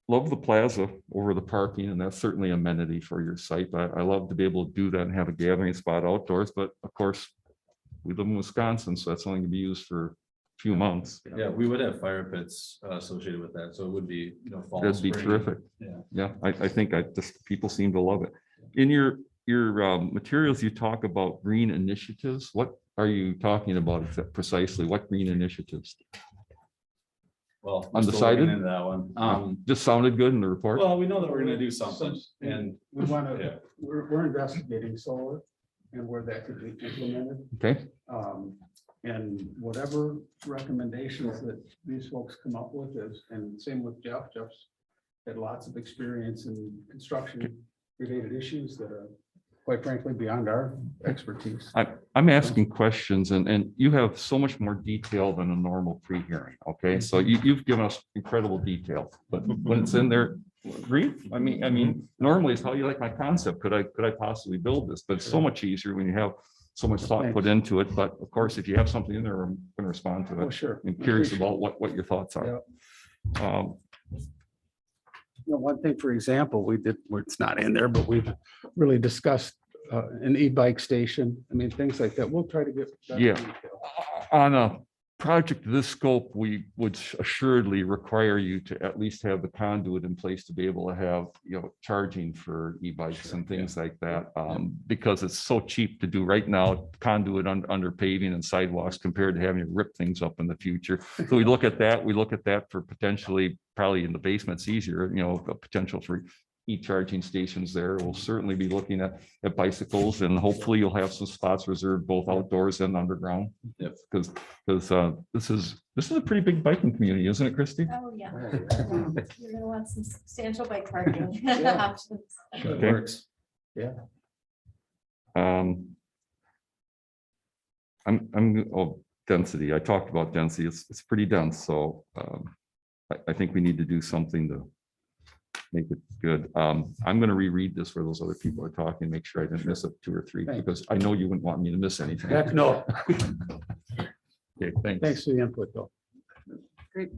Love the plaza over the parking, and that's certainly an amenity for your site. I love to be able to do that and have a gathering spot outdoors, but of course, we live in Wisconsin, so that's only going to be used for a few months. Yeah, we would have fire pits associated with that, so it would be, fall. That'd be spring. terrific. Yeah. I think people seem to love it. In your materials, you talk about green initiatives. What are you talking about precisely? What green initiatives? Well, we're still looking Undecided? into that one. Just sounded good in the report. Well, we know that we're gonna do something, and We want Yeah. to, we're investigating solar and where that could be implemented. Okay, And whatever recommendations that these folks come up with is, and same with Jeff. Jeff's had lots of experience in construction related issues that are quite frankly beyond our expertise. I'm asking questions and you have so much more detail than a normal pre-hearing. Okay, so you've given us incredible detail, but when it's in there, green, I mean, normally it's how you like my concept. Could I possibly build this? But it's so much easier when you have so much thought put into it, but of course, if you have something in there, I'm going to respond to Oh, it. sure. I'm curious about what your thoughts are. One thing, for example, we did, where it's not in there, but we've really discussed an e-bike station. I mean, things like that. We'll try to get. better Yeah. detail. On a project of this scope, we would assuredly require you to at least have the conduit in place to be able to have, charging for e-bikes and things like that. Because it's so cheap to do right now, conduit under paving and sidewalks compared to having to rip things up in the future. So we look at that, for potentially, probably in the basement's easier, a potential for e-charging stations there. We'll certainly be looking at bicycles, and hopefully you'll have some spots reserved both outdoors and underground. Yep. Because this is a pretty big biking community, isn't it, Christy? Oh, yeah. You're gonna want some substantial bike parking options. That Okay. works. Yeah. Density. I talked about density. It's pretty dense, so I think we need to do something to make it good. I'm going to reread this where those other people are talking, make sure I didn't miss up 2 or 3, Thanks. because I know you wouldn't want me to miss anything. Heck, no. Okay, thanks. Thanks for the input, though. Great.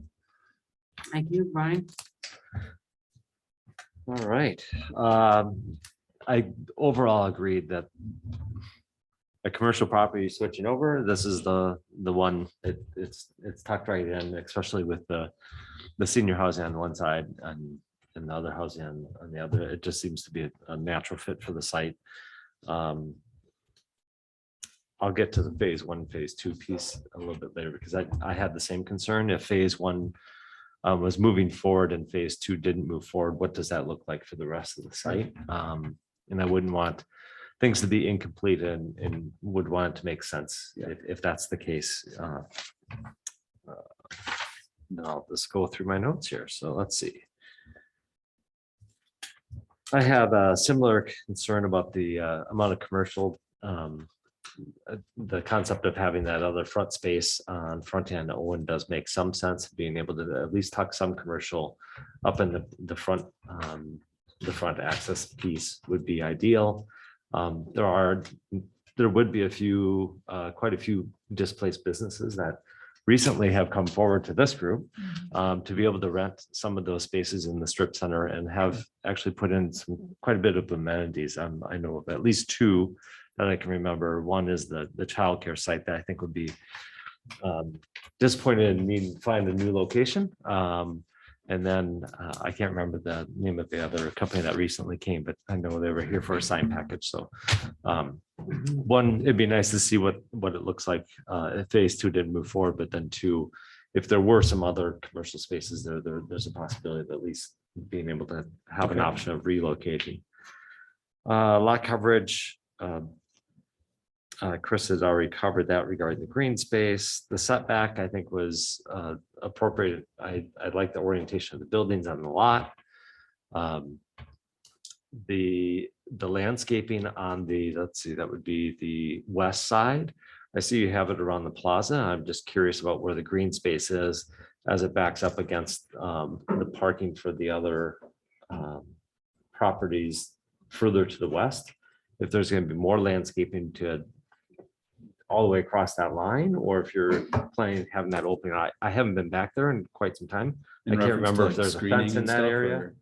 Thank you, Brian. All right. I overall agreed that a commercial property switching over, this is the one, it's tucked right in, especially with the senior housing on one side and the other housing on the other. It just seems to be a natural fit for the site. I'll get to the phase 1, phase 2 piece a little bit later, because I had the same concern. If phase 1 was moving forward and phase 2 didn't move forward, what does that look like for the rest of the site? And I wouldn't want things to be incomplete, and would want it to make sense if that's the case. I'll just go through my notes here. So let's see. I have a similar concern about the amount of commercial, the concept of having that other front space on front end Owen does make some sense. Being able to at least tuck some commercial up in the front access piece would be ideal. There would be quite a few displaced businesses that recently have come forward to this group to be able to rent some of those spaces in the strip center and have actually put in quite a bit of amenities. I know of at least 2 that I can remember. One is the childcare site that I think would be disappointed in needing to find a new location. And then I can't remember the name of the other company that recently came, but I know they were here for a sign package. So one, it'd be nice to see what it looks like if phase 2 didn't move forward, but then 2, if there were some other commercial spaces there's a possibility of at least being able to have an option of relocating. Lot coverage. Chris has already covered that regarding the green space. The setback, I think, was appropriate. I like the orientation of the buildings on the lot. The landscaping on let's see, that would be the west side. I see you have it around the plaza. I'm just curious about where the green space is as it backs up against the parking for the other properties further to the west. If there's going to be more landscaping to all the way across that line, or if you're planning on having that open. I haven't been back there in quite some time. I can't remember if there's a fence in that area.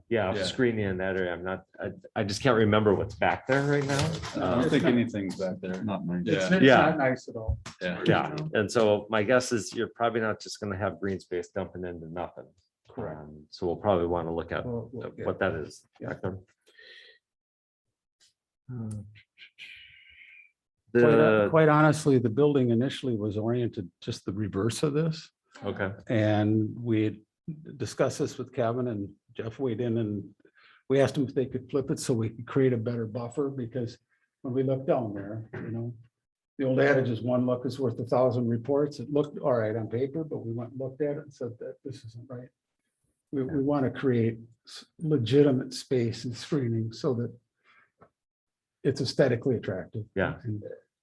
Yeah, screening in that area. I just can't remember what's back there right now. I don't think anything's back there. Not nice. It's Yeah. not nice at all. Yeah, and so my guess is you're probably not just gonna have green space dumping into nothing. Correct. So we'll probably want to look at We'll get- what that is. Yeah. Quite honestly, the building initially was oriented just the reverse of this. Okay. And we had discussed this with Kevin, and Jeff weighed in, and we asked them if they could flip it so we could create a better buffer, because when we looked down there, the old adage is 1 look is worth 1,000 reports. It looked all right on paper, but we went and looked at it and said that this isn't right. We want to create legitimate space and screening so that it's aesthetically attractive. Yeah.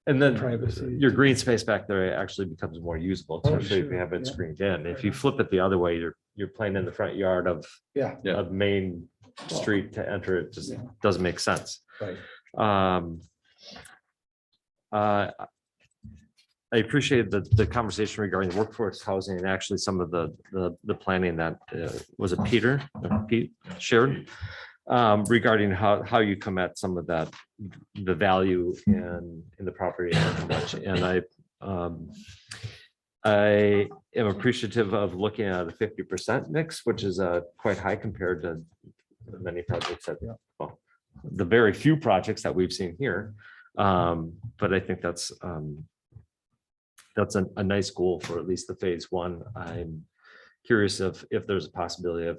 And then Privacy. your green space back there actually becomes more usable, especially if you sure. have it Yeah. screened in. If you flip it the other way, you're playing in the front yard of main street to enter. It just doesn't make sense. Right. I appreciate the conversation regarding workforce housing and actually some of the planning that was it Peter, Pete shared regarding how you come at some of that, the value in the property and how much. And I am appreciative of looking at a 50% mix, which is quite high compared to many projects that, well, the very few projects that we've seen here. But I think that's a nice goal for at least the phase one. I'm curious if there's a possibility of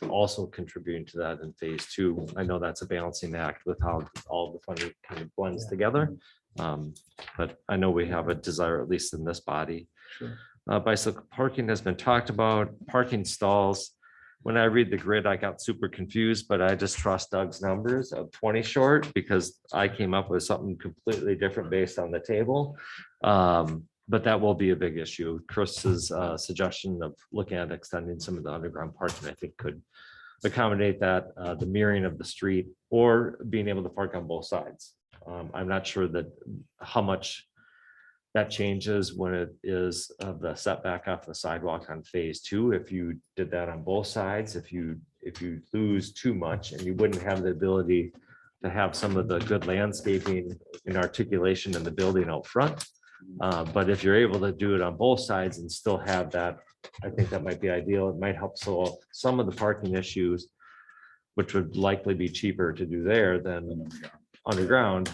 also contributing to that in phase two. I know that's a balancing act with how all the funding kind of blends together. But I know we have a desire, at least in this body. Bicycle parking has been talked about, parking stalls. When I read the grid, I got super confused, but I just trust Doug's numbers of 20 short because I came up with something completely different based on the table. But that will be a big issue. Chris's suggestion of looking at extending some of the underground parking, I think could accommodate that, the mirroring of the street or being able to park on both sides. I'm not sure that how much that changes when it is the setback off the sidewalk on phase two. If you did that on both sides, if you lose too much and you wouldn't have the ability to have some of the good landscaping and articulation in the building out front. But if you're able to do it on both sides and still have that, I think that might be ideal. It might help solve some of the parking issues, which would likely be cheaper to do there than underground,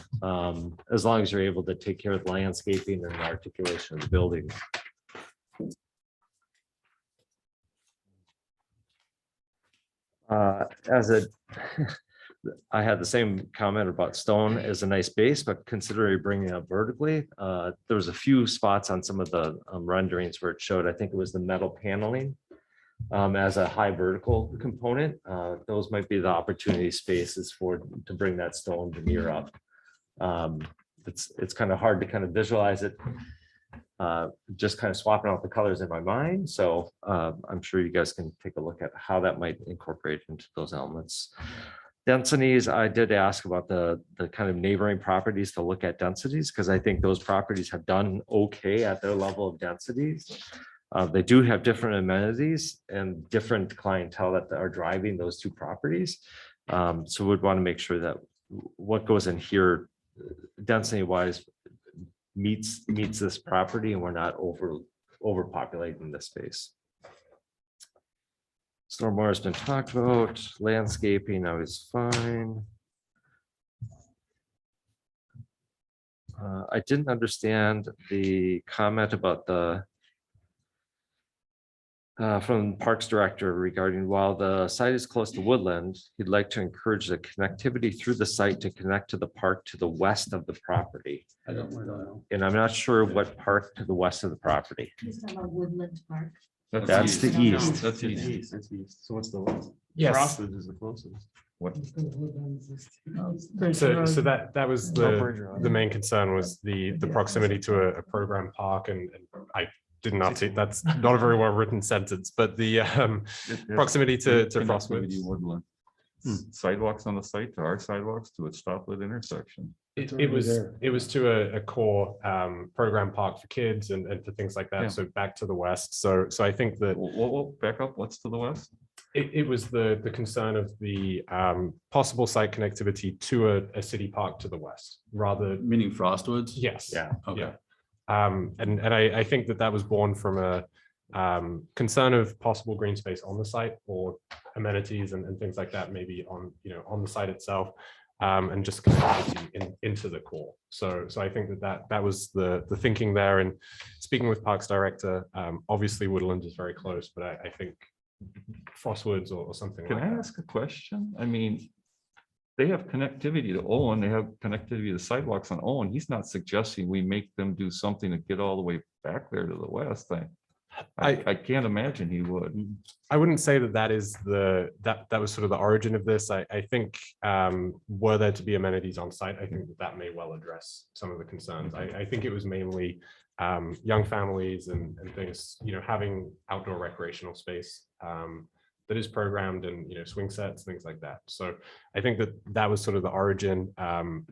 as long as you're able to take care of the landscaping and the articulation of the building. I had the same comment about stone as a nice base, but considering bringing it up vertically, there was a few spots on some of the renderings where it showed, I think it was the metal paneling as a high vertical component. Those might be the opportunity spaces to bring that stone to mirror up. It's kind of hard to kind of visualize it, just kind of swapping out the colors in my mind. So I'm sure you guys can take a look at how that might incorporate into those elements. Densities, I did ask about the kind of neighboring properties to look at densities, because I think those properties have done okay at their level of densities. They do have different amenities and different clientele that are driving those two properties. So we'd want to make sure that what goes in here density wise meets this property and we're not overpopulating this space. Stormwater has been talked about, landscaping, I was fine. I didn't understand the comment about from Parks Director regarding while the site is close to woodland, he'd like to encourage the connectivity through the site to connect to the park to the west of the property. I don't know. And I'm not sure what park to the west of the property. He's talking about Woodland Park. That's the east. That's east. So what's the west? Yes. Rockford is the closest. What? So that was the main concern was the proximity to a program park, and I did not see, that's not a very well written sentence, but the proximity to Frostwoods. Woodland. Sidewalks on the site to our sidewalks to a stoplight intersection. It was to a core program park for kids and for things like that. Yeah. So back to the west. So I think that We'll back up. What's to the west? it was the concern of the possible site connectivity to a city park to the west, rather. Meaning Frostwoods? Yes. Yeah. Okay. Yeah. And I think that was born from a concern of possible green space on the site or amenities and things like that, maybe on the site itself, and just connectivity into the core. So I think that was the thinking there. And speaking with Parks Director, obviously Woodland is very close, but I think Frostwoods or something. Can like I that. ask a question? I mean, they have connectivity to Owen, they have connectivity to sidewalks on Owen. He's not suggesting we make them do something to get all the way back there to the west. I can't imagine he would. I wouldn't say that is that was sort of the origin of this. I think were there to be amenities on site, I think that may well address some of the concerns. I think it was mainly young families and things, having outdoor recreational space that is programmed and swing sets, things like that. So I think that was sort of the origin,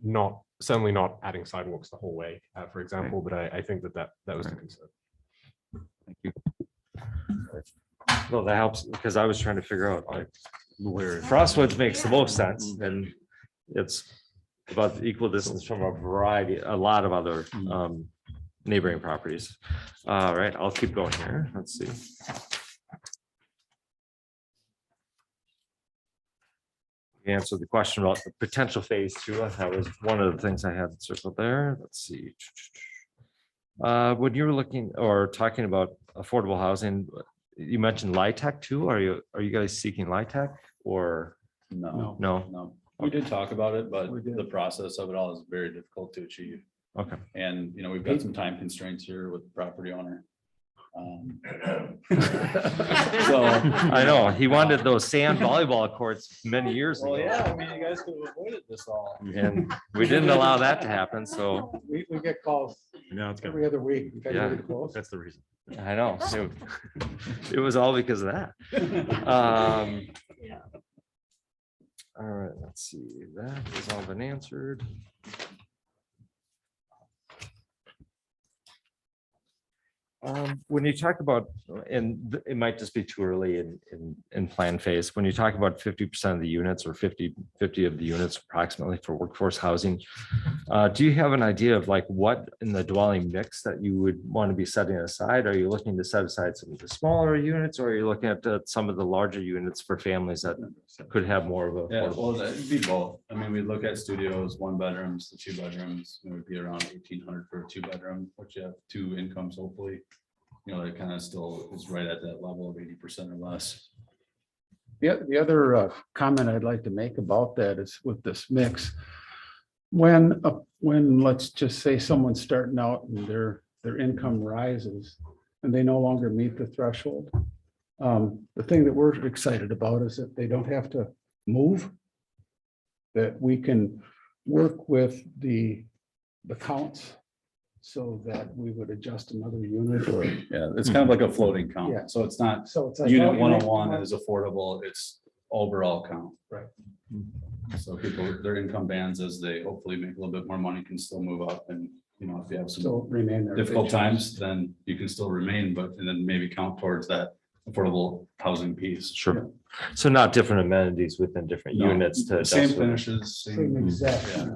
not certainly not adding sidewalks the whole way, for example, but I think that was the concern. Thank you. No, that helps because I was trying to figure out like where Frostwoods makes the most sense and it's about equal distance from a lot of other neighboring properties. All right, I'll keep going here. Let's see. Answer the question about the potential phase 2. That was one of the things I had circled there. Let's see. When you were looking or talking about affordable housing, you mentioned LIHTC too. Are you guys seeking LIHTC or no? We did talk about it, but We did. the process of it all is very difficult to achieve. Okay. And, we've got some time constraints here with the property owner. So I know he wanted those sand volleyball courts many years ago. you guys could have avoided this all. And we didn't allow that to happen. So We get calls Now it's every other week. We gotta Yeah. get it close. That's the reason. I know it was all because of that. All right, let's see. That has all been answered. When you talk about, and it might just be too early in plan phase, when you talk about 50% of the units or 50 of the units approximately for workforce housing, do you have an idea of like what in the dwelling mix that you would want to be setting aside? Are you looking to set aside some of the smaller units, or are you looking at some of the larger units for families that could have more of a? Yeah, well, it'd be both. We'd look at studios, 1 bedrooms, the 2 bedrooms, it would be around 1,800 for a 2 bedroom, which you have 2 incomes, hopefully. That kind of still is right at that level of 80% or less. The other comment I'd like to make about that is with this mix. When let's just say someone's starting out and their income rises and they no longer meet the threshold. The thing that we're excited about is that they don't have to move. That we can work with the counts so that we would adjust another unit or. Yeah, it's kind of like a floating count. Yeah. So it's not So it's like. unit oh, you 101 make- is affordable, it's overall count. Right. So people, their income bands as they hopefully make a little bit more money can still move up and, if you have Still some remain there. difficult times, then you can still remain, and then maybe count towards that affordable housing piece. Sure. So not different amenities within different No, units to. Same adjust with. finishes, Same same. exact. Yeah.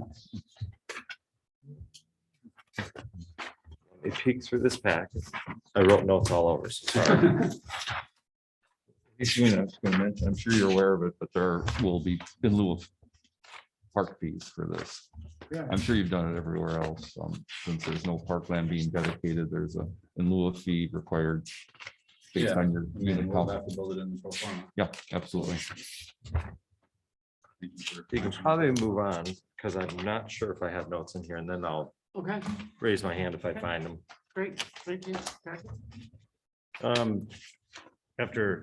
It peeked through this pack. I wrote notes all over. So sorry. I'm sure you're aware of it, but there will be in lieu of park fees for this. Yeah. I'm sure you've done it everywhere else. Since there's no parkland being dedicated, there's a in lieu of fee required based Yeah. on your unit We'll count. have to build it in the pro forma. Yeah, absolutely. You can probably move on because I'm not sure if I have notes in here, and then I'll Okay, raise my hand if I find them. great, thank you. After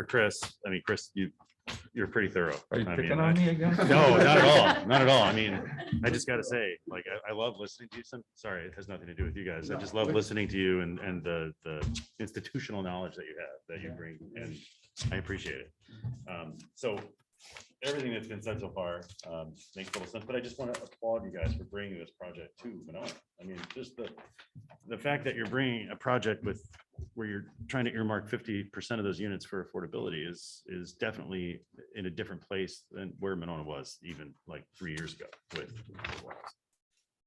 Chris, Chris, you're pretty thorough. Are you I picking mean, on me again? No, not at all. Not at all. I just gotta say, I love listening to you. Sorry, it has nothing to do with you guys. I just love listening to you and the institutional knowledge that you have, that you bring, and I appreciate it. So everything that's been said so far makes total sense, but I just want to applaud you guys for bringing this project to Monona. Just the fact that you're bringing a project where you're trying to earmark 50% of those units for affordability is definitely in a different place than where Monona was even like 3 years ago with.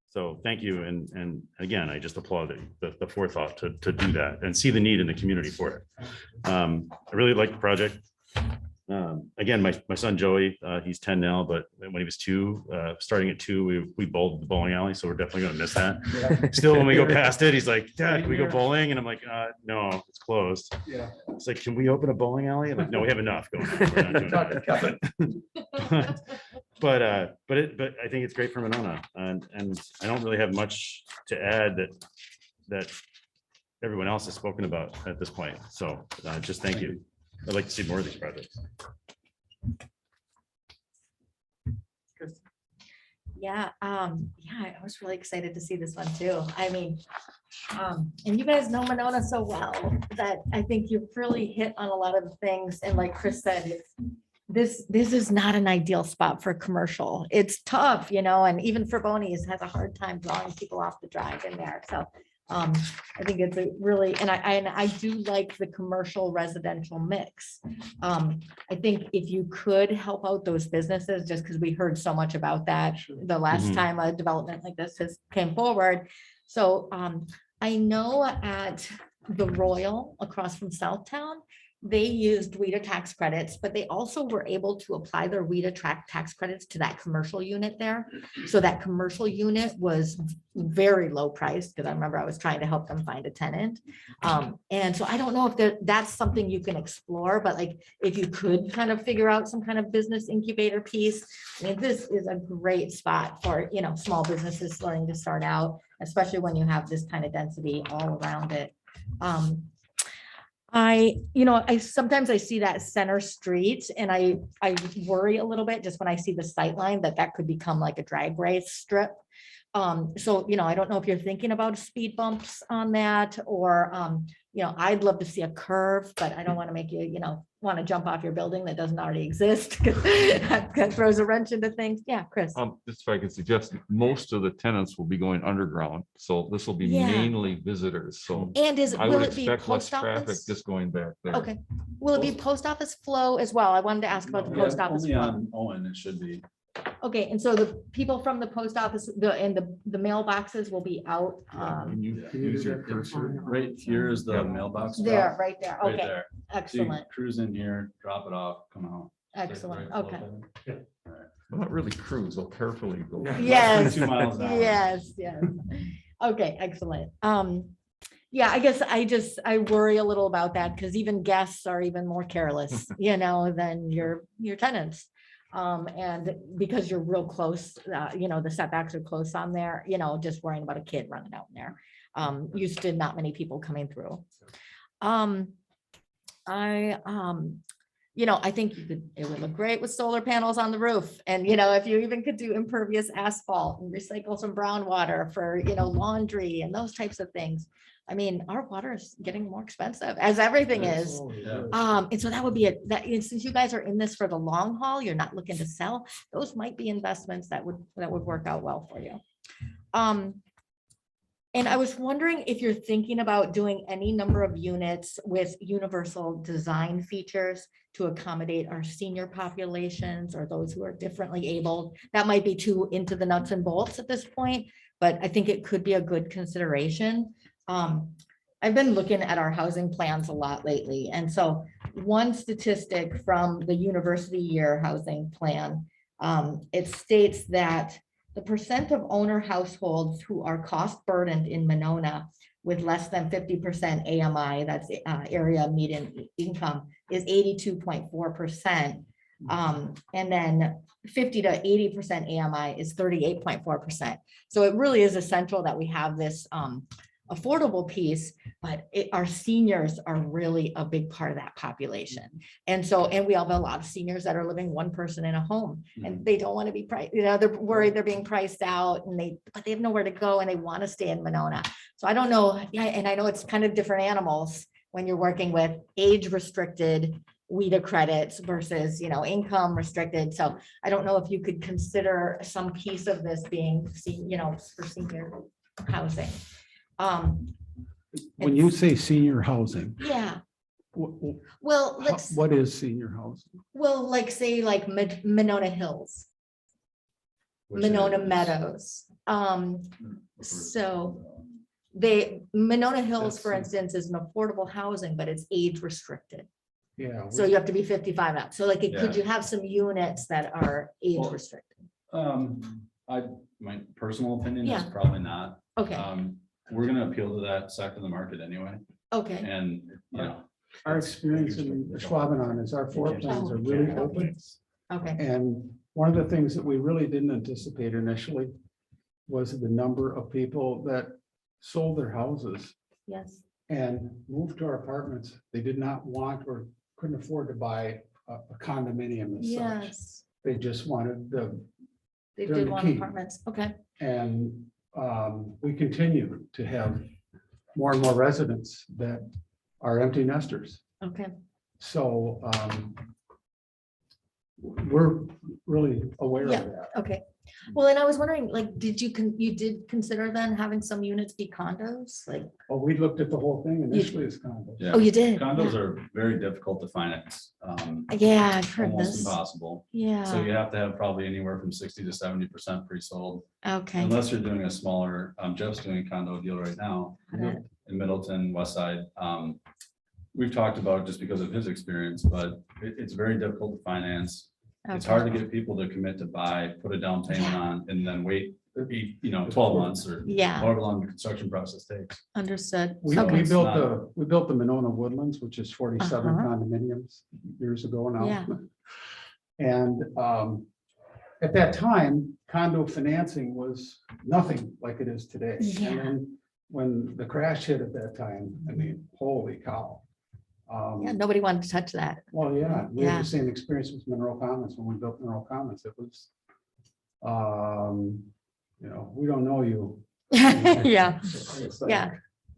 So thank you. And again, I just applaud the forethought to do that and see the need in the community for it. I really like the project. Again, my son Joey, he's 10 now, but when he was 2, starting at 2, we bowled the bowling alley, so we're definitely gonna miss that. Still, when we go past it, he's like, "Dad, can we go bowling?" And I'm like, "No, it's closed." Yeah. It's like, "Can we open a bowling alley?" I'm like, "No, we have enough going on. We're not doing that." But I think it's great for Monona, and I don't really have much to add that everyone else has spoken about at this point. So just thank you. I'd like to see more of these projects. Yeah, I was really excited to see this one too. And you guys know Monona so well that I think you've really hit on a lot of the things. And like Chris said, it's this is not an ideal spot for commercial. It's tough, and even for Bonnie's has a hard time drawing people off the drive in there. So I think it's a really, and I do like the commercial residential mix. I think if you could help out those businesses, just because we heard so much about that the last time a development like this came forward. So I know at the Royal across from Southtown, they used WIDA tax credits, but they also were able to apply their WIDA tax credits to that commercial unit there. So that commercial unit was very low priced, because I remember I was trying to help them find a tenant. And so I don't know if that's something you can explore, but like if you could kind of figure out some kind of business incubator piece, I mean, this is a great spot for, small businesses starting to start out, especially when you have this kind of density all around it. I sometimes I see that center street and I worry a little bit just when I see the sight line that could become like a drag race strip. So, I don't know if you're thinking about speed bumps on that or, I'd love to see a curve, but I don't want to make you, want to jump off your building that doesn't already exist. That throws a wrench into things. Yeah, Chris. Just if I could suggest, most of the tenants will be going underground, so this will be Yeah. mainly visitors, so And I would will it be expect less post traffic office? just going back there. Okay. Will it be post office flow as well? I wanted to ask about the post office Only flow. on Owen, it should be. Okay, and so the people from the post office, the mailboxes will be out, Can you Can you use do your that, cursor? Right here is the mailbox. drop, there, right there. Right Okay, there. So you excellent, cruise in here, drop it off, come out. excellent. Right, Okay. Well, not really cruise, so carefully go. Yes, 2 miles an hour. yes, yes. Okay, excellent. Yeah, I guess I worry a little about that because even guests are even more careless, than your tenants. And because you're real close, the setbacks are close on there, just worrying about a kid running out in there. Used to not many people coming through. I think it would look great with solar panels on the roof. And, if you even could do impervious asphalt and recycle some brown water for, laundry and those types of things. I mean, our water is getting more expensive as everything is. And so that would be since you guys are in this for the long haul, you're not looking to sell, those might be investments that would work out well for you. And I was wondering if you're thinking about doing any number of units with universal design features to accommodate our senior populations or those who are differently abled. That might be too into the nuts and bolts at this point, but I think it could be a good consideration. I've been looking at our housing plans a lot lately. And so one statistic from the university year housing plan, it states that the percent of owner households who are cost burdened in Monona with less than 50% AMI, that's area median income, is 82.4%. And then 50 to 80% AMI is 38.4%. So it really is essential that we have this affordable piece, but our seniors are really a big part of that population. And we have a lot of seniors that are living one person in a home and they don't want to be priced, they're worried they're being priced out but they have nowhere to go and they want to stay in Monona. So I don't know. Yeah, and I know it's kind of different animals when you're working with age restricted WIDA credits versus, income restricted. So I don't know if you could consider some piece of this being, for senior housing. When you say senior housing, Yeah, wh- well, wh- what is senior housing? say Monona Hills, Monona Meadows. So Monona Hills, for instance, is an affordable housing, but it's age restricted. Yeah. So you have to be 55 up. So could you have some units that are age Well, restricted? My personal opinion is Yeah. probably not. Okay, We're gonna appeal to that sector of the market anyway, okay, and, Our experience in Schwabenon is our floor plans are really open. okay. And one of the things that we really didn't anticipate initially was the number of people that sold their houses Yes, and moved to our apartments. They did not want or couldn't afford to buy a condominium as such. yes. They just wanted They During did the want key. apartments. Okay, and we continue to have more and more residents that are empty nesters. okay. So we're really aware Yeah. of that. Okay. Well, and I was wondering, like, you did consider then having some units be condos? Like, Well, we looked at the whole thing initially as condos. Yeah. oh, you did? Condos are very difficult to finance. Yeah, I've heard Almost this. impossible. So Yeah, you have to have probably anywhere from 60 to 70% pre-sold, okay. unless you're doing a smaller, Jeff's doing a condo deal right now Got it. in Middleton, West Side. We've talked about it just because of his experience, but it's very difficult to finance. It's Okay. hard to get people to commit to buy, put a down payment on, and then wait, 12 months or Yeah, however long the construction process takes. understood. We Okay. built the Monona Woodlands, which is 47 Uh-huh. condominiums years ago now. Yeah. And at that time, condo financing was nothing like it is today. Yeah. And then when the crash hit at that time, I mean, holy cow. Yeah, nobody wanted to touch that. Well, yeah, we had Yeah. the same experience with Monroe Commons when we built Monroe Commons. It was, we don't know you. Yeah, It's like, yeah.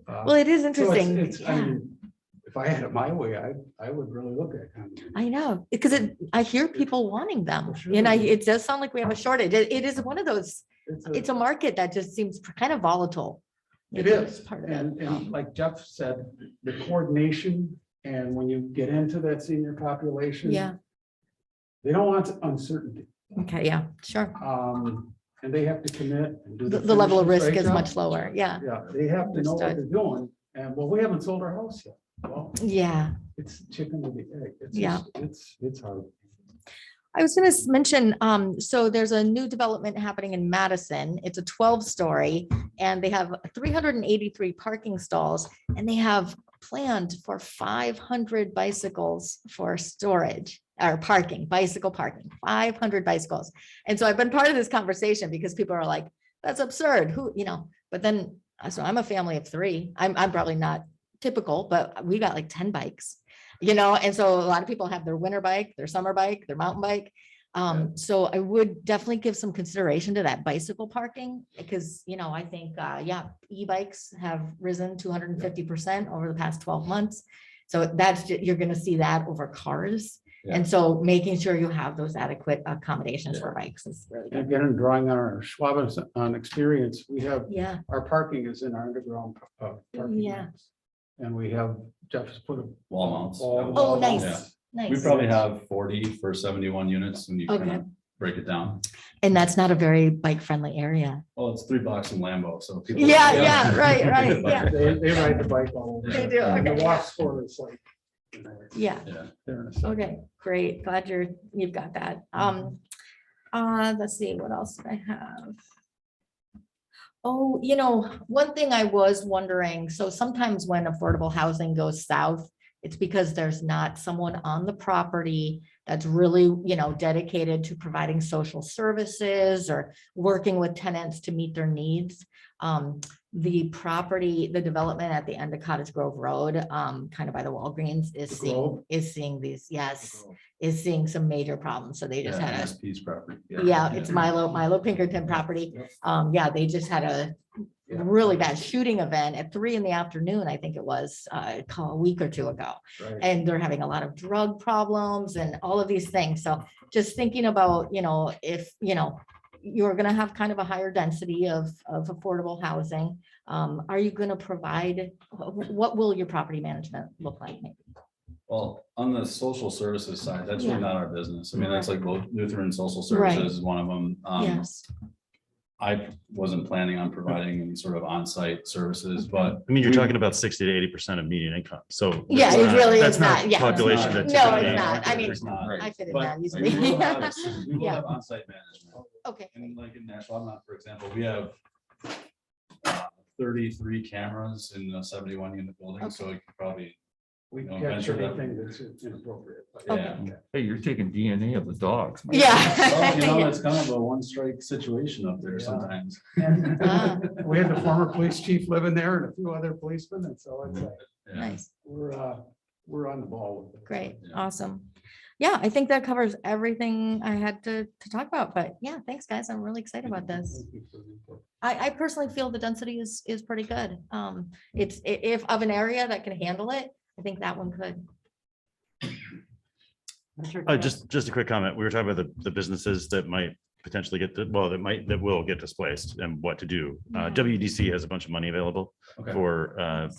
uh, Well, it is so interesting. I Yeah. mean, if I had it my way, I would really look at condominiums. I know, because I hear people wanting them, Sure. and it does sound like we have a shortage. It is one of those, it's a market that just seems kind of volatile. It It's is, part of it. and like Jeff said, the coordination, and when you get into that senior population. Yeah, They don't want uncertainty, okay, yeah, sure. and they have to commit. And do The level of risk finishing is right much job. lower, yeah, Yeah, they have to know what Understood. they're doing, and well, we haven't sold our house yet. Well, yeah. it's chicken or the egg. It's Yeah. just, it's hard. I was gonna mention, so there's a new development happening in Madison. It's a 12-story, and they have 383 parking stalls, and they have planned for 500 bicycles for storage or parking, bicycle parking, 500 bicycles. And so I've been part of this conversation because people are like, that's absurd, but then, so I'm a family of 3. I'm probably not typical, but we got like 10 bikes. And so a lot of people have their winter bike, their summer bike, their mountain bike. So I would definitely give some consideration to that bicycle parking because, I think, e-bikes have risen 250% over the past 12 months. So you're going to see that over cars. Yeah. And so making sure you have those adequate accommodations for bikes is really And good. again, drawing on our Schwab on experience, we have, Yeah, our parking is in our underground parking. Yeah. lots. And we have, Jeff has put a. Wall mounts. Oh, nice. Yeah. We nice. probably have 40 for 71 units when you kind Okay. of break it down. And that's not a very bike-friendly area. Well, it's 3 blocks in Lambeau, so. people- Yeah, right, But- yeah. They ride the bike all over. They do, And okay. The walk score is like. Yeah. Yeah. They're in a second. Okay, great. Glad you've got that. Let's see, what else do I have? Oh, one thing I was wondering, so sometimes when affordable housing goes south, it's because there's not someone on the property that's really, dedicated to providing social services or working with tenants to meet their needs. The development at the end of Cottage Grove Road, kind of by the Walgreens is seeing some major problems. So they just Yeah, had a, NSP's property. it's Milo Pinkerton property. They just had a really bad shooting event at 3 PM, I think it was, a week or 2 ago. Right. And they're having a lot of drug problems and all of these things. So just thinking about, if, you're gonna have kind of a higher density of affordable housing. Are you gonna provide, what will your property management look like? Maybe? Well, on the social services side, that's Yeah. really not our business. I mean, that's like Lutheran Social Right. Services is one of them. Yes, I wasn't planning on providing any sort of on-site services, but. I mean, you're talking about 60 to 80% of median income, so. Yeah, that's it not- really that's is not, yeah. Population that. No, typically- it's not. I mean, It's not. I fit in But, that like, easily. we will have Yeah. on-site management. Okay, And like in Nashua, for example, we have 33 cameras in the 71 unit building, so it could probably, We No, catch venture that. anything that's inappropriate. yeah. Hey, you're taking DNA of the dogs. man. Well, you know, yeah. it's kind of a one-strike situation up there Yeah. sometimes. And Ah, we had the former police chief living there and a few other policemen, and so it's like, Yeah. Nice. we're on the ball with it. Great, Yeah. awesome. Yeah, I think that covers everything I had to talk about, but yeah, thanks, guys. I'm really excited about this. Thank you for the input. I personally feel the density is pretty good. If of an area that can handle it, I think that one could. Just a quick comment. We were talking about the businesses that might potentially get, that will get displaced and what to do. WDC has a bunch of money available for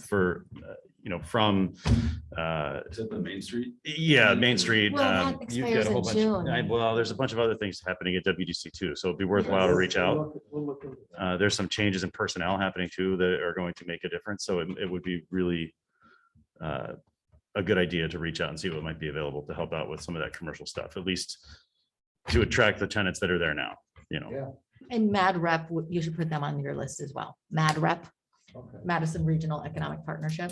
from. Is it the Main Street? Yeah, Main Street. Well, that You've got expires a whole in bunch. June. Well, there's a bunch of other things happening at WDC too, so it'd be worthwhile to reach out. There's some changes in personnel happening too that are going to make a difference, so it would be really a good idea to reach out and see what might be available to help out with some of that commercial stuff, at least to attract the tenants that are there now, And Mad Rep, you should put them on your list as well. Mad Rep, Madison Regional Economic Partnership.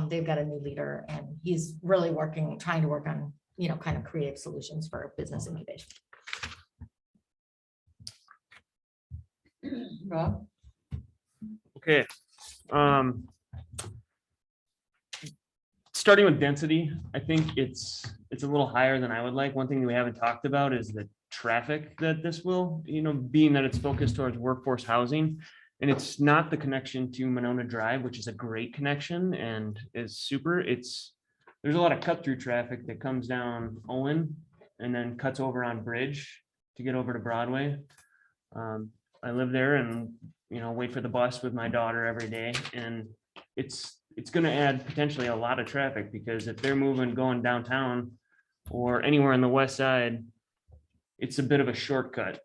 They've got a new leader and he's really trying to work on, kind of creative solutions for business incubation. Rob? Okay. Starting with density, I think it's a little higher than I would like. One thing we haven't talked about is the traffic that this will, being that it's focused towards workforce housing. And it's not the connection to Monona Drive, which is a great connection and is super. There's a lot of cut through traffic that comes down Owen and then cuts over on Bridge to get over to Broadway. I live there and, wait for the bus with my daughter every day. And it's going to add potentially a lot of traffic because if they're going downtown or anywhere on the west side, it's a bit of a shortcut.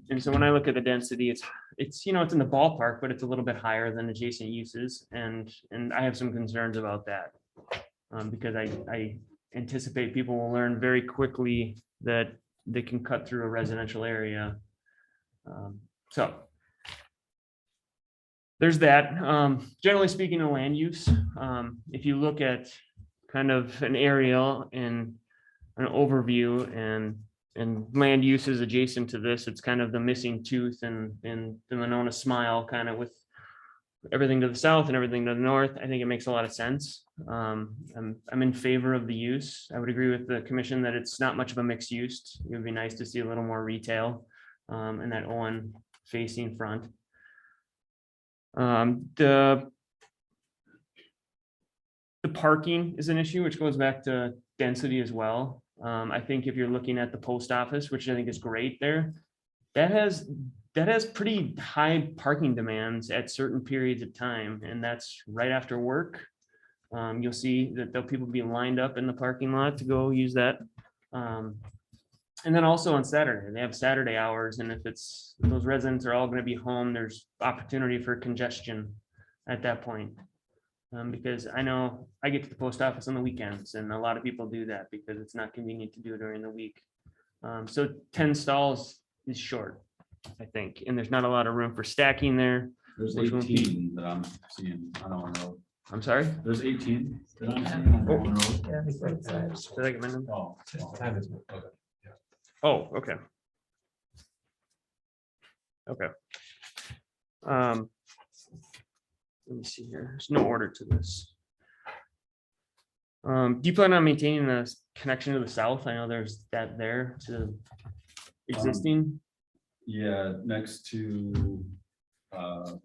And so when I look at the density, it's in the ballpark, but it's a little bit higher than adjacent uses. And I have some concerns about that because I anticipate people will learn very quickly that they can cut through a residential area. So there's that. Generally speaking of land use, if you look at kind of an aerial and an overview and land uses adjacent to this, it's kind of the missing tooth and the Monona smile, kind of with everything to the south and everything to the north. I think it makes a lot of sense. I'm in favor of the use. I would agree with the commission that it's not much of a mixed use. It would be nice to see a little more retail in that Owen facing front. The parking is an issue, which goes back to density as well. I think if you're looking at the post office, which I think is great there, that has pretty high parking demands at certain periods of time, and that's right after work. You'll see that there'll people be lined up in the parking lot to go use that. And then also on Saturday, they have Saturday hours, and if those residents are all going to be home, there's opportunity for congestion at that point. Because I know I get to the post office on the weekends and a lot of people do that because it's not convenient to do it during the week. So 10 stalls is short, I think, and there's not a lot of room for stacking there. There's 18 that I'm seeing on Owen Road. I'm sorry? There's 18 that I'm seeing on Owen Road. Did I get my number? Okay. Oh, okay. Okay. Let me see here. There's no order to this. Do you plan on maintaining the connection to the south? I know there's that there to existing. Yeah, next to Horizon.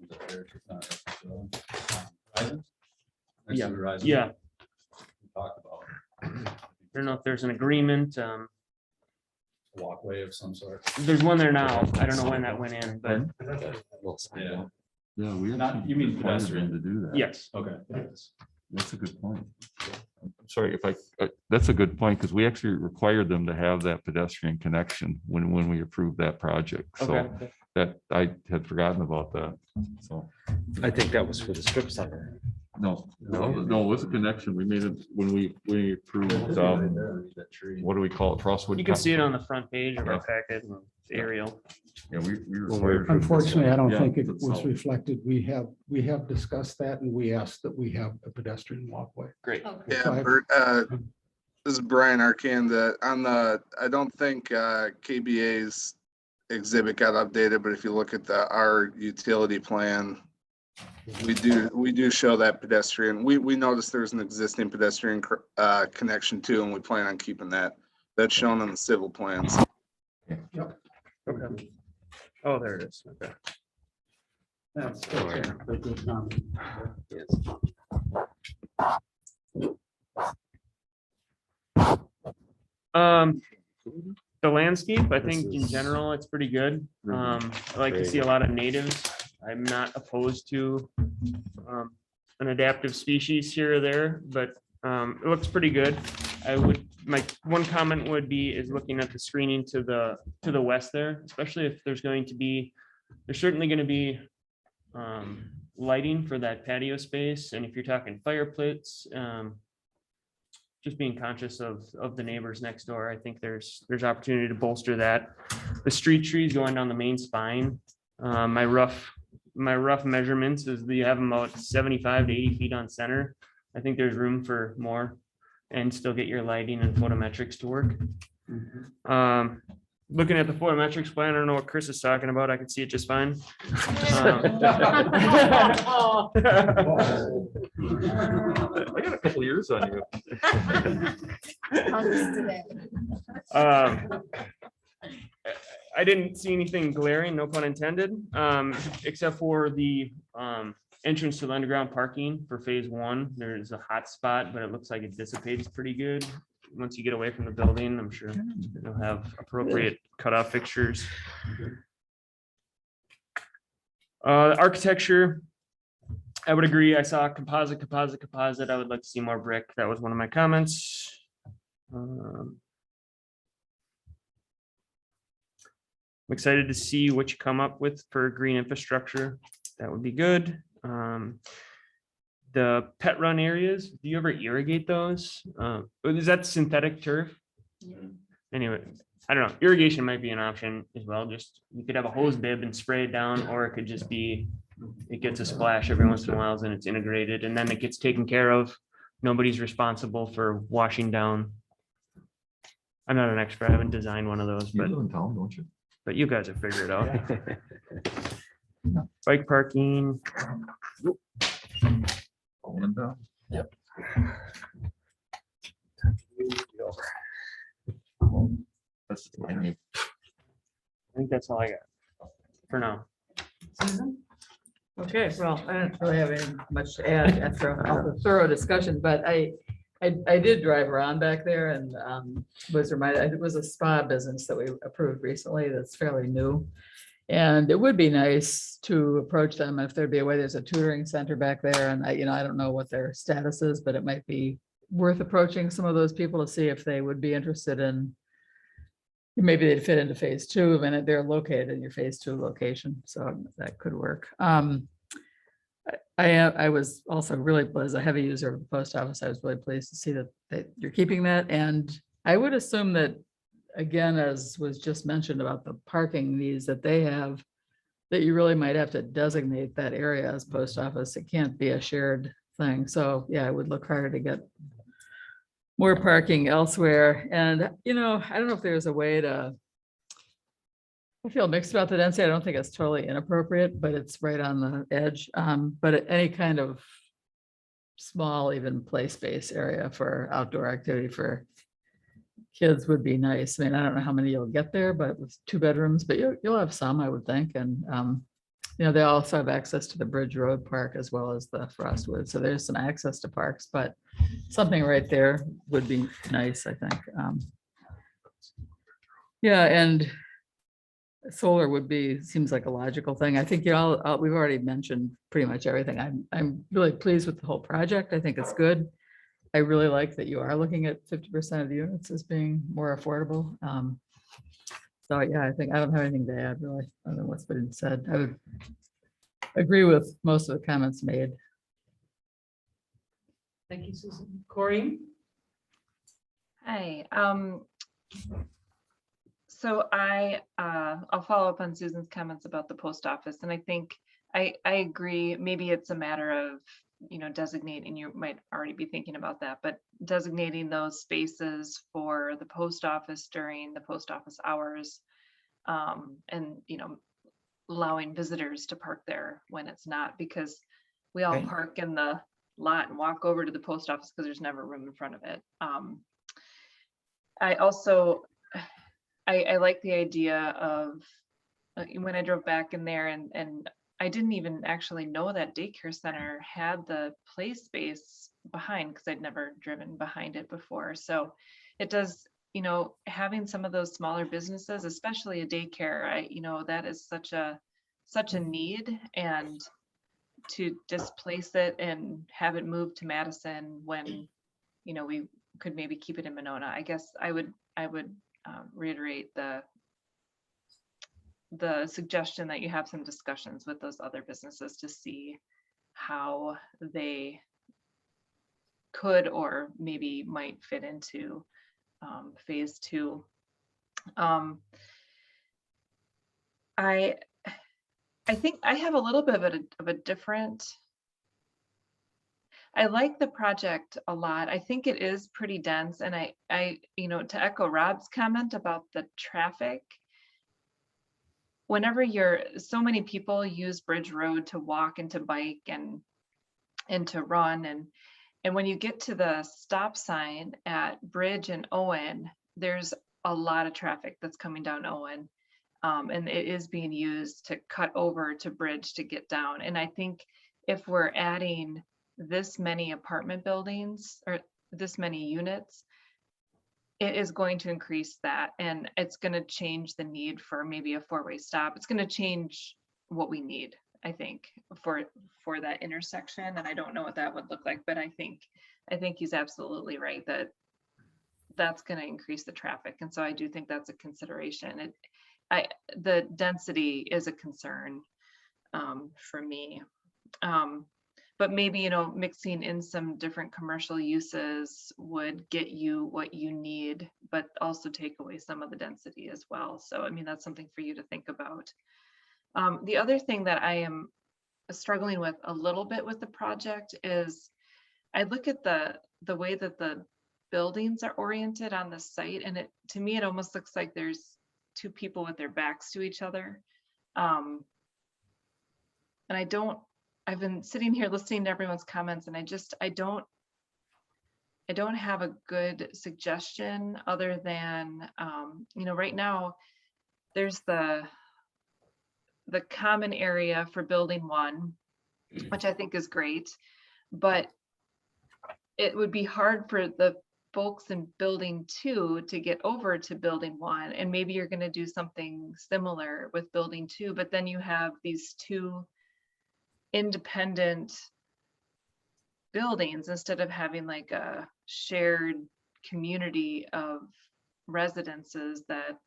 Next to Horizon. Yeah. We talked about I don't know if there's an agreement. walkway of some sort. There's one there now. I don't know when that went in, but Yeah. Yeah, we Not, you mean pedestrian? to do that. yes. Okay. That's a good point. I'm sorry, that's a good point, because we actually required them to have that pedestrian connection when we approved that project. So Okay. that, I had forgotten about that, so. I think that was for the strip center. No, it was a connection. We made it when we approved, what do we call it? Crosswood. You can see it on the front page of our packet, and it's aerial. Yeah, we required. Unfortunately, I don't Yeah, think it that's was all. reflected. We have discussed that and we asked that we have a pedestrian walkway. Great. Okay. Yeah, Bert, this is Brian Arcan. I don't think KBA's exhibit got updated, but if you look at our utility plan, we do show that pedestrian. We noticed there's an existing pedestrian connection too, and we plan on keeping that. That's shown on the civil plans. Okay. Oh, there it is. Okay. That's a good comment. Yes. The landscape, I think in This is- general, it's pretty good. I like to see a Great. lot of natives. I'm not opposed to an adaptive species here or there, but it looks pretty good. My one comment would be is looking at the screening to the west there, especially if there's certainly going to be lighting for that patio space. And if you're talking fire pits, just being conscious of the neighbors next door, I think there's opportunity to bolster that. The street trees going down the main spine, my rough measurements is that you have them about 75 to 80 feet on center. I think there's room for more and still get your lighting and photometrics to work. Looking at the photometrics plan, I don't know what Chris is talking about. I can see it just fine. I got a couple years on you. I didn't see anything glaring, no pun intended, except for the entrance to the underground parking for phase one. There's a hot spot, but it looks like it dissipates pretty good. Once you get away from the building, I'm sure you'll have appropriate cutoff fixtures. Architecture, I would agree. I saw composite. I would like to see more brick. That was one of my comments. I'm excited to see what you come up with for green infrastructure. That would be good. The pet run areas, do you ever irrigate those? Is that synthetic turf? Anyway, I don't know. Irrigation might be an option as well. Just you could have a hose bib and spray it down, or it could just be, it gets a splash every once in a while and it's integrated and then it gets taken care of. Nobody's responsible for washing down. I'm not an expert. I haven't designed one of those, You but live in town, don't you? you guys have figured it out. Bike parking. Yep. That's I think that's all I got for now. Okay, well, I don't really have any much to add after all the thorough discussion, but I did drive around back there and was reminded, it was a spa business that we approved recently that's fairly new. And it would be nice to approach them if there'd be a way. There's a tutoring center back there and I don't know what their status is, but it might be worth approaching some of those people to see if they would be interested in. Maybe they'd fit into phase two and they're located in your phase two location, so that could work. I was also really, as a heavy user of the post office, I was really pleased to see that you're keeping that. And I would assume that, again, as was just mentioned about the parking needs that they have, that you really might have to designate that area as post office. It can't be a shared thing. So yeah, I would look harder to get more parking elsewhere. And, I don't know if there's a way to, I feel mixed about the density. I don't think it's totally inappropriate, but it's right on the edge. But any kind of small, even play space area for outdoor activity for kids would be nice. I mean, I don't know how many you'll get there, but with 2 bedrooms, but you'll have some, I would think. And, they also have access to the Bridge Road Park as well as the Frostwood. So there's some access to parks, but something right there would be nice, I think. Yeah, and solar would be, seems like a logical thing. I think, we've already mentioned pretty much everything. I'm really pleased with the whole project. I think it's good. I really like that you are looking at 50% of the units as being more affordable. So yeah, I think I don't have anything to add really, other than what's been said. I would agree with most of the comments made. Thank you, Susan. Corey? Hi. So I'll follow up on Susan's comments about the post office, and I think I agree. Maybe it's a matter of designating. You might already be thinking about that, but designating those spaces for the post office during the post office hours, and allowing visitors to park there when it's not, because we all park in the lot and walk over to the post office because there's never room in front of it. I also I like the idea of when I drove back in there and I didn't even actually know that daycare center had the play space behind because I'd never driven behind it before. So it does you know, having some of those smaller businesses, especially a daycare, that is such a need, and to displace it and have it move to Madison when, we could maybe keep it in Monona. I guess I would reiterate the suggestion that you have some discussions with those other businesses to see how they could or maybe might fit into phase 2. I think I have a little bit of a different. I like the project a lot. I think it is pretty dense, and I to echo Rob's comment about the traffic. Whenever so many people use Bridge Road to walk and to bike and to run, and when you get to the stop sign at Bridge and Owen, there's a lot of traffic that's coming down Owen. And it is being used to cut over to Bridge to get down. And I think if we're adding this many apartment buildings or this many units, it is going to increase that, and it's going to change the need for maybe a 4-way stop. It's going to change what we need, I think, for that intersection. And I don't know what that would look like, but I think he's absolutely right that that's going to increase the traffic. And so I do think that's a consideration. The density is a concern for me. But maybe, mixing in some different commercial uses would get you what you need, but also take away some of the density as well. So, I mean, that's something for you to think about. The other thing that I am struggling with a little bit with the project is I look at the way that the buildings are oriented on the site, and to me, it almost looks like there's two people with their backs to each other. And I've been sitting here listening to everyone's comments, and I don't have a good suggestion other than, right now there's the common area for building 1, which I think is great, but it would be hard for the folks in building 2 to get over to building 1. And maybe you're going to do something similar with building 2, but then you have these 2 independent buildings instead of having like a shared community of residents that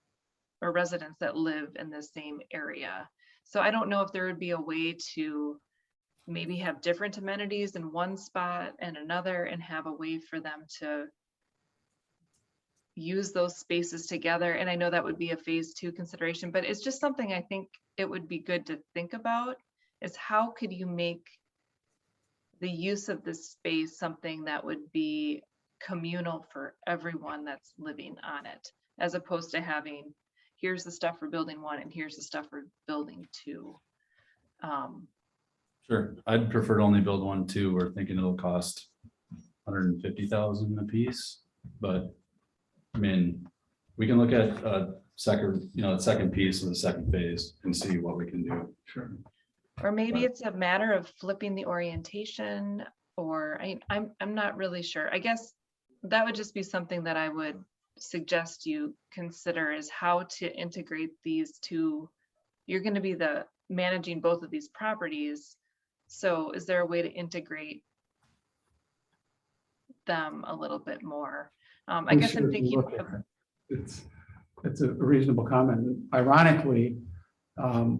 live in the same area. So I don't know if there would be a way to maybe have different amenities in one spot and another, and have a way for them to use those spaces together. And I know that would be a phase 2 consideration, but it's just something I think it would be good to think about, is how could you make the use of this space something that would be communal for everyone that's living on it, as opposed to having, here's the stuff for building 1 and here's the stuff for building 2. Sure, I'd prefer to only build 1, 2. We're thinking it'll cost 150,000 a piece, but I mean, we can look at a second piece of the second phase and see what we can do. Sure. Or maybe it's a matter of flipping the orientation, or I'm not really sure. I guess that would just be something that I would suggest you consider, is how to integrate these two. You're going to be managing both of these properties. So is there a way to integrate them a little bit more? I guess I'm thinking it's a reasonable comment. Ironically,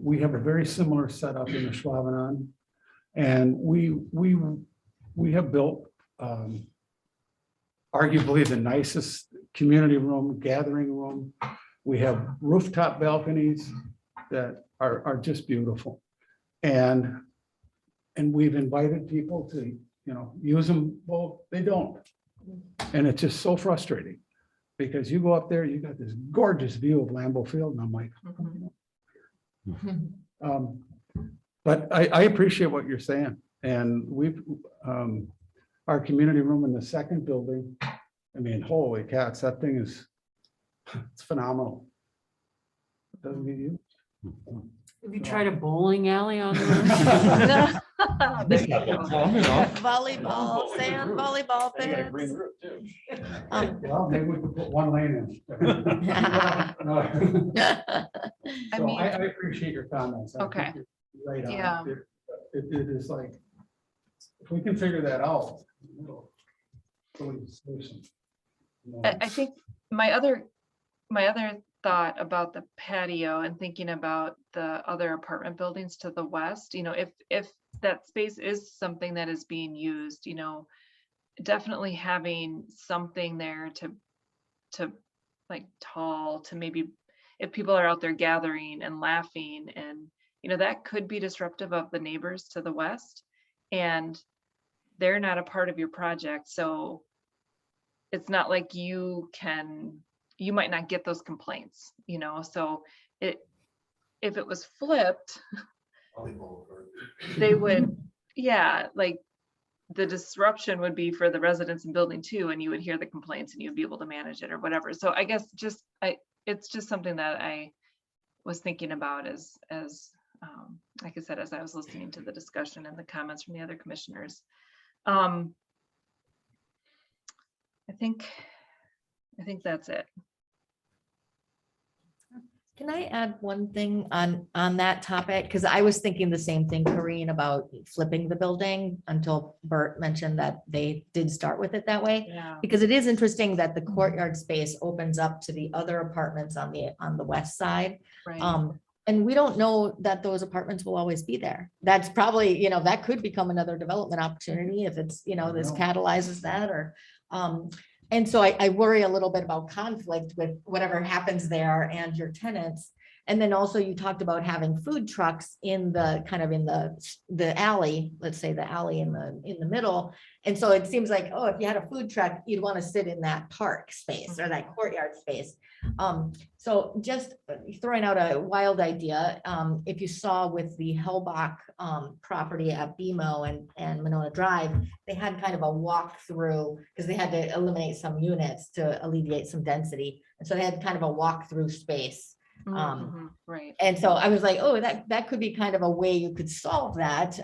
we have a very similar setup in the Schwabenon, and we have built arguably the nicest community room, gathering room. We have rooftop balconies that are just beautiful, and we've invited people to use them. Well, they don't, and it's just so frustrating, because you go up there, you got this gorgeous view of Lambeau Field, and I'm like, but I appreciate what you're saying, and we've our community room in the second building. I mean, holy cats, that thing it's phenomenal. It doesn't get used. Have you tried a bowling alley on the roof? There you go. Volleyball, sand, volleyball pits. Well, maybe we could put one lane in. I So mean, I appreciate your comments. I think Okay. you're right on. Yeah. It is like, if we can figure that out. it'll really solution. I think my other thought about the patio and thinking about the other apartment buildings to the west, if that space is something that is being used, definitely having something there to like tall, to maybe if people are out there gathering and laughing, and that could be disruptive of the neighbors to the west, and they're not a part of your project, so it's not like you might not get those complaints, so if it was flipped, they would, yeah, like the disruption would be for the residents in building 2, and you would hear the complaints and you'd be able to manage it or whatever. So I guess it's just something that I was thinking about as like I said, as I was listening to the discussion and the comments from the other commissioners. I think that's it. Can I add one thing on that topic? Because I was thinking the same thing, Corrine, about flipping the building until Bert mentioned that they did start with it that way. Yeah. Because it is interesting that the courtyard space opens up to the other apartments on the west side. Right. And we don't know that those apartments will always be there. That's probably, that could become another development opportunity if it's, this catalyzes that or, and so I worry a little bit about conflict with whatever happens there and your tenants. And then also you talked about having food trucks in the kind of in the alley, let's say the alley in the middle. And so it seems like, oh, if you had a food truck, you'd want to sit in that park space or that courtyard space. So just throwing out a wild idea, if you saw with the Hellbach property at BMO and Monona Drive, they had kind of a walk through because they had to eliminate some units to alleviate some density. And so they had kind of a walk through space. Right. And so I was like, oh, that could be kind of a way you could solve that.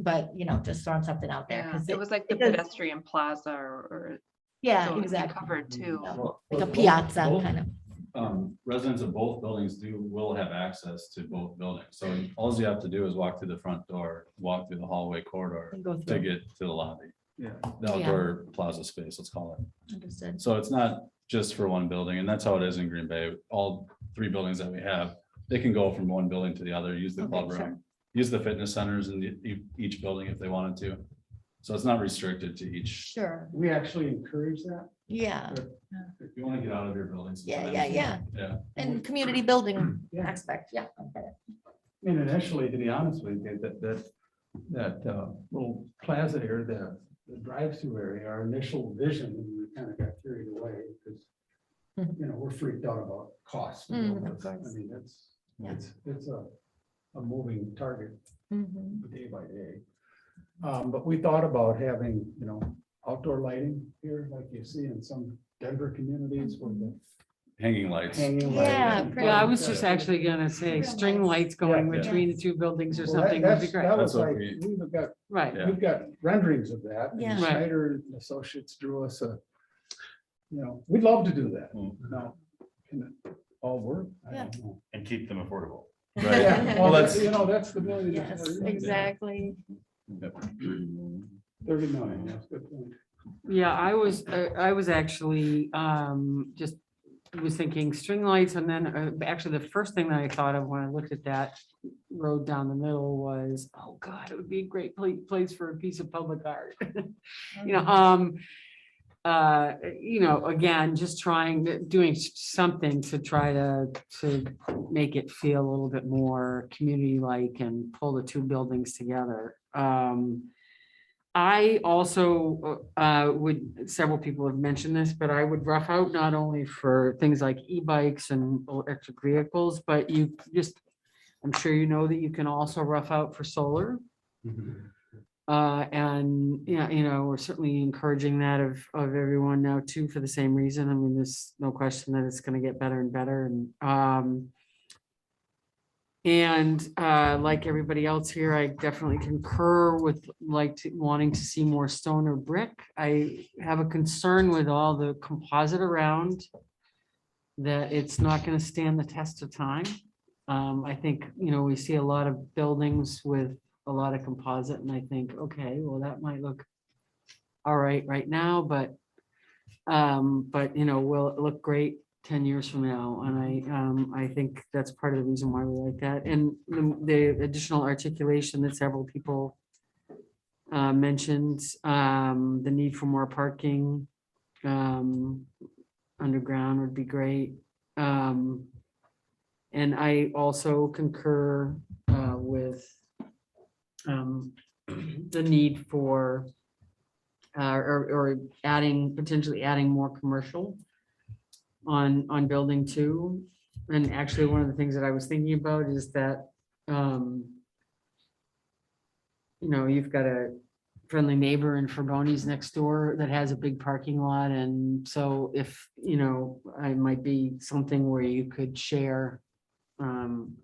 But just throwing something out there. Yeah, it was like the does- pedestrian plaza or Yeah, so it'd be exactly. covered too. Like a piazza kind of. Residents of both buildings will have access to both buildings. So all you have to do is walk through the front door, walk through the hallway corridor And go to through. get to the lobby, Yeah. the outdoor plaza space, let's call it. Understood. So it's not just for one building, and that's how it is in Green Bay. All 3 buildings that we have, they can go from one building to the other, use the Okay, club sure. room, use the fitness centers in each building if they wanted to. So it's not restricted to each. Sure. We actually encourage that. Yeah. If you want to get out of your buildings. Yeah. Yeah. And community building Yeah. aspect. Yeah. Okay. And initially, to be honest with you, that little plaza area, the drive-through area, our initial vision, and we kind of got carried away because, we're freaked out about costs. Of I course. mean, Yeah. it's a moving target Mhm. day by day. But we thought about having, outdoor lighting here, like you see in some Denver communities where the Hanging lights. hanging. Yeah, lighting. pretty Yeah, I was just actually gonna say string lights going Yeah. between the 2 buildings or Well, that- something would be that's- great. That was That's what like, we- we've got Right. Yeah. We've got renderings of that. and Yeah. Right. Schneider and Associates drew us we'd love to do that. Now, can it all work? I don't know. And keep them affordable. Right. Yeah, Well, well, that's, that's the million. Yes, exactly. 30 million, that's a good point. Yeah, I was actually just was thinking string lights, and then actually the first thing that I thought of when I looked at that road down the middle was, oh God, it would be a great place for a piece of public art. Again, just doing something to try to make it feel a little bit more community-like and pull the 2 buildings together. I also several people have mentioned this, but I would rough out not only for things like e-bikes and electric vehicles, but I'm sure that you can also rough out for solar. And we're certainly encouraging that of everyone now too, for the same reason. I mean, there's no question that it's going to get better and better. And And like everybody else here, I definitely concur with wanting to see more stone or brick. I have a concern with all the composite around, that it's not going to stand the test of time. I think, we see a lot of buildings with a lot of composite, and I think, okay, well, that might look all right now, but will it look great 10 years from now? And I think that's part of the reason why we like that. And the additional articulation that several people mentioned, the need for more parking underground would be great. And I also concur with the need for or potentially adding more commercial on building 2. And actually, one of the things that I was thinking about is that, you've got a friendly neighbor in Fragoni's next door that has a big parking lot. And so if, I might be something where you could share an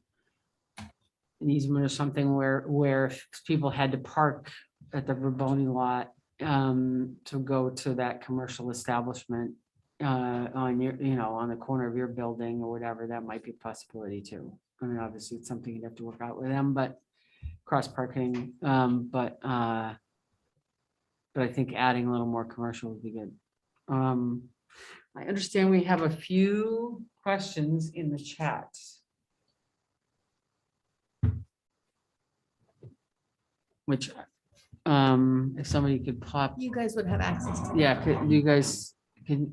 easement or something where if people had to park at the Raboni lot to go to that commercial establishment on your, on the corner of your building or whatever, that might be a possibility too. I mean, obviously it's something you'd have to work out with them, but cross parking, but I think adding a little more commercial would be good. I understand we have a few questions in the chat. Which, if somebody could pop, You guys would have access to. yeah, you guys can.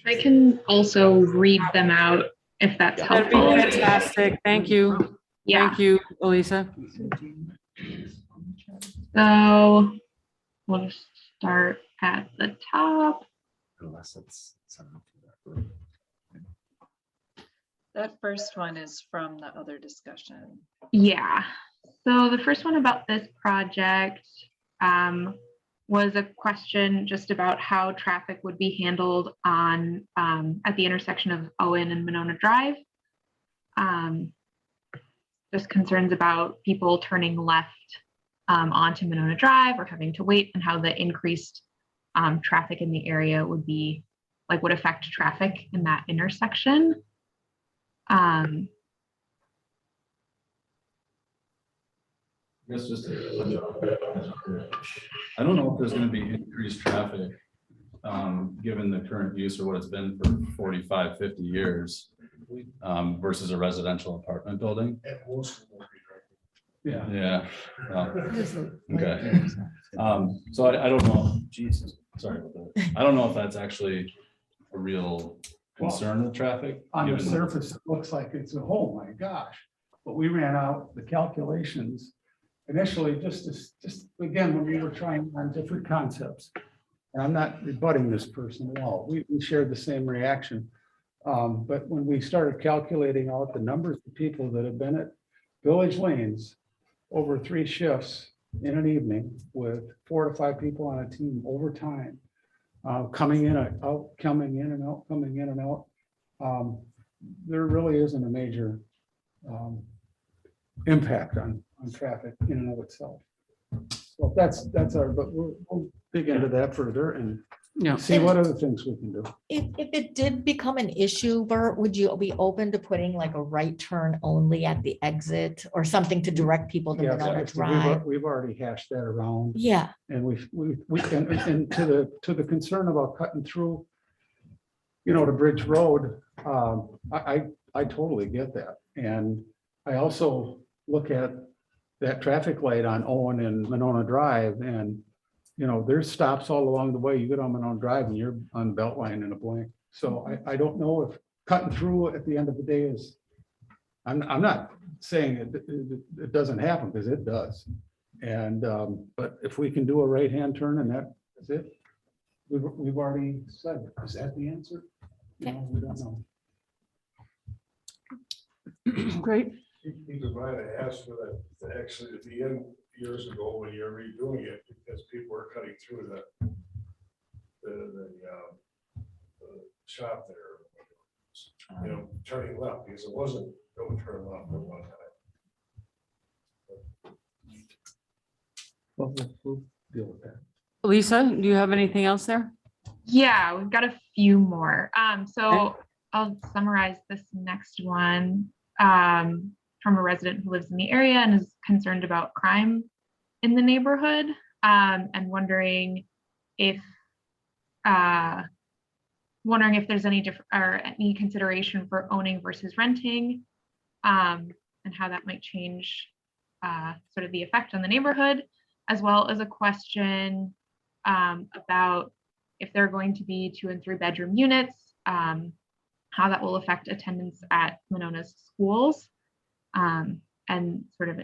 I can also read them out if that's That'd be helpful. fantastic. Thank you. Yeah. Thank you, Elisa. So we'll just start at the top. Unless it's. That first one is from the other discussion. Yeah. So the first one about this project was a question just about how traffic would be handled on at the intersection of Owen and Monona Drive. Just concerns about people turning left onto Monona Drive or having to wait, and how the increased traffic in the area would affect traffic in that intersection. I guess just I don't know if there's going to be increased traffic given the current use or what it's been for 45, 50 years versus a residential apartment building. Yeah. Yeah. Well, okay. So I don't know. Jesus, sorry about that. I don't know if that's actually a real concern with traffic. On the given- surface, it looks like it's oh my gosh, but we ran out the calculations initially, just again, when we were trying on different concepts. And I'm not rebutting this person at all. We shared the same reaction. But when we started calculating out the numbers of people that have been at Village Lanes over 3 shifts in an evening with 4 to 5 people on a team over time, coming in and out, coming in and out, coming in and out. There really isn't a major impact on traffic in and of itself. So that's our, but we'll dig into that further and see what other things we can do. If it did become an issue, Bert, would you be open to putting like a right turn only at the exit or something to direct people to Monona Drive? We've already hashed that around. Yeah. And we can, and to the concern about cutting through, to Bridge Road, I totally get that. And I also look at that traffic light on Owen and Monona Drive, and there's stops all along the way. You get on Monona Drive and you're on Beltline in a blink. So I don't know if cutting through at the end of the day is, I'm not saying it doesn't happen, because it does. And but if we can do a right-hand turn and that's it, we've already said, is that the answer? No, we don't know. Great. Even might have asked for that to actually to be in years ago when you're redoing it, because people were cutting through the shop there. turning left, because it wasn't, don't turn left at one time. Well, we'll deal with that. Lisa, do you have anything else there? Yeah, we've got a few more. So I'll summarize this next one from a resident who lives in the area and is concerned about crime in the neighborhood, and wondering if there's any different or any consideration for owning versus renting, and how that might change sort of the effect on the neighborhood, as well as a question about if there are going to be 2 and 3 bedroom units, how that will affect attendance at Monona's schools, and sort of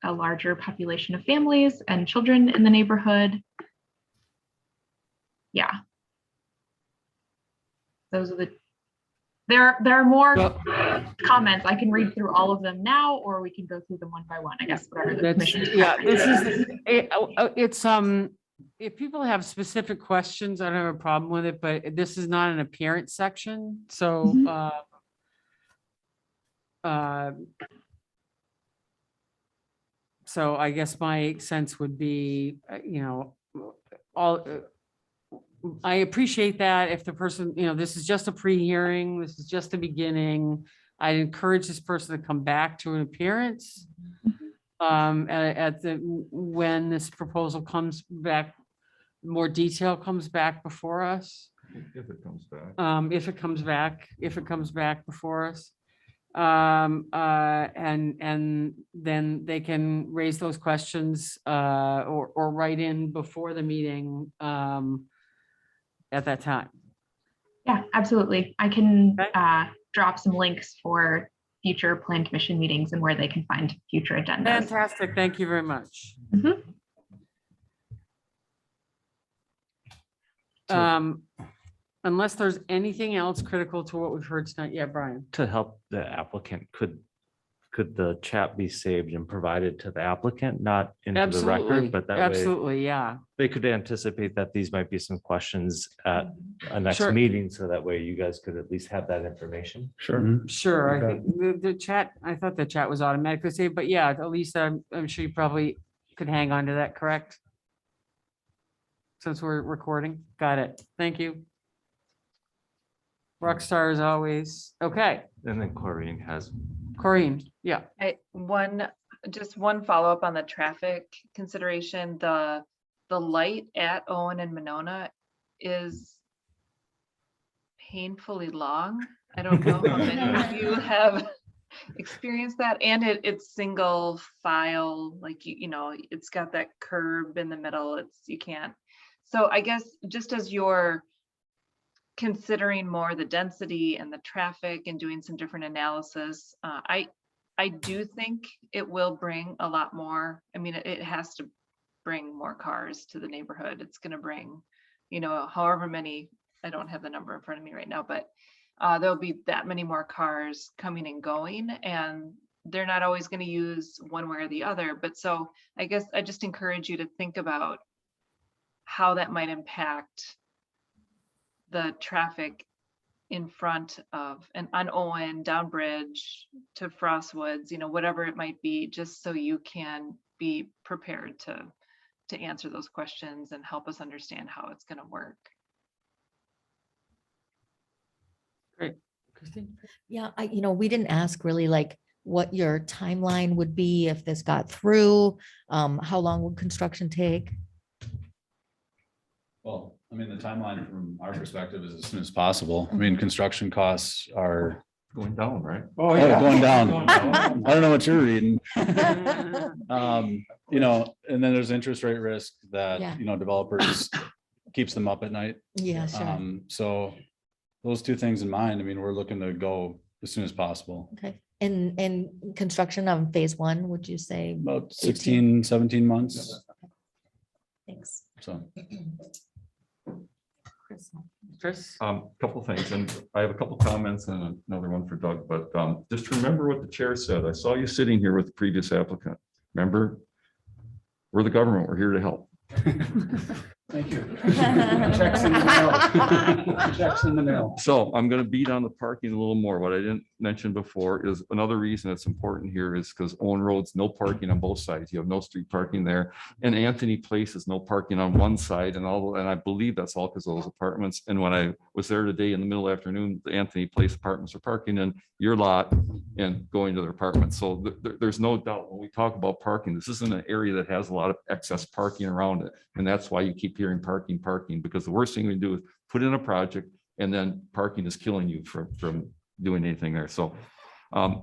a larger population of families and children in the neighborhood. Yeah. Those are there are more comments. I can read through all of them now, or we can go through them one by one, I guess, whatever the commissioner's preference is. It's if people have specific questions, I don't have a problem with it, but this is not an appearance section, so so I guess my sense would be, I appreciate that if the person, this is just a pre-hearing, this is just the beginning. I encourage this person to come back to an appearance when this proposal comes back, more detail comes back before us. If it comes back. If it comes back before us. And then they can raise those questions or write in before the meeting at that time. Yeah, absolutely. I can drop some links for future plan commission meetings and where they can find future agendas. Fantastic. Thank you very much. Unless there's anything else critical to what we've heard tonight. Yeah, Brian. To help the applicant, could the chat be saved and provided to the applicant, not into the record, but that way Absolutely, yeah. they could anticipate that these might be some questions at a next Sure. meeting, so that way you guys could at least have that information. Sure. Sure. I Okay. think the chat, I thought the chat was automatically saved, but yeah, Elisa, I'm sure you probably could hang on to that, correct? Since we're recording. Got it. Thank you. Rockstar as always. Okay, And then Corrine has. Corinne, yeah. Just one follow-up on the traffic consideration, the light at Owen and Monona is painfully long. I don't know how many of you have experienced that, and it's single file, like it's got that curb in the middle. You can't. So I guess just as you're considering more the density and the traffic and doing some different analysis, I do think it will bring a lot more. I mean, it has to bring more cars to the neighborhood. It's going to bring, however many, I don't have the number in front of me right now, but there'll be that many more cars coming and going, and they're not always going to use one way or the other. But so I guess I just encourage you to think about how that might impact the traffic in front of and on Owen, down Bridge to Frostwoods, whatever it might be, just so you can be prepared to answer those questions and help us understand how it's going to work. Great. Christine? Yeah, we didn't ask really like what your timeline would be if this got through. How long would construction take? Well, I mean, the timeline from our perspective is as soon as possible. I mean, construction costs are Going down, right? Oh, going down. I don't know what you're reading. And then there's interest rate risk that, Yeah. Developers keeps them up at night. Yeah, sure. So those two things in mind, I mean, we're looking to go as soon as possible. Okay. And construction of phase 1, would you say? About 16, 17 months. Thanks. So. Chris? Couple things, and I have a couple comments and another one for Doug, but just remember what the chair said. I saw you sitting here with the previous applicant. Remember, we're the government, we're here to help. Thank you. Checks in the mail. Checks in the mail. So I'm gonna beat on the parking a little more. What I didn't mention before is another reason it's important here is because Owen Road's no parking on both sides. You have no street parking there. And Anthony Place is no parking on one side and I believe that's all because of those apartments. And when I was there today in the middle of the afternoon, the Anthony Place apartments are parking in your lot and going to their apartments. So there's no doubt when we talk about parking, this isn't an area that has a lot of excess parking around it. And that's why you keep hearing parking, because the worst thing we do is put in a project and then parking is killing you from doing anything there. So I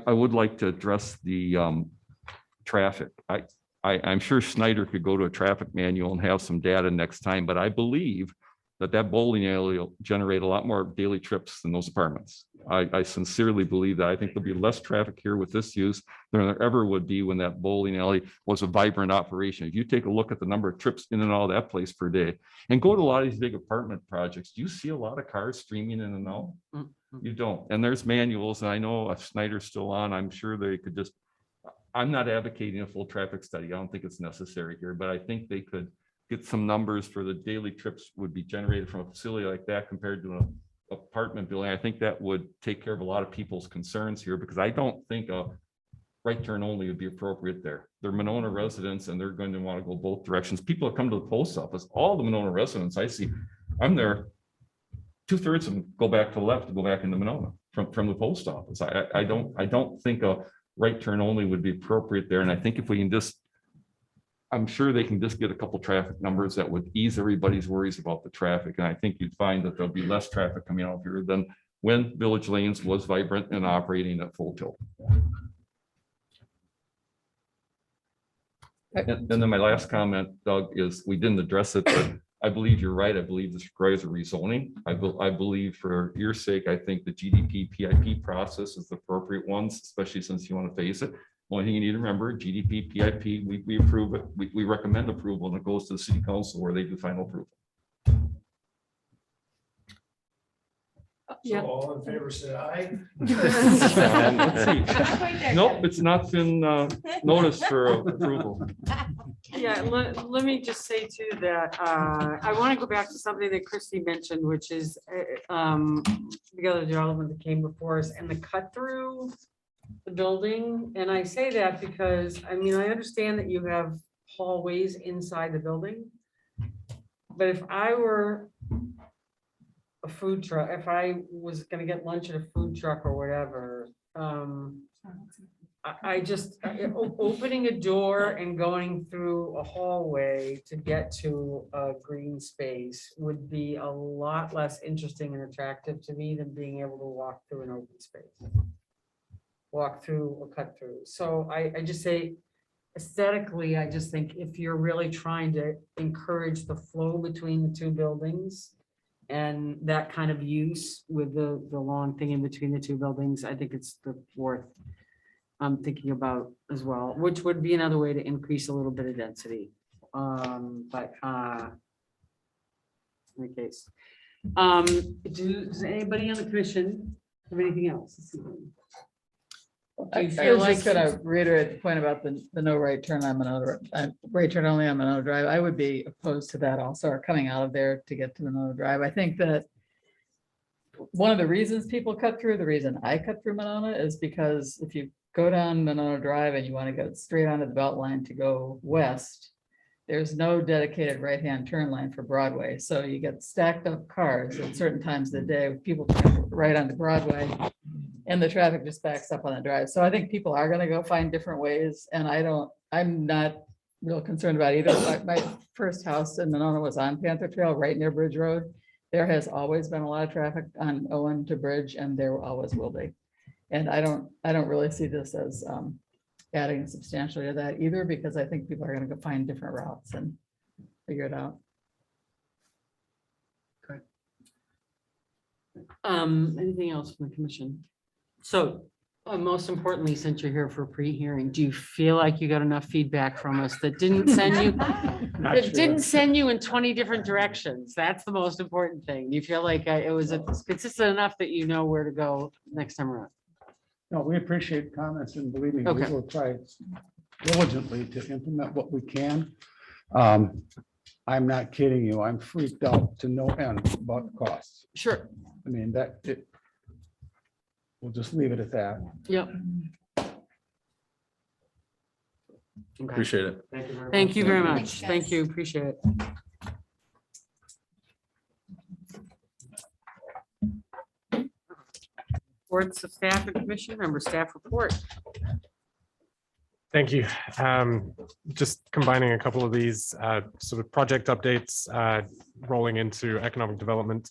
would like to address the traffic. I'm sure Snyder could go to a traffic manual and have some data next time, but I believe that bowling alley will generate a lot more daily trips than those apartments. I sincerely believe that. I think there'll be less traffic here with this use than there ever would be when that bowling alley was a vibrant operation. If you take a look at the number of trips in and out of that place per day and go to a lot of these big apartment projects, do you see a lot of cars streaming in and out? You don't. And there's manuals, and I know if Snyder's still on, I'm sure they could just, I'm not advocating a full traffic study. I don't think it's necessary here, but I think they could get some numbers for the daily trips would be generated from a facility like that compared to an apartment building. I think that would take care of a lot of people's concerns here, because I don't think a right turn only would be appropriate there. They're Monona residents and they're going to want to go both directions. People that come to the post office, all the Monona residents I see, I'm there, 2/3 of them go back to the left to go back into Monona from the post office. I don't think a right turn only would be appropriate there. And I think if we can just, I'm sure they can just get a couple traffic numbers that would ease everybody's worries about the traffic. And I think you'd find that there'll be less traffic coming out here than when Village Lanes was vibrant and operating at full tilt. And then my last comment, Doug, is we didn't address it, but I believe you're right. I believe this requires a rezoning. I believe for your sake, I think the GDP PIP process is the appropriate ones, especially since you want to phase it. Only thing you need to remember, GDP, PIP, we approve it. We recommend approval and it goes to the city council where they do final approval. So all in favor, say aye. Let's see. Nope, it's not been noticed for approval. Yeah, let me just say too that I want to go back to something that Christy mentioned, which is the other development that came before us and the cut through the building. And I say that because, I mean, I understand that you have hallways inside the building. But if I were a food truck, if I was gonna get lunch at a food truck or whatever, I just, opening a door and going through a hallway to get to a green space would be a lot less interesting and attractive to me than being able to walk through an open space. Walk through or cut through. So I just say aesthetically, I just think if you're really trying to encourage the flow between the two buildings and that kind of use with the long thing in between the two buildings, I think it's the worth thinking about as well, which would be another way to increase a little bit of density. But in the case, does anybody on the commission have anything else? I was just gonna reiterate the point about the no right turn on Monona, right turn only on Monona Drive. I would be opposed to that also, or coming out of there to get to Monona Drive. I think that one of the reasons people cut through, the reason I cut through Monona is because if you go down Monona Drive and you want to go straight onto the belt line to go west, there's no dedicated right-hand turn lane for Broadway. So you get stacked up cars at certain times of the day with people trying right onto Broadway. And the traffic just backs up on the drive. So I think people are going to go find different ways. And I'm not real concerned about either. My first house in Monona was on Panther Trail, right near Bridge Road. There has always been a lot of traffic on Owen to Bridge, and there always will be. And I don't really see this as adding substantially to that either, because I think people are going to go find different routes and figure it out. Okay. Anything else from the commission? So most importantly, since you're here for pre-hearing, do you feel like you got enough feedback from us that didn't send you in 20 different directions? That's the most important thing. You feel like it was consistent enough that you know where to go next time around? No, we appreciate comments and believe me, we will try diligently to implement what we can. I'm not kidding you. I'm freaked out to no end about the costs. Sure. I mean, we'll just leave it at that. Yep. Okay. Appreciate it. Thank you very much. Thanks, guys. Thank you. Appreciate it. Reports of staff and commission member staff report. Thank you. Just combining a couple of these sort of project updates rolling into economic development.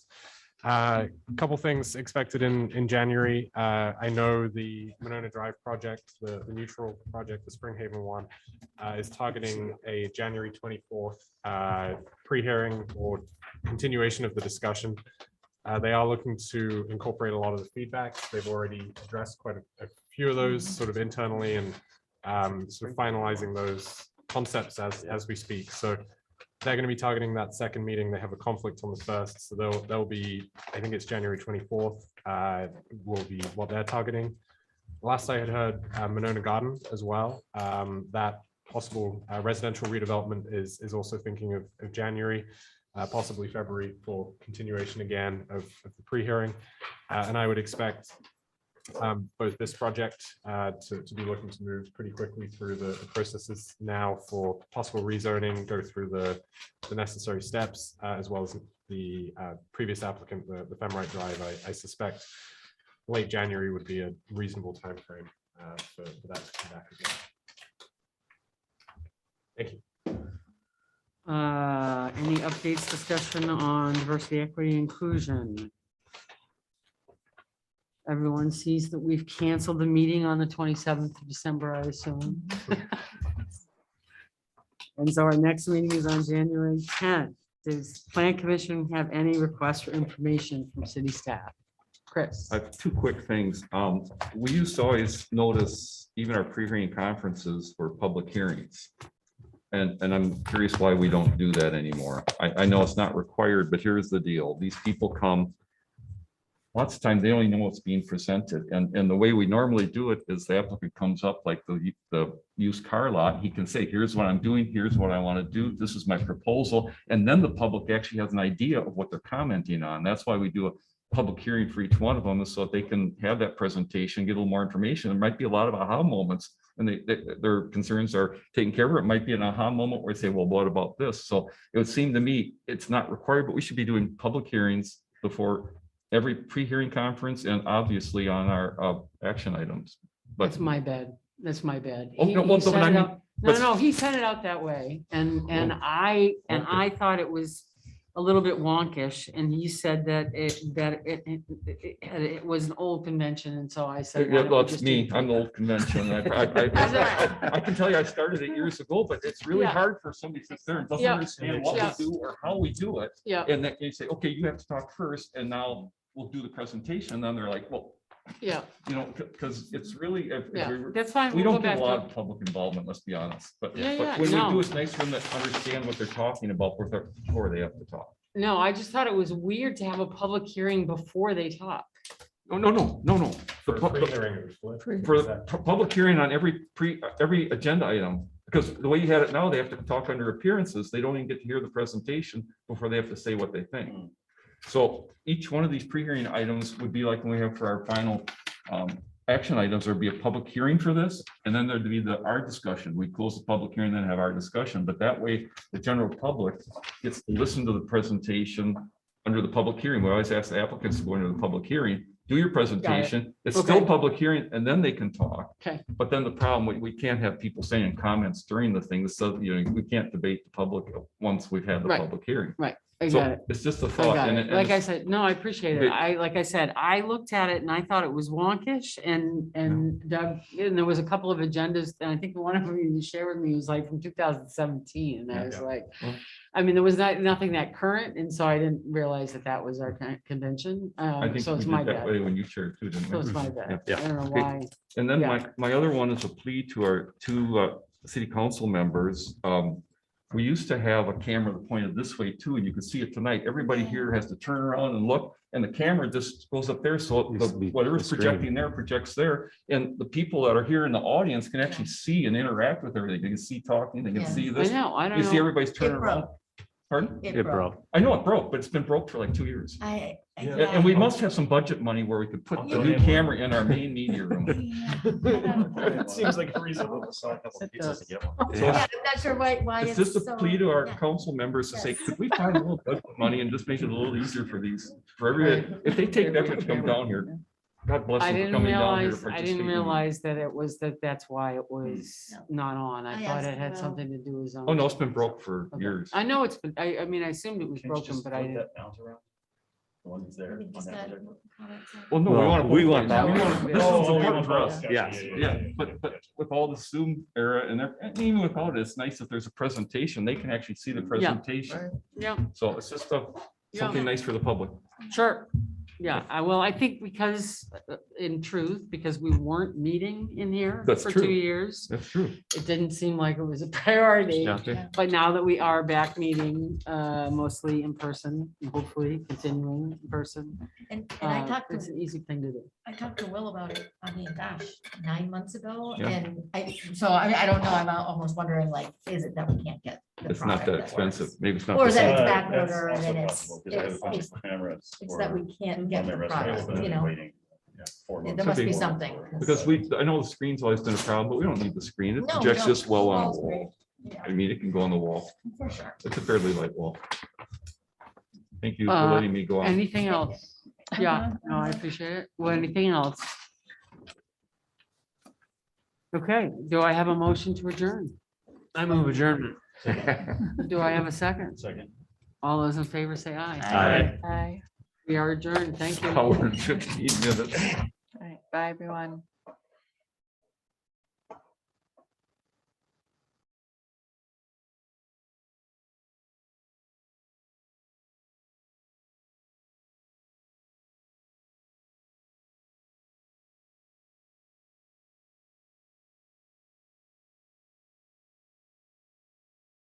A couple things expected in January. I know the Monona Drive project, the neutral project, the Spring Haven one, is targeting a January 24th pre-hearing or continuation of the discussion. They are looking to incorporate a lot of the feedback. They've already addressed quite a few of those sort of internally and sort of finalizing those concepts as we speak. So they're going to be targeting that second meeting. They have a conflict on the first, so they'll be, I think it's January 24th, will be what they're targeting. Last I had heard, Monona Garden as well. That possible residential redevelopment is also thinking of January. Possibly February for continuation again of the pre-hearing. And I would expect both this project to be looking to move pretty quickly through the processes now for possible rezoning, go through the necessary steps, as well as the previous applicant, the Femrite Drive. I suspect late January would be a reasonable timeframe for that to come back again. Thank you. Any updates, discussion on diversity, equity, inclusion? Everyone sees that we've canceled the meeting on the 27th of December, I assume. And so our next meeting is on January 10th. Does Plan Commission have any requests for information from city staff? Chris? I have two quick things. We used to always notice even our pre-hearing conferences were public hearings. And I'm curious why we don't do that anymore. I know it's not required, but here's the deal. These people come, lots of times they don't even know what's being presented. And the way we normally do it is the applicant comes up like the used car lot. He can say, here's what I'm doing. Here's what I want to do. This is my proposal. And then the public actually has an idea of what they're commenting on. That's why we do a public hearing for each one of them, so that they can have that presentation, get a little more information. There might be a lot of aha moments and their concerns are taken care of. It might be an aha moment where they say, well, what about this? So it would seem to me it's not required, but we should be doing public hearings before every pre-hearing conference and obviously on our action items. But That's my bad. That's my bad. Oh, no, well, set but I it mean- up- No, he set it out that way and I thought it was a little bit wonkish and he said that it was an old convention and so I said. why yeah, don't we well, it's just me. do- I'm the old convention. I can tell you, I started it years ago, but it's really Yeah. hard for somebody to sit there and doesn't Yeah. understand what Yeah. we do or how we do it. Yeah, And then you say, okay, you have to talk first, and now we'll do the presentation. And then they're like, well, yeah, because it's really, if yeah. we That's fine. we We'll don't go get a back lot to- of public involvement, let's be honest. But Yeah, when no. we do, it's nice for them to understand what they're talking about before they have to talk. No, I just thought it was weird to have a public hearing before they talk. No. The For the public hearing on every agenda item, because the way you had it now, they have to talk under appearances. They don't even get to hear the presentation before they have to say what they think. So each one of these pre-hearing items would be like when we have for our final action items, there'd be a public hearing for this, and then there'd be our discussion. We close the public hearing, then have our discussion. But that way, the general public gets to listen to the presentation under the public hearing. We always ask the applicants to go into the public hearing, do your presentation. It's still Okay. public hearing, and then they can talk. Okay. But then the problem, we can't have people saying comments during the thing. So, we can't debate the public once we've had the Right. public hearing. Right. I So got it. it's just a I thought. got and it. it- Like I and said, no, I appreciate it. Like I said, I looked at it and I thought it was wonkish and Doug, and there was a couple of agendas, and I think one of them you shared with me was like from 2017, and I was like, I mean, there was nothing that current, and so I didn't realize that was our convention. I think So we it's did my that bad. way when you shared too, didn't we? So it's my bad. Yeah. I don't know Okay. why. And then Yeah. my other one is a plea to our two city council members. We used to have a camera that pointed this way too, and you can see it tonight. Everybody here has to turn around and look, and the camera just goes up there. So whatever's projecting there projects there. And the people that are here in the audience can actually see and interact with everything. They can see talking, they can see I this. know, I don't You know. see everybody's turning around. Pardon? It broke. I know it broke, but it's been broke for like 2 years. And we yeah. must have some budget money where we could put the new Donate one. camera in our main media room. It seems like a reasonable to sell a couple It pieces does. to get one. So Yeah, I'm not sure why it's it's just so. a plea to our yeah. council members to say, Yes. could we find a little budget money and just make it a little easier for these, for every, if they take the effort to come down here. God bless I them for didn't coming down here to realize, I participate. didn't in it. realize that it was, that's why it was not on. I I thought asked it had Will. something to do with. Oh, no, it's been broke for Okay. years. I know it's been, I mean, I assumed it was Can't you broken, just but I flip didn't. that mount around? The one that's there. Maybe on just that add other- comments on- Well, no, Well, we want. we want that. that. This is Oh, we important want for us. that. Yes. Yeah, but with all the Zoom era and even without it, it's nice if there's a presentation, they can actually see the presentation. Yeah, So it's just something nice for the public. sure. Yeah, I think because in truth, because we weren't meeting in here That's for true. 2 years, That's true. it didn't seem like it was a priority. Yeah, okay. But now that we are back meeting, mostly in person, hopefully continuing in person, And I talked it's to, an easy thing to do. I talked to Will about it, I mean, gosh, 9 months ago, Yeah. and I don't know, I'm almost wondering, like, is it that we can't get the It's not product that works? expensive. Maybe it's not. Or the is that same. it's back That's order and also then possible, 'cause I have a bunch of cameras it's that we for- can't get on my the restaurant product, that I've you been know? waiting, 4 There months. must be Something- something. Because I know the screen's always been a problem, but we don't need the screen. It No, we projects don't. just well on a Wall's wall. great. Yeah, I mean, it can go on the wall. for sure. It's a fairly light wall. Thank you for Uh, letting me go on. Anything else? Yeah, no, I appreciate it. Well, anything else? Okay, do I have a motion to adjourn? I move adjournment. Do I have a second? Second. All those in favor say aye. Aye. Aye. We are adjourned. Thank you. Hour and 15 minutes. All right, bye, everyone.